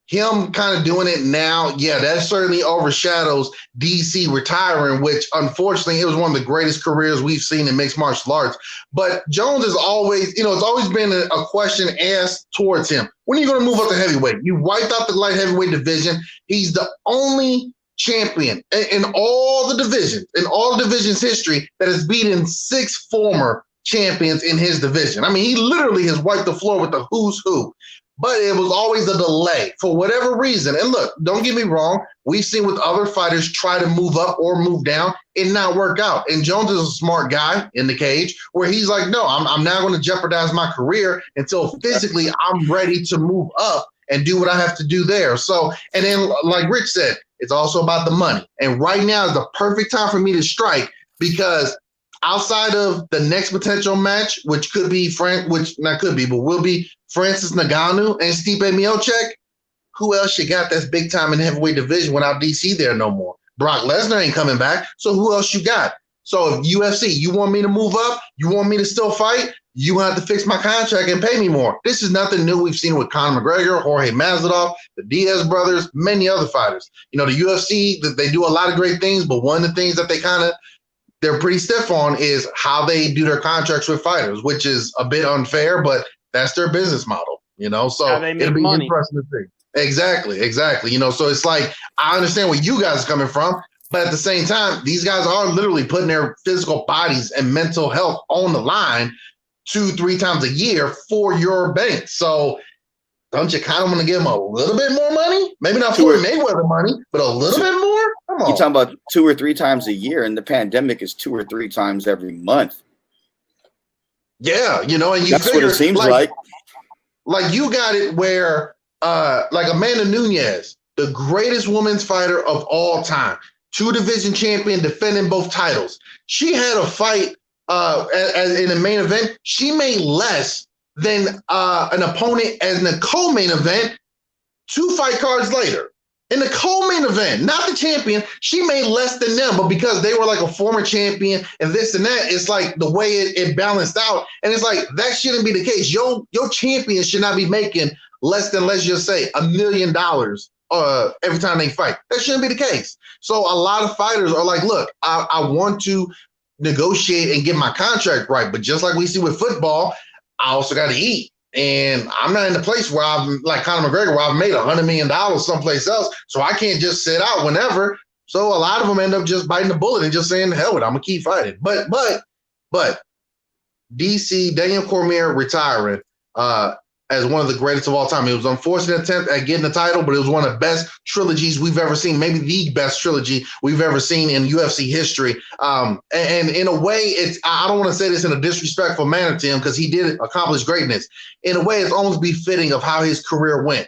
him kind of doing it now, yeah, that certainly overshadows DC retiring, which unfortunately it was one of the greatest careers we've seen in mixed martial arts. But Jones is always, it's always been a question asked towards him. When are you going to move up to heavyweight? You wiped out the light heavyweight division. He's the only champion in all the divisions history that has beaten 6 former champions in his division. I mean, he literally has wiped the floor with the who's who. But it was always a delay for whatever reason. And look, don't get me wrong. We've seen with other fighters try to move up or move down and not work out. And Jones is a smart guy in the cage where he's like, no, I'm not going to jeopardize my career until physically I'm ready to move up and do what I have to do there. So, and then like Rich said, it's also about the money. And right now is the perfect time for me to strike because outside of the next potential match, which could be will be Francis Ngannou and Stipe Miocic, who else you got that's big time in the heavyweight division without DC there no more? Brock Lesnar ain't coming back, so who else you got? So if UFC, you want me to move up, you want me to still fight, you have to fix my contract and pay me more. This is nothing new. We've seen with Conor McGregor, Jorge Masvidal, the Diaz brothers, many other fighters. The UFC, they do a lot of great things, but one of the things that they're pretty stiff on is how they do their contracts with fighters, which is a bit unfair, but that's their business model, so it'll be interesting to see. Exactly. So it's like, I understand where you guys are coming from, but at the same time, these guys are literally putting their physical bodies and mental health on the line 2-3 times a year for your bank. So don't you kind of want to give them a little bit more money? Maybe not Floyd Mayweather money, but a little bit more? Come on. You're talking about 2 or 3 times a year, and the pandemic is 2 or 3 times every month. Yeah, and you that's figure, what it seems like. Like you got it where like Amanda Nunes, the greatest women's fighter of all time, 2 division champion, defending both titles. She had a fight as in the main event. She made less than an opponent as in a co-main event 2 fight cards later. In the co-main event, not the champion, she made less than them, but because they were like a former champion and this and that, it's like the way it balanced out. And it's like, that shouldn't be the case. Your champion should not be making less than, let's just say, $1 million every time they fight. That shouldn't be the case. So a lot of fighters are like, look, I want to negotiate and get my contract right. But just like we see with football, I also got to eat. And I'm not in the place where I'm like Conor McGregor, where I've made $100 million someplace else. So I can't just sit out whenever. So a lot of them end up just biting the bullet and just saying, hell with it, I'm going to keep fighting. But DC, Daniel Cormier retiring as one of the greatest of all time. It was an unfortunate attempt at getting the title, but it was one of the best trilogies we've ever seen, maybe the best trilogy we've ever seen in UFC history. And in a way, I don't want to say this in a disrespectful manner to him because he did accomplish greatness. In a way, it's almost befitting of how his career went.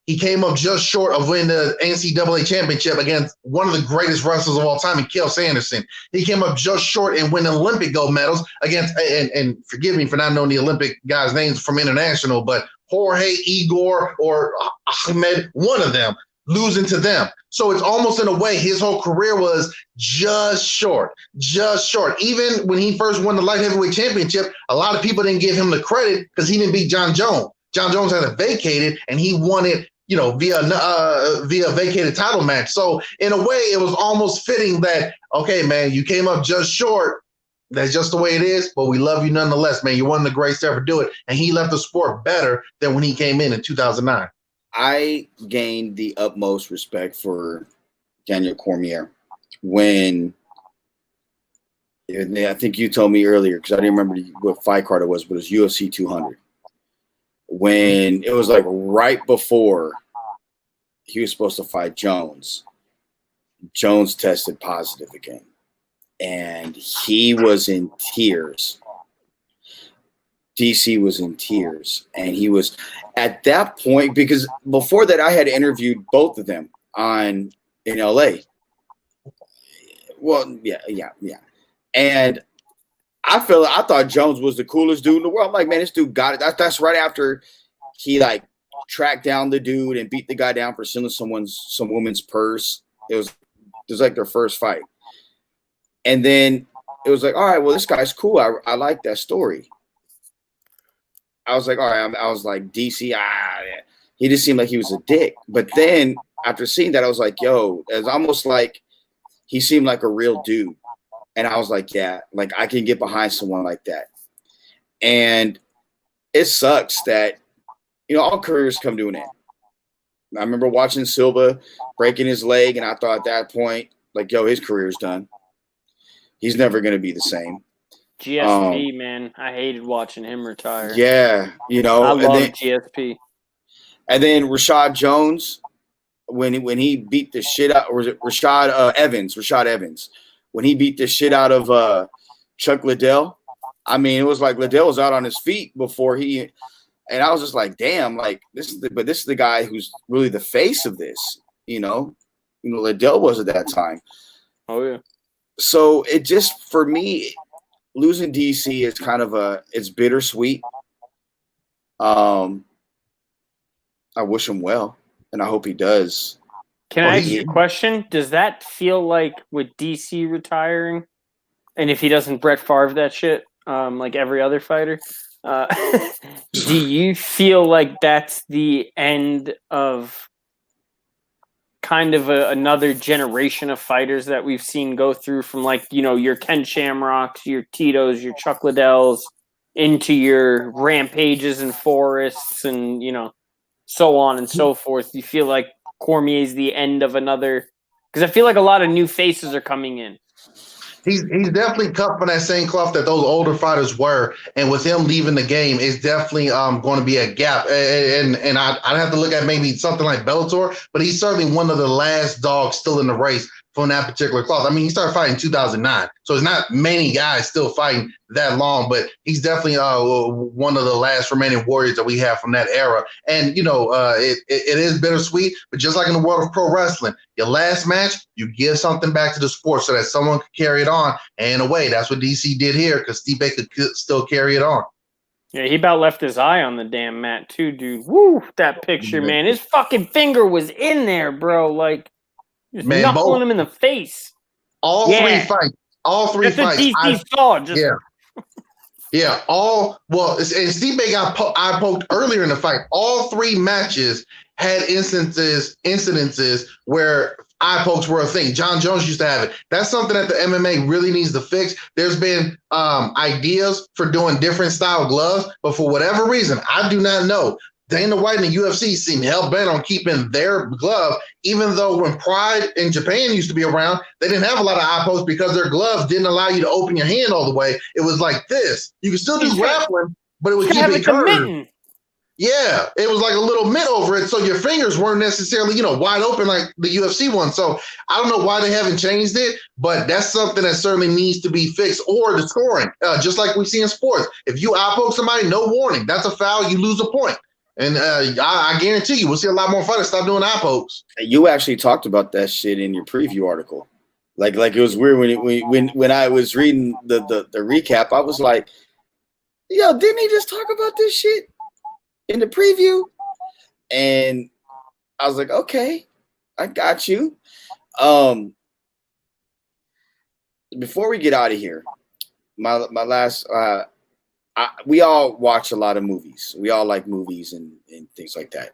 He came up just short of winning the NCAA championship against one of the greatest wrestlers of all time, in Cael Sanderson. He came up just short in winning Olympic gold medals against, and forgive me for not knowing the Olympic guys' names from international, but Jorge, Igor, or Ahmed, one of them, losing to them. So it's almost in a way his whole career was just short. Even when he first won the light heavyweight championship, a lot of people didn't give him the credit because he didn't beat John Jones. John Jones had it vacated, and he won it, via vacated title match. So in a way, it was almost fitting that, okay, man, you came up just short. That's just the way it is, but we love you nonetheless, man. You're one of the greats to ever do it. And he left the sport better than when he came in 2009. I gained the utmost respect for Daniel Cormier when, I think you told me earlier, because I didn't remember what fight card it was, but it was UFC 200. When it was like right before he was supposed to fight Jones, Jones tested positive again. And he was in tears. DC was in tears. And he was at that point, because before that, I had interviewed both of them in LA. Well, yeah. And I thought Jones was the coolest dude in the world. I'm like, man, this dude got it. That's right after he like tracked down the dude and beat the guy down for stealing some woman's purse. It was like their first fight. And then it was like, all right, well, this guy's cool. I like that story. I was like, all right, I was like, DC, he just seemed like he was a dick. But then after seeing that, I was like, yo, it's almost like he seemed like a real dude. And I was like, yeah, like I can get behind someone like that. And it sucks that, all careers come to an end. I remember watching Silva breaking his leg, and I thought at that point, like, yo, his career's done. He's never going to be the same. GSP, man. I hated watching him retire. Yeah, I love GSP. And then Rashad Jones, when he beat the shit out, or was it Rashad Evans, when he beat the shit out of Chuck Liddell. I mean, it was like Liddell was out on his feet before he, and I was just like, damn, like this is the guy who's really the face of this, Liddell was at that time. Oh yeah. So it just, for me, losing DC is kind of it's bittersweet. I wish him well, and I hope he does. Can I ask you a question? Does that feel like with DC retiring, and if he doesn't Brett Favre that shit, like every other fighter, do you feel like that's the end of kind of another generation of fighters that we've seen go through from like, your Ken Shamrocks, your Titos, your Chuck Liddells, into your Rampages and Forests and, so on and so forth? You feel like Cormier's the end of another, because I feel like a lot of new faces are coming in. He's definitely cut from that same cloth that those older fighters were, and with him leaving the game, it's definitely going to be a gap. And I'd have to look at maybe something like Bellator, but he's certainly one of the last dogs still in the race from that particular cloth. I mean, he started fighting in 2009, so it's not many guys still fighting that long, but he's definitely one of the last remaining warriors that we have from that era. And, it is bittersweet, but just like in the world of pro wrestling, your last match, you give something back to the sport so that someone could carry it on. And in a way, that's what DC did here, because Stipe could still carry it on. Yeah, he about left his eye on the damn mat too, dude. Woo, that picture, man. His fucking finger was in there, bro. Like, just knuckling him in the face. All three fights. That's what DC saw. Just yeah. And Steve got eye poked earlier in the fight. All three matches had incidences where eye pokes were a thing. John Jones used to have it. That's something that the MMA really needs to fix. There's been ideas for doing different style gloves, but for whatever reason, I do not know. Dana White and the UFC seem hell-bent on keeping their glove, even though when Pride in Japan used to be around, they didn't have a lot of eye pokes because their gloves didn't allow you to open your hand all the way. It was like this. You could still do grappling, but it would keep it curved. Yeah, it was like a little mitt over it, so your fingers weren't necessarily, wide open like the UFC one. So I don't know why they haven't changed it, but that's something that certainly needs to be fixed. Or the scoring, just like we see in sports. If you eye poke somebody, no warning. That's a foul. You lose a point. And I guarantee you, we'll see a lot more fighters stop doing eye pokes. You actually talked about that shit in your preview article. Like it was weird when I was reading the recap. I was like, yo, didn't he just talk about this shit in the preview? And I was like, okay, I got you. Before we get out of here, my last we all watch a lot of movies. We all like movies and things like that.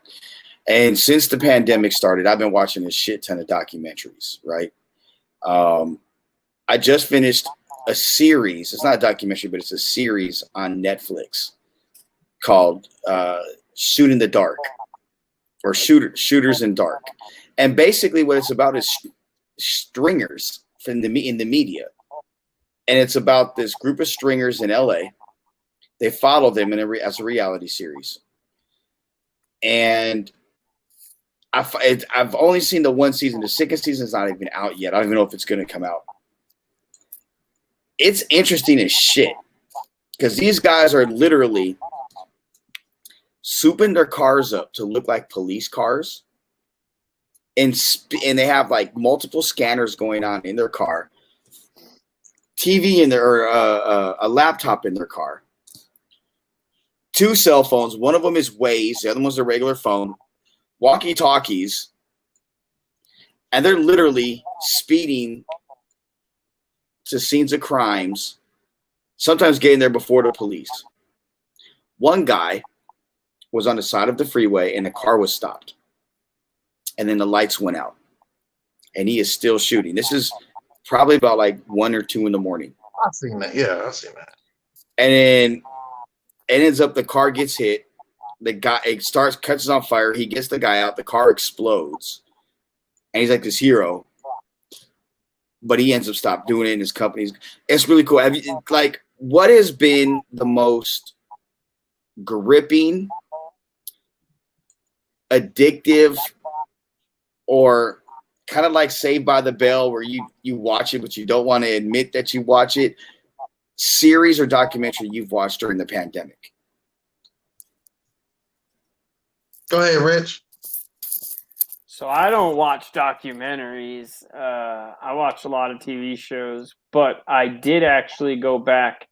And since the pandemic started, I've been watching a shit ton of documentaries, right? I just finished a series. It's not a documentary, but it's a series on Netflix called Shoot in the Dark or Shooters in Dark. And basically what it's about is stringers in the media. And it's about this group of stringers in LA. They follow them as a reality series. And I've only seen the one season. The second season is not even out yet. I don't even know if it's going to come out. It's interesting as shit because these guys are literally souping their cars up to look like police cars. And they have like multiple scanners going on in their car, TV in their, a laptop in their car. 2 cell phones. One of them is Waze. The other one's a regular phone. Walkie-talkies. And they're literally speeding to scenes of crimes, sometimes getting there before the police. One guy was on the side of the freeway and the car was stopped. And then the lights went out. And he is still shooting. This is probably about like 1 or 2 in the morning. I've seen that. Yeah, I've seen that. And then it ends up the car gets hit. The guy catches on fire. He gets the guy out. The car explodes. And he's like this hero. But he ends up stopped doing it in his company. It's really cool. What has been the most gripping, addictive, or kind of like Saved by the Bell where you watch it, but you don't want to admit that you watch it, series or documentary you've watched during the pandemic? Go ahead, Rich. So I don't watch documentaries. I watch a lot of TV shows, but I did actually go back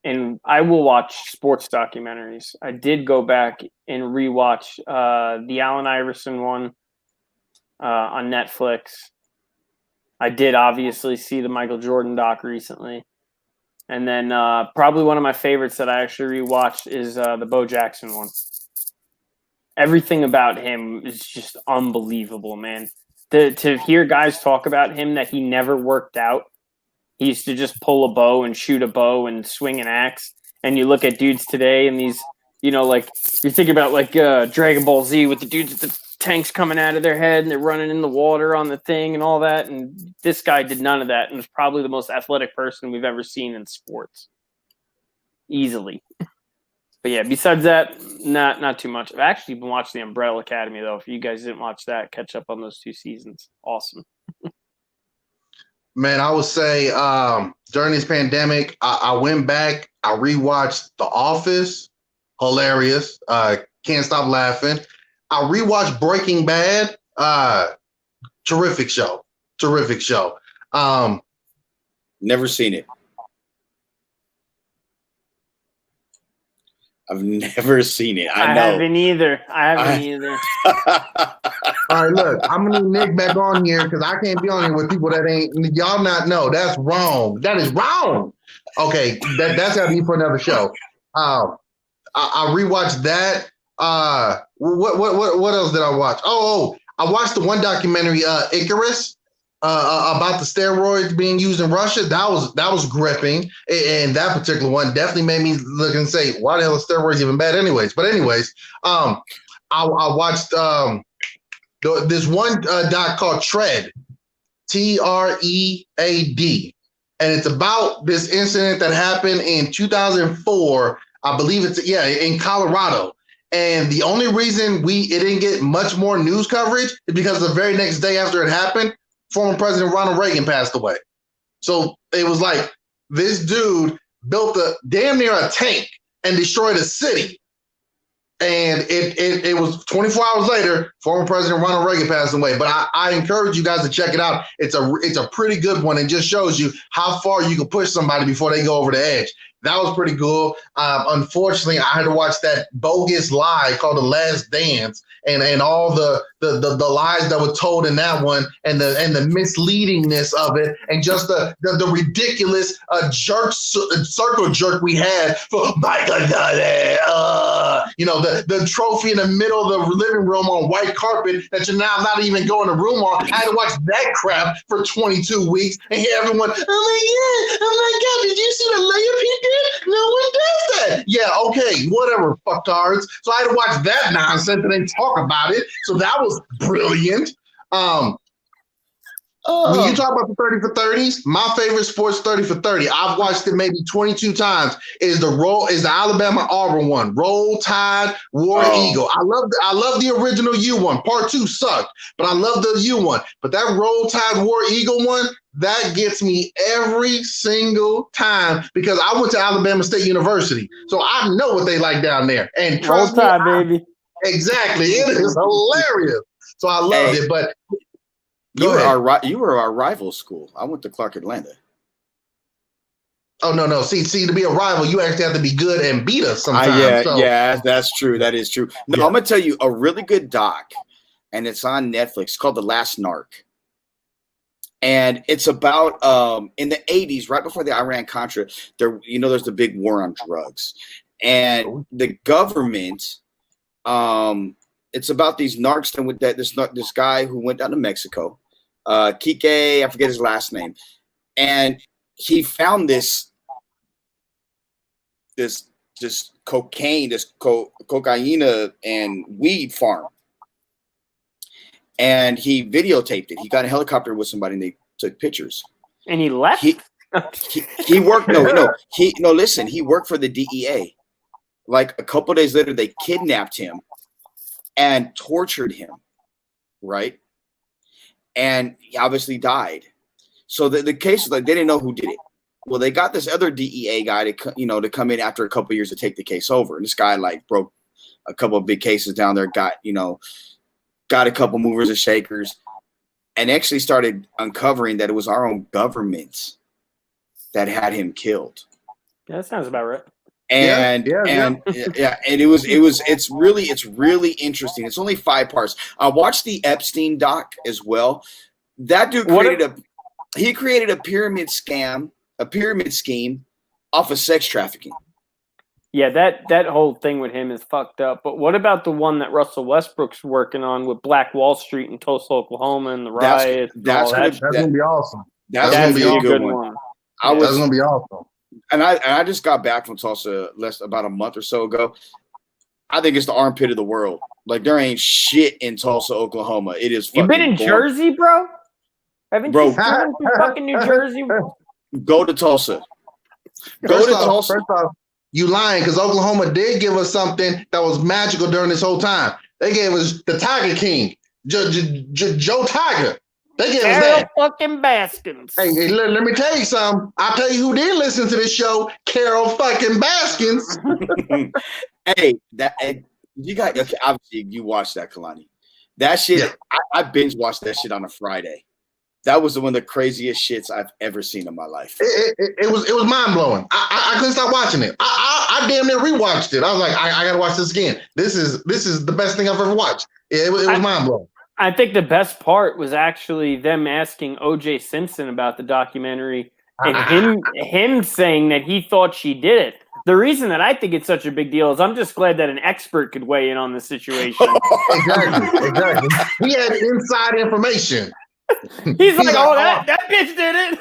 and I will watch sports documentaries. I did go back and rewatch the Allen Iverson one on Netflix. I did obviously see the Michael Jordan doc recently. And then probably one of my favorites that I actually rewatched is the Bo Jackson one. Everything about him is just unbelievable, man. To hear guys talk about him that he never worked out. He used to just pull a bow and shoot a bow and swing an axe. And you look at dudes today and these, like you think about like Dragon Ball Z with the dudes with the tanks coming out of their head and they're running in the water on the thing and all that. And this guy did none of that and was probably the most athletic person we've ever seen in sports. Easily. But yeah, besides that, not too much. I've actually been watching The Umbrella Academy, though. If you guys didn't watch that, catch up on those 2 seasons. Awesome. Man, I would say during this pandemic, I went back. I rewatched The Office. Hilarious. Can't stop laughing. I rewatched Breaking Bad. Terrific show. Never seen it. I've never seen it. I know. haven't either. All right, look, I'm gonna need Nick back on here because I can't be on here with people that ain't y'all not know. That's wrong. That is wrong. Okay, that's gotta be for another show. I rewatched that. What else did I watch? I watched the one documentary, Icarus, about the steroids being used in Russia. That was gripping, and that particular one definitely made me look and say, why the hell are steroids even bad anyways? But anyways, I watched this one doc called Tread, TREAD, and it's about this incident that happened in 2004. I believe it's in Colorado. And the only reason it didn't get much more news coverage is because the very next day after it happened, former President Ronald Reagan passed away. So it was like this dude built damn near a tank and destroyed a city. And it was 24 hours later, former President Ronald Reagan passed away. But I encourage you guys to check it out. It's a pretty good one. It just shows you how far you can push somebody before they go over the edge. That was pretty cool. Unfortunately, I had to watch that bogus lie called The Last Dance, and all the lies that were told in that one, and the misleadingness of it, and just the ridiculous circle jerk we had for Michael Jordan. The trophy in the middle of the living room on white carpet that you're now not even going to room on. I had to watch that crap for 22 weeks and hear everyone, oh my God, did you see the layup he did? No one does that. Yeah, okay, whatever, fucktards. So I had to watch that nonsense and then talk about it. So that was brilliant. When you talk about the 30 for 30s, my favorite sports 30 for 30, I've watched it maybe 22 times, is the Alabama Auburn one. Roll Tide, War Eagle. I love the original U one. Part 2 sucked, but I love the U one. But that Roll Tide, War Eagle one, that gets me every single time because I went to Alabama State University. So I know what they like down there. And trust Roll Tide, baby. Exactly. It is hilarious. So I loved it. But you were our rival school. I went to Clark Atlanta. Oh, no. See, to be a rival, you actually have to be good and beat us sometimes. Yeah, that's true. That is true. No, I'm going to tell you a really good doc, and it's on Netflix. It's called The Last Narc. And it's about in the 80s, right before the Iran-Contra, there's the big war on drugs. And the government, it's about these narcs with this guy who went down to Mexico, Kike, I forget his last name, and he found this cocaine, cocaine and weed farm, and he videotaped it. He got a helicopter with somebody, and they took pictures. And he left. He worked. Listen, he worked for the DEA. Like a couple days later, they kidnapped him and tortured him, right? And he obviously died. So the case is like they didn't know who did it. Well, they got this other DEA guy to come in after a couple of years to take the case over. And this guy like broke a couple of big cases down there, got a couple movers and shakers, and actually started uncovering that it was our own government that had him killed. Yeah, that sounds about right. And it's really interesting. It's only 5 parts. I watched the Epstein doc as well. That dude created a pyramid scheme off of sex trafficking. Yeah, that whole thing with him is fucked up. But what about the one that Russell Westbrook's working on with Black Wall Street in Tulsa, Oklahoma, and the riots? That's gonna be awesome. That's gonna be a good one. That's gonna be awesome. And I just got back from Tulsa about a month or so ago. I think it's the armpit of the world. Like there ain't shit in Tulsa, Oklahoma. It is. You been in Jersey, bro? Haven't you been to fucking New Jersey? Go to Tulsa. First off, you lying because Oklahoma did give us something that was magical during this whole time. They gave us the Tiger King, Joe Tiger. They gave us that. Fucking Baskins. Hey, let me tell you something. I'll tell you who did listen to this show, Carol fucking Baskins. You got obviously you watched that, Kalani. That shit, I binge watched that shit on a Friday. That was one of the craziest shits I've ever seen in my life. It was mind blowing. I couldn't stop watching it. I damn near rewatched it. I was like, I gotta watch this again. This is the best thing I've ever watched. It was mind blowing. I think the best part was actually them asking O.J. Simpson about the documentary and him saying that he thought she did it. The reason that I think it's such a big deal is I'm just glad that an expert could weigh in on the situation. Exactly. He had inside information. He's like, oh, that bitch did it.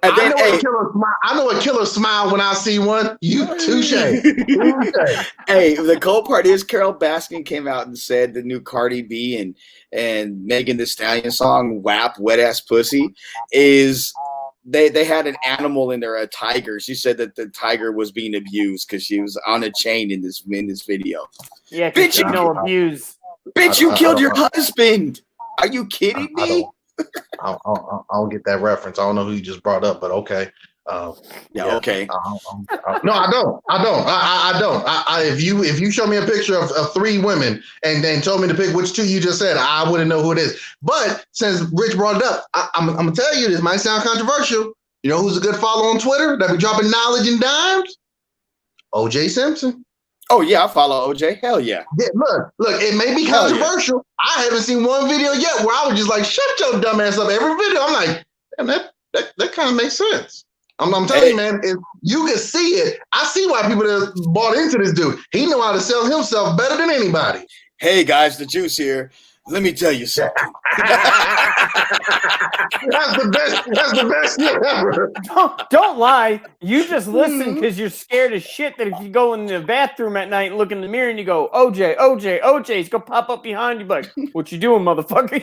And then, I know a killer smile when I see one. You touche. Hey, the cool part is Carol Baskin came out and said the new Cardi B and Megan Thee Stallion song "WAP" Wet Ass Pussy is they had an animal in there, a tiger. She said that the tiger was being abused because she was on a chain in this video. Yeah, bitch, you know abuse. Bitch, you killed your husband. Are you kidding me? I don't get that reference. I don't know who you just brought up, but okay. Okay. No, I don't. I don't. If you show me a picture of three women and then told me to pick which two you just said, I wouldn't know who it is. But since Rich brought it up, I'm gonna tell you, this might sound controversial. You know who's a good follow on Twitter that be dropping knowledge and dimes? O.J. Simpson. Oh yeah, I follow OJ. Hell yeah. Look, it may be controversial. I haven't seen one video yet where I was just like, shut your dumb ass up. Every video, I'm like, damn, that kind of makes sense. I'm telling you, man, if you can see it, I see why people have bought into this dude. He know how to sell himself better than anybody. Hey guys, the juice here. Let me tell you something. That's the best shit ever. Don't lie. You just listen because you're scared as shit that if you go in the bathroom at night and look in the mirror and you go, OJ, he's gonna pop up behind you like, what you doing, motherfucker?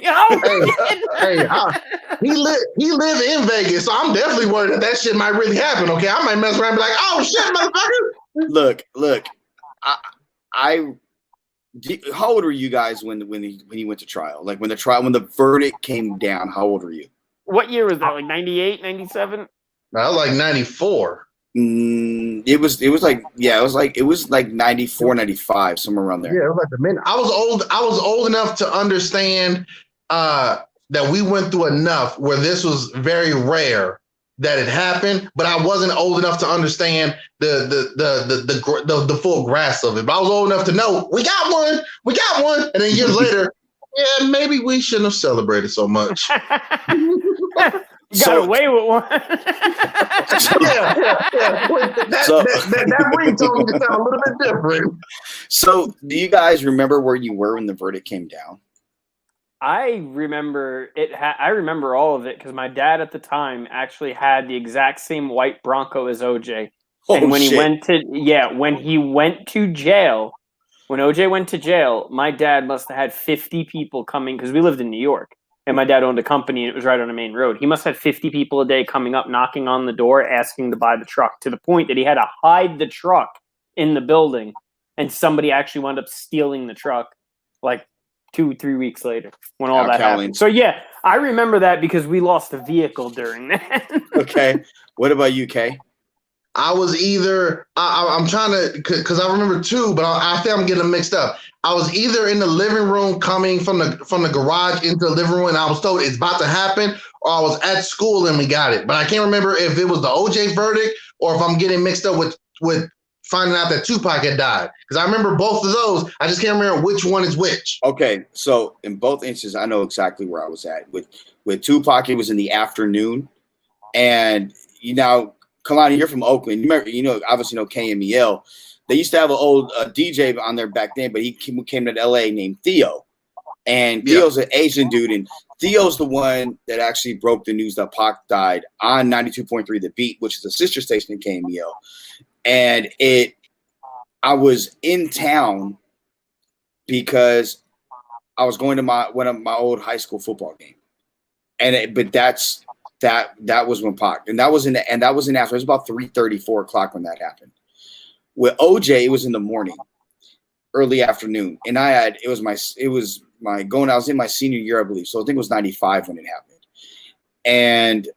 He live in Vegas, so I'm definitely worried that shit might really happen. Okay, I might mess around and be like, oh shit, motherfucker. Look, how old were you guys when he went to trial? Like when the verdict came down, how old were you? What year was that? Like 98, 97? I was like 94. It was like 94, 95, somewhere around there. Yeah, it was like the minute. I was old enough to understand that we went through enough where this was very rare that it happened, but I wasn't old enough to understand the full grasp of it. But I was old enough to know we got one, and then years later, yeah, maybe we shouldn't have celebrated so much. You got away with one. That ringtone can sound a little bit different. So, do you guys remember where you were when the verdict came down? I remember it. I remember all of it because my dad at the time actually had the exact same white Bronco as OJ. And when he went to jail, when OJ went to jail, my dad must have had 50 people coming because we lived in New York and my dad owned a company and it was right on a main road. He must have had 50 people a day coming up, knocking on the door, asking to buy the truck, to the point that he had to hide the truck in the building, and somebody actually wound up stealing the truck like 2-3 weeks later when all that happened. So yeah, I remember that because we lost a vehicle during that. Okay. What about you, Kay? I was either I'm trying to, because I remember two, but I think I'm getting them mixed up. I was either in the living room coming from the garage into the living room and I was told it's about to happen, or I was at school and we got it. But I can't remember if it was the OJ verdict or if I'm getting mixed up with finding out that Tupac had died. Because I remember both of those. I just can't remember which one is which. Okay, so in both instances, I know exactly where I was at. With Tupac, it was in the afternoon. And, Kalani, you're from Oakland. Obviously know KMEL. They used to have an old DJ on there back then, but he came to LA named Theo. And Theo's an Asian dude. And Theo's the one that actually broke the news that Pac died on 92.3 The Beat, which is a sister station in KMEL. And I was in town because I was going to one of my old high school football game. But that was when Pac, and that was in after. It was about 3:30, 4 o'clock when that happened. With OJ, it was in the morning, early afternoon, and I was in my senior year, I believe. So I think it was 95 when it happened, and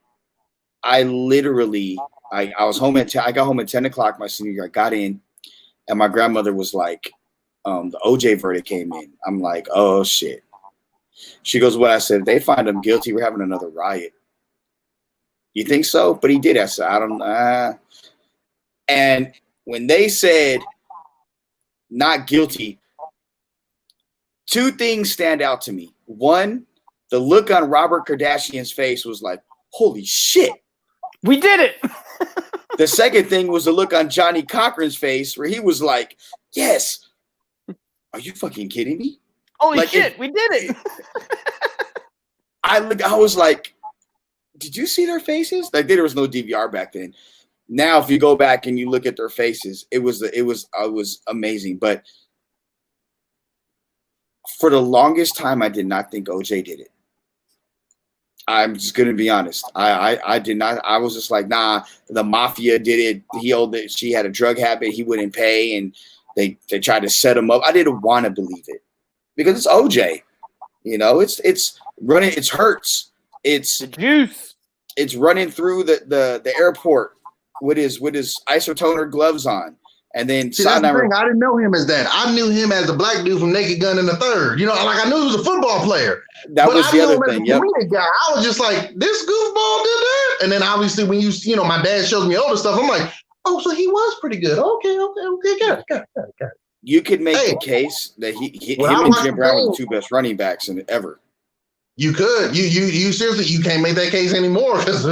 I literally I was home I got home at 10 o'clock my senior year. I got in, and my grandmother was like, the OJ verdict came in. I'm like, oh shit. She goes, "What?" I said, "If they find him guilty, we're having another riot." You think so? But he did. I said, "I don't." And when they said not guilty, two things stand out to me. One, the look on Robert Kardashian's face was like, "Holy shit, we did it." The second thing was the look on Johnny Cochran's face where he was like, "Yes, are you fucking kidding me?" Holy shit, we did it. I was like, did you see their faces? Like there was no DVR back then. Now, if you go back and you look at their faces, it was amazing. But for the longest time, I did not think OJ did it. I'm just gonna be honest. I did not. I was just like, nah. The mafia did it. He owed it. She had a drug habit. He wouldn't pay, and they tried to set him up. I didn't want to believe it because it's OJ. You know, it's running. It's hurts. It's the juice. It's running through the airport with his isotoner gloves on, and then see, that's the thing. I didn't know him as that. I knew him as the black dude from Naked Gun in the Third. You know, like I knew he was a football player. That was the other thing. Yep. Guy. I was just like, this goofball did that. And then obviously when you know, my dad shows me older stuff, I'm like, oh, so he was pretty good. Okay, got it. You could make the case that him and Jim Brown were the two best running backs ever. You could. You seriously, you can't make that case anymore because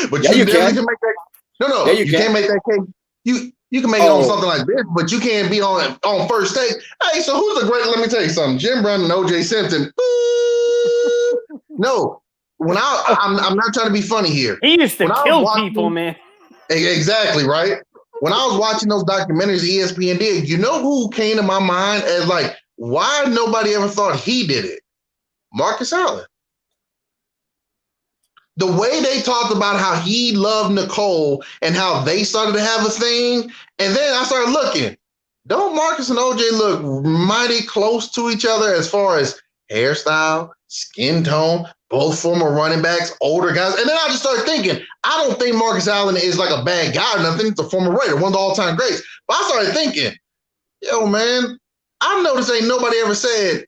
but yeah, you can make that. No, yeah, you can't make that case. You can make it on something like this, but you can't be on first take. Hey, so who's the great? Let me tell you something. Jim Brown and O.J. Simpson. No, when I'm not trying to be funny here. He used to kill people, man. Exactly, right? When I was watching those documentaries ESPN did, you know who came to my mind as like, why nobody ever thought he did it? Marcus Allen. The way they talked about how he loved Nicole and how they started to have a thing, and then I started looking. Don't Marcus and OJ look mighty close to each other as far as hairstyle, skin tone, both former running backs, older guys? And then I just started thinking, I don't think Marcus Allen is like a bad guy or nothing. He's a former Raider, one of the all-time greats. But I started thinking, yo, man, I noticed ain't nobody ever said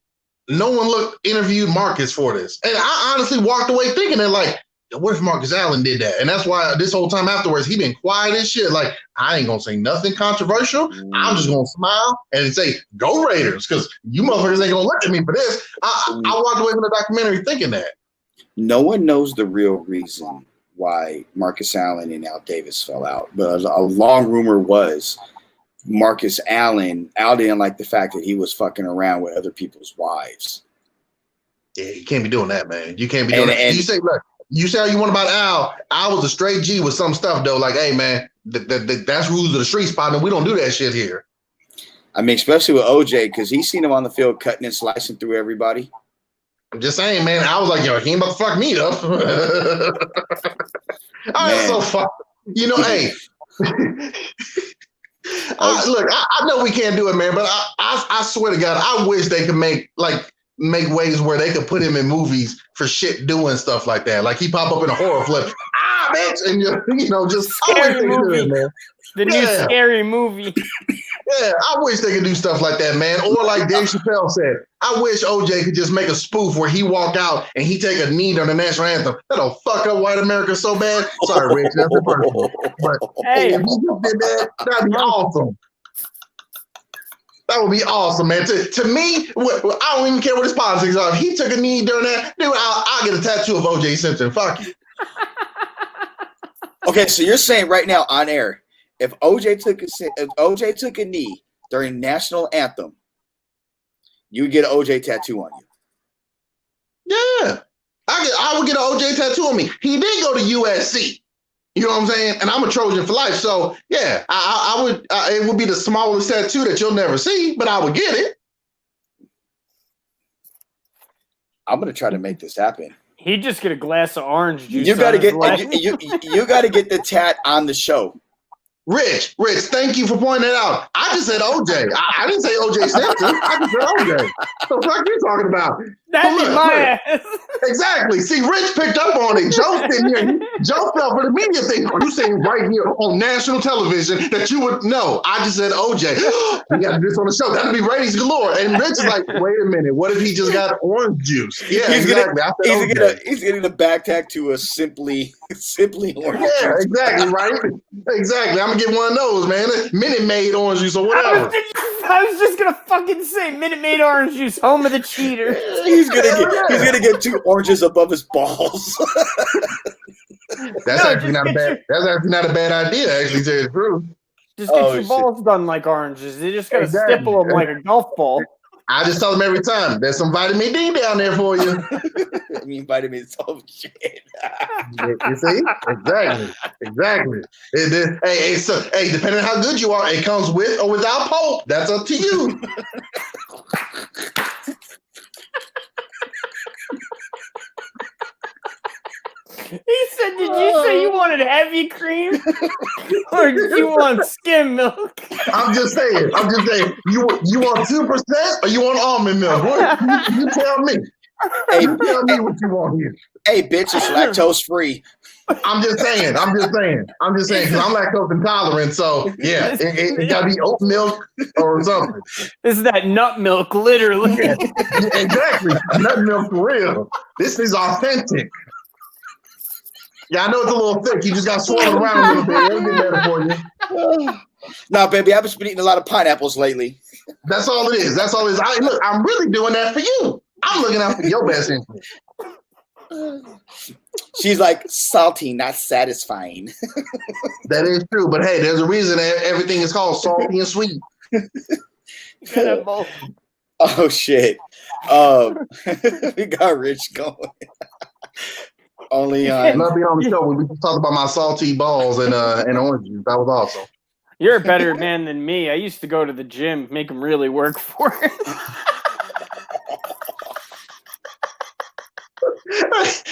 no one interviewed Marcus for this. And I honestly walked away thinking that, like, what if Marcus Allen did that? And that's why this whole time afterwards, he been quiet as shit. Like, I ain't going to say nothing controversial. I'm just going to smile and say, go Raiders, because you motherfuckers ain't going to look at me for this. I walked away from the documentary thinking that. No one knows the real reason why Marcus Allen and Al Davis fell out. But a long rumor was Marcus Allen, Al didn't like the fact that he was fucking around with other people's wives. Yeah, you can't be doing that, man. You can't be doing that. You say, look, you say how you want about Al. Al was a straight G with some stuff, though. Like, hey, man, that's rules of the street spot, and we don't do that shit here. I mean, especially with OJ, because he's seen him on the field cutting and slicing through everybody. I'm just saying, man. I was like, yo, he ain't about to fuck me up. That's so fuck. You know, hey. Look, I know we can't do it, man, but I swear to God, I wish they could make ways where they could put him in movies for shit doing stuff like that. Like he pop up in a horror flick, bitch, and you know, just scary movie, man. The new scary movie. Yeah, I wish they could do stuff like that, man. Or like Dave Chappelle said, I wish OJ could just make a spoof where he walk out and he take a knee during the national anthem. That'll fuck up white America so bad. Sorry, Rich, that's personal. But hey, if he just did that, that'd be awesome. That would be awesome, man. To me, I don't even care what his politics are. If he took a knee during that, dude, I'll get a tattoo of OJ Simpson. Fuck you. Okay, so you're saying right now on air, if OJ took a knee during national anthem, you would get an OJ tattoo on you. Yeah, I would get an OJ tattoo on me. He did go to USC. You know what I'm saying? And I'm a Trojan for life. So yeah, I would. It would be the smallest tattoo that you'll never see, but I would get it. I'm gonna try to make this happen. He'd just get a glass of orange juice. You gotta get you gotta get the tat on the show. Rich, thank you for pointing that out. I just said OJ. I didn't say OJ Simpson. I just said OJ. So what are you talking about? That'd be my ass. Exactly. See, Rich picked up on it. Joe sitting here. Joe fell for the media thing. You saying right here on national television that you would know. I just said OJ. We got to do this on the show. That'd be ratings galore. And Rich is like, wait a minute. What if he just got orange juice? Yeah, exactly. He's getting a back tattoo of simply orange juice. Yeah, exactly, right? Exactly. I'm gonna get one of those, man. Minute Maid orange juice or whatever. I was just gonna fucking say Minute Maid orange juice, home of the cheater. He's gonna get 2 oranges above his balls. That's actually not a bad idea, actually, to tell you the truth. Just get your balls done like oranges. You just gotta stipple them like a golf ball. I just tell them every time, there's some vitamin D down there for you. I mean, vitamin so shit. You see? Exactly. Hey, depending on how good you are, it comes with or without pulp. That's up to you. He said, did you say you wanted heavy cream? Or did you want skim milk? I'm just saying. You want 2% or you want almond milk? What? You tell me. Hey, you tell me what you want here. Hey, bitch, it's lactose free. I'm just saying, because I'm lactose intolerant. So, yeah, it got to be oat milk or something. This is that nut milk, literally. Yeah, exactly. Nut milk for real. This is authentic. Yeah, I know it's a little thick. You just got swirled around a little bit. It'll get better for you. Nah, baby, I've been eating a lot of pineapples lately. That's all it is. Look, I'm really doing that for you. I'm looking out for your best interest. She's like, salty, not satisfying. That is true. But hey, there's a reason that everything is called salty and sweet. Oh, shit. We got Rich going. Only I love being on the show when we talked about my salty balls and orange juice. That was awesome. You're a better man than me. I used to go to the gym, make him really work for it.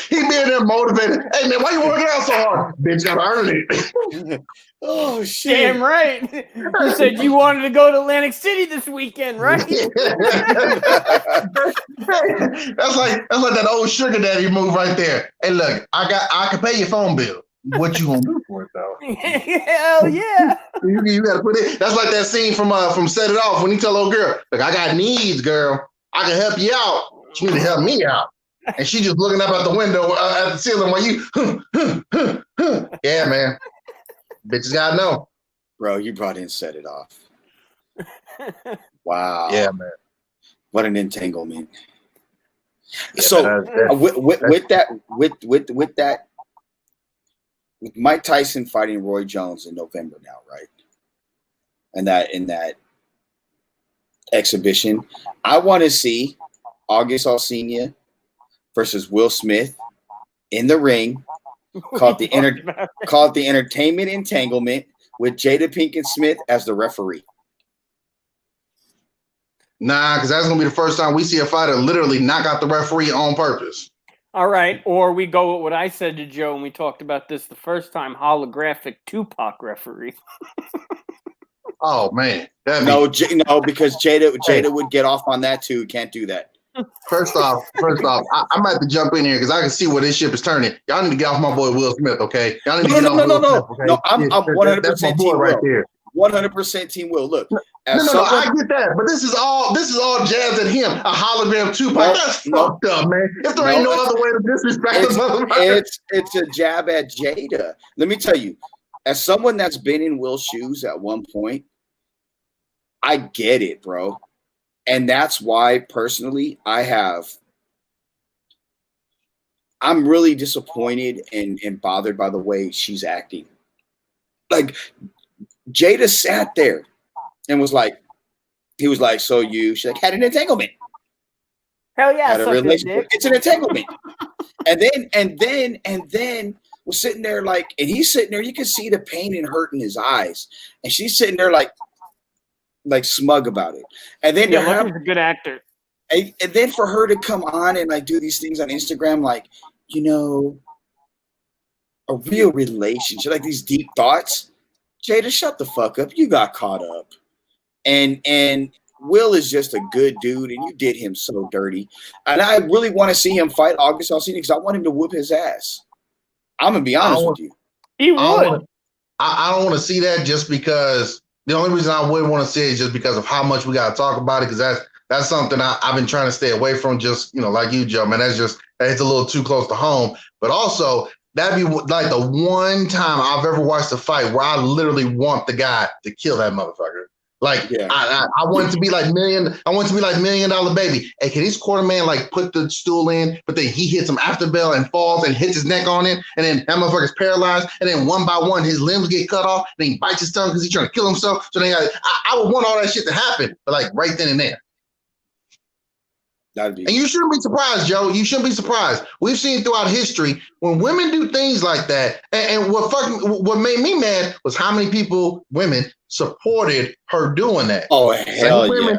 He being there motivated. Hey man, why you working out so hard? Bitch, gotta earn it. Oh shit! Damn right. You said you wanted to go to Atlantic City this weekend, right? That's like that old sugar daddy move right there. Hey, look, I can pay your phone bill. What you gonna do for it though? Hell yeah! You gotta put it. That's like that scene from Set It Off when he tell old girl, "Look, I got needs, girl. I can help you out. You need to help me out." And she just looking up at the window at the ceiling while you. Yeah, man. Bitches gotta know. Bro, you brought in Set It Off. Wow. Yeah, man. What an entanglement. Yeah, so with Mike Tyson fighting Roy Jones in November now, right? And in that exhibition, I want to see August Alsina versus Will Smith in the ring, called the Entertainment Entanglement, with Jada Pinkett Smith as the referee. Nah, because that's gonna be the first time we see a fighter literally knock out the referee on purpose. All right, or we go with what I said to Joe when we talked about this the first time: holographic Tupac referee. Oh man, no, because Jada would get off on that too. Can't do that. First off, I might have to jump in here because I can see where this ship is turning. Y'all need to get off my boy Will Smith, okay? Y'all need to get off Will Smith, okay? No, I'm 100% team right Will. there. 100% team Will. Look, no, I get that, but this is all jazzed at him. A hologram Tupac. That's fucked up, man. If there ain't no other way to disrespect it's a jab at Jada. Let me tell you, as someone that's been in Will's shoes at one point, I get it, bro. And that's why, personally, I'm really disappointed and bothered by the way she's acting. Like, Jada sat there and was like, she's like, had an entanglement. Hell yeah. Had a relationship. It's an entanglement. and then was sitting there like, and he's sitting there, you can see the pain and hurt in his eyes. And she's sitting there like smug about it. And then he's a good actor. And then for her to come on and like do these things on Instagram, like, a real relationship, like these deep thoughts. Jada, shut the fuck up. You got caught up. And Will is just a good dude, and you did him so dirty. And I really want to see him fight August Alsina because I want him to whoop his ass. I'm going to be honest with you. He would. I don't want to see that just because the only reason I wouldn't want to see it is just because of how much we got to talk about it, because that's something I've been trying to stay away from, just, like you, Joe, man. It's a little too close to home. But also, that'd be like the one time I've ever watched a fight where I literally want the guy to kill that motherfucker. Like, yeah. I want it to be like $1 Million Baby. Hey, can this quarter man like put the stool in, but then he hits him after bell and falls and hits his neck on it, and then that motherfucker's paralyzed, and then one by one his limbs get cut off, and he bites his tongue because he's trying to kill himself. So then I would want all that shit to happen, but like right then and there. And you shouldn't be surprised, Joe. You shouldn't be surprised. We've seen throughout history when women do things like that. And what made me mad was how many women supported her doing that. Oh, hell yeah.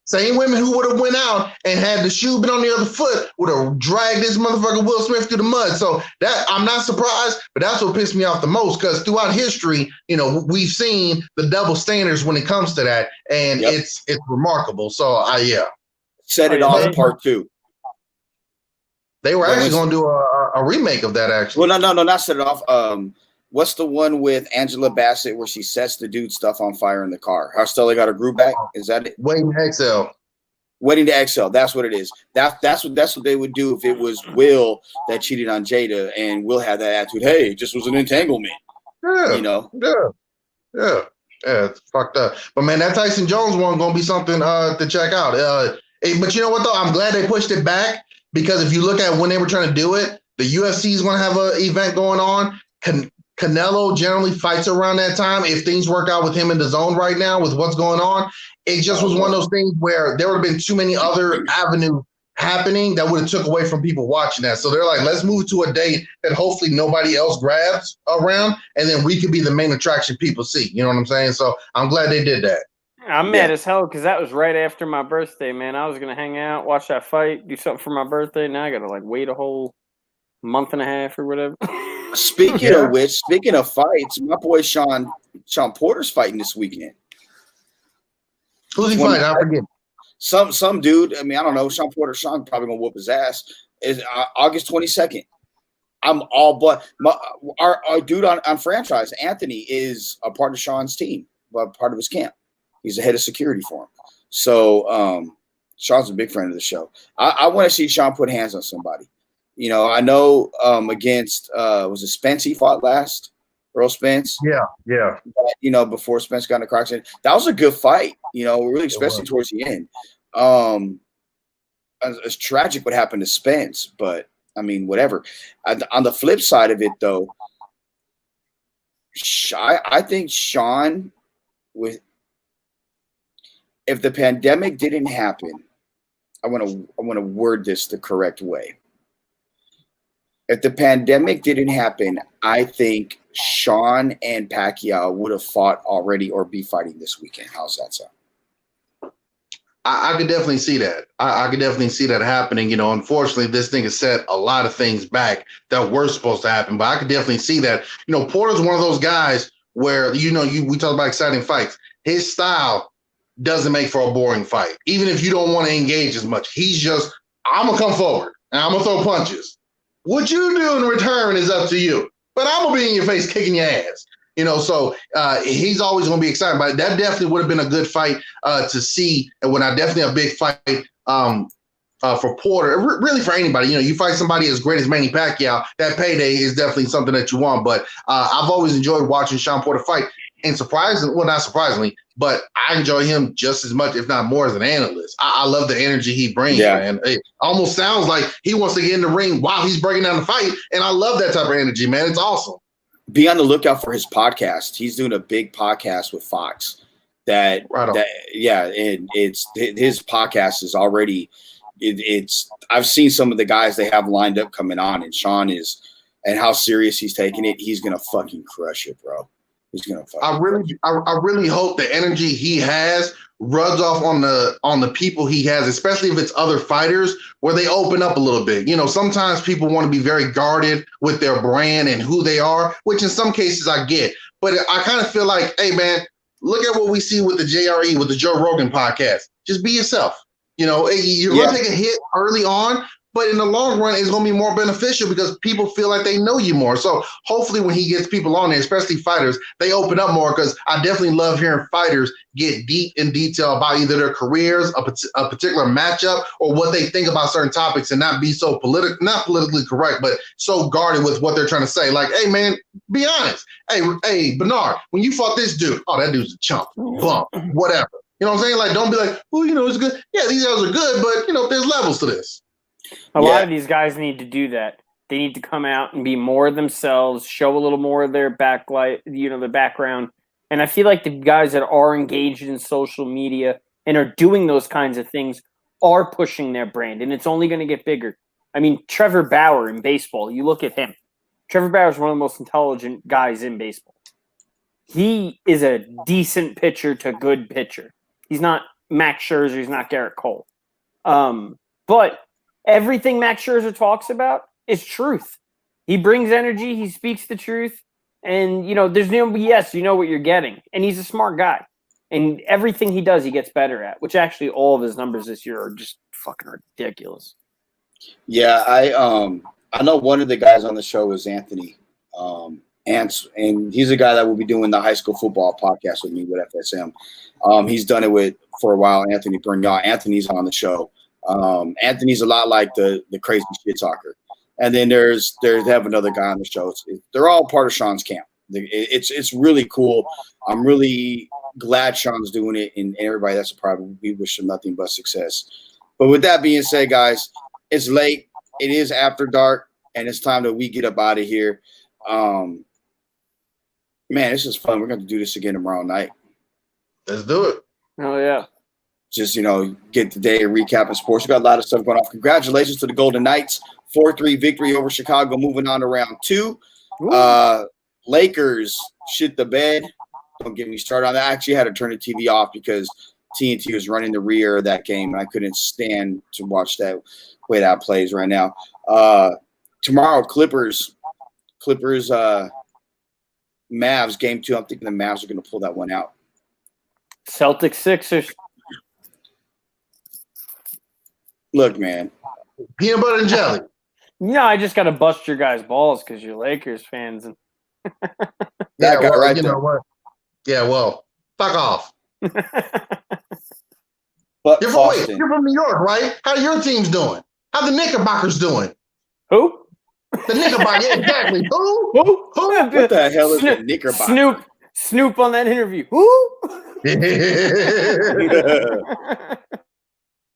Same women who would have went out and had the shoe been on the other foot would have dragged this motherfucker Will Smith through the mud. So that I'm not surprised, but that's what pissed me off the most, because throughout history, we've seen the double standards when it comes to that, and it's remarkable. So yeah. Set it off part 2. They were actually going to do a remake of that, actually. Well, no, not set it off. What's the one with Angela Bassett where she sets the dude stuff on fire in the car? How Stella got her groove back? Is that it? Waiting to Exhale. Waiting to Exhale. That's what it is. That's what they would do if it was Will that cheated on Jada, and Will had that attitude. Hey, it just was an entanglement. Yeah. Yeah, it's fucked up. But man, that Tyson Jones one gonna be something to check out. But you know what, though? I'm glad they pushed it back, because if you look at when they were trying to do it, the UFC is going to have an event going on. Canelo generally fights around that time. If things work out with him in the zone right now with what's going on, it just was one of those things where there would have been too many other avenues happening that would have took away from people watching that. So they're like, let's move to a date that hopefully nobody else grabs around, and then we could be the main attraction people see. You know what I'm saying? So I'm glad they did that. I'm mad as hell because that was right after my birthday, man. I was going to hang out, watch that fight, do something for my birthday. Now I got to wait a whole month and a half or whatever. Speaking of which, speaking of fights, my boy Sean Porter's fighting this weekend. Who's he fighting? I forget. Some dude. I mean, I don't know. Sean probably going to whoop his ass. Is August 22nd. I'm all but our dude on franchise, Anthony, is a part of Sean's team, part of his camp. He's the head of security for him. So Sean's a big friend of the show. I want to see Sean put hands on somebody. I know against was it Spence he fought last? Earl Spence? Yeah. But, before Spence got in a car accident. That was a good fight, really, especially towards the end. It's tragic what happened to Spence, but I mean, whatever. On the flip side of it, though, I think Sean if the pandemic didn't happen, I want to word this the correct way. If the pandemic didn't happen, I think Sean and Pacquiao would have fought already or be fighting this weekend. How's that sound? I could definitely see that. I could definitely see that happening. Unfortunately, this thing has set a lot of things back that were supposed to happen, but I could definitely see that. Porter's one of those guys where, we talk about exciting fights. His style doesn't make for a boring fight. Even if you don't want to engage as much, he's just, I'm going to come forward and I'm going to throw punches. What you do in return is up to you, but I'm going to be in your face kicking your ass. So he's always going to be excited. But that definitely would have been a good fight to see. And definitely a big fight for Porter, really for anybody. You fight somebody as great as Manny Pacquiao, that payday is definitely something that you want. But I've always enjoyed watching Sean Porter fight. And not surprisingly, but I enjoy him just as much, if not more, as an analyst. I love the energy he brings, man. It almost sounds like he wants to get in the ring while he's breaking down the fight. And I love that type of energy, man. It's awesome. Be on the lookout for his podcast. He's doing a big podcast with Fox. And it's his podcast is already. I've seen some of the guys they have lined up coming on, and Sean is, and how serious he's taking it. He's gonna fucking crush it, bro. I really hope the energy he has rubs off on the people he has, especially if it's other fighters, where they open up a little bit. Sometimes people want to be very guarded with their brand and who they are, which in some cases I get. But I kind of feel like, hey, man, look at what we see with the JRE, with the Joe Rogan podcast. Just be yourself. You know, you're going to take a hit early on, but in the long run, it's going to be more beneficial because people feel like they know you more. So hopefully when he gets people on there, especially fighters, they open up more, because I definitely love hearing fighters get deep in detail about either their careers, a particular matchup, or what they think about certain topics, and not be so not politically correct, but so guarded with what they're trying to say. Like, hey, man, be honest. Hey, Bernard, when you fought this dude, oh, that dude's a chump, bump, whatever. You know what I'm saying? Like, don't be like, well, you know, it's good. Yeah, these guys are good, but, you know, there's levels to this. A lot of these guys need to do that. They need to come out and be more themselves, show a little more of their backlight, you know, the background. And I feel like the guys that are engaged in social media and are doing those kinds of things are pushing their brand, and it's only going to get bigger. I mean, Trevor Bauer in baseball, you look at him. Trevor Bauer is one of the most intelligent guys in baseball. He is a decent pitcher to good pitcher. He's not Max Scherzer. He's not Garrett Cole. But everything Max Scherzer talks about is truth. He brings energy. He speaks the truth. And, you know, there's no BS. You know what you're getting. And he's a smart guy. And everything he does, he gets better at, which actually all of his numbers this year are just fucking ridiculous. Yeah, I know one of the guys on the show is Anthony. And he's a guy that will be doing the high school football podcast with me with FSM. He's done it for a while. Anthony Burnyaw. Anthony's on the show. Anthony's a lot like the crazy shit talker. And then they have another guy on the show. They're all part of Sean's camp. It's really cool. I'm really glad Sean's doing it, and everybody that's a part of it, we wish him nothing but success. But with that being said, guys, it's late. It is after dark, and it's time that we get up out of here. Man, this is fun. We're going to do this again tomorrow night. Let's do it. Oh, yeah. Just, you know, get the day and recap of sports. We got a lot of stuff going on. Congratulations to the Golden Knights. 4-3 victory over Chicago, moving on to round 2. Lakers shit the bed. Don't get me started on that. I actually had to turn the TV off because TNT was running the rear of that game, and I couldn't stand to watch that way that plays right now. Tomorrow, Clippers, Mavs, game 2. I'm thinking the Mavs are going to pull that one out. Celtics, Sixers. Look, man. Peanut butter and jelly. No, I just got to bust your guys' balls because you're Lakers fans. And That guy right you there. know what? Yeah, well, fuck off. But You're from New York, right? How are your teams doing? How the Knickerbockers doing? Who? The Knickerbockers, exactly. Who? What What the hell is the Knickerbocker? Snoop on that interview. Who?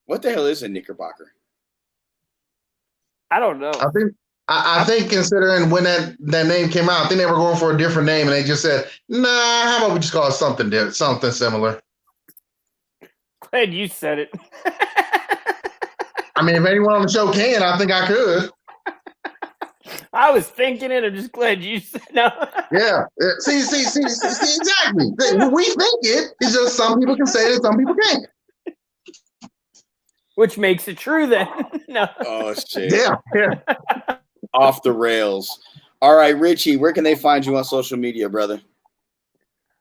What the hell is a Knickerbocker? I don't know. I think considering when that name came out, I think they were going for a different name, and they just said, nah, how about we just call it something different, something similar. Glad you said it. I mean, if anyone on the show can, I think I could. I was thinking it. I'm just glad you said no. Yeah. See, exactly. We think it. It's just some people can say it and some people can't. Which makes it true then. No. Oh, shit. Yeah. Off the rails. All right, Richie, where can they find you on social media, brother?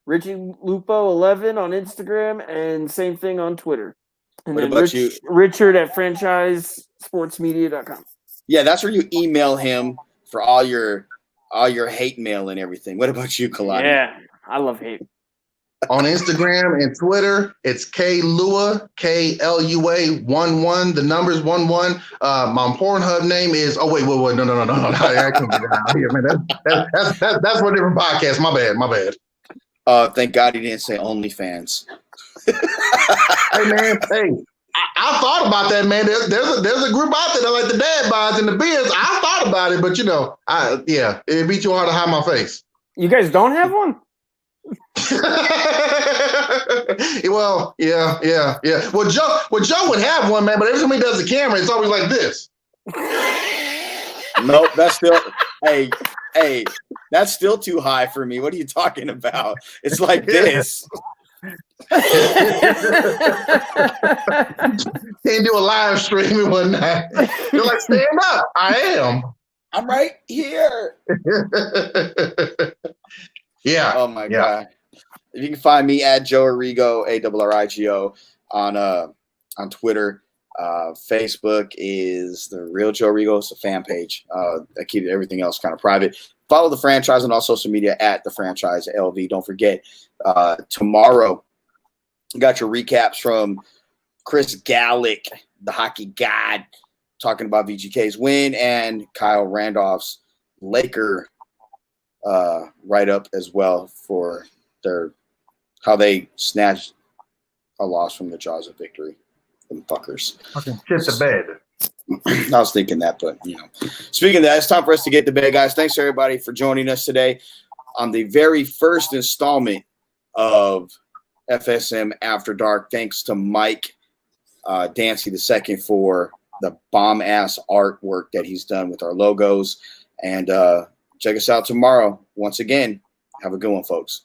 Richie Lupo 11 on Instagram, and same thing on Twitter. And What then about you? Richard at franchisesportsmedia.com. Yeah, that's where you email him for all your hate mail and everything. What about you, Kalani? Yeah, I love hate. On Instagram and Twitter, it's Klua, KLUA 11. The number's 11. My Pornhub name is. Oh wait, no. I can't get out here, man. That's for a different podcast. My bad. Thank God he didn't say OnlyFans. Hey man, I thought about that, man. There's a group out there that like the dad bods and the beers. I thought about it, but you know, it'd be too hard to hide my face. You guys don't have one? Well, yeah. Well, Joe would have one, man, but every time he does the camera, it's always like this. Nope, that's still hey, that's still too high for me. What are you talking about? It's like this. Can't do a live stream and whatnot. You're like, stand up. I am. I'm right here. Yeah. Oh my God. You can find me at Joe Arrigo, ARRIGO, on Twitter. Facebook is the real Joe Arrigo. It's a fan page. I keep everything else kind of private. Follow the franchise on all social media at the franchise LV. Don't forget, tomorrow, you got your recaps from Chris Gallick, the hockey god, talking about VGK's win, and Kyle Randolph's Laker write-up as well for their how they snatched a loss from the jaws of victory. Them fuckers. Fucking shit the bed. I was thinking that, but speaking of that, it's time for us to get to bed, guys. Thanks everybody for joining us today on the very first installment of FSM After Dark. Thanks to Mike Dancy II for the bomb ass artwork that he's done with our logos. And check us out tomorrow. Once again, have a good one, folks.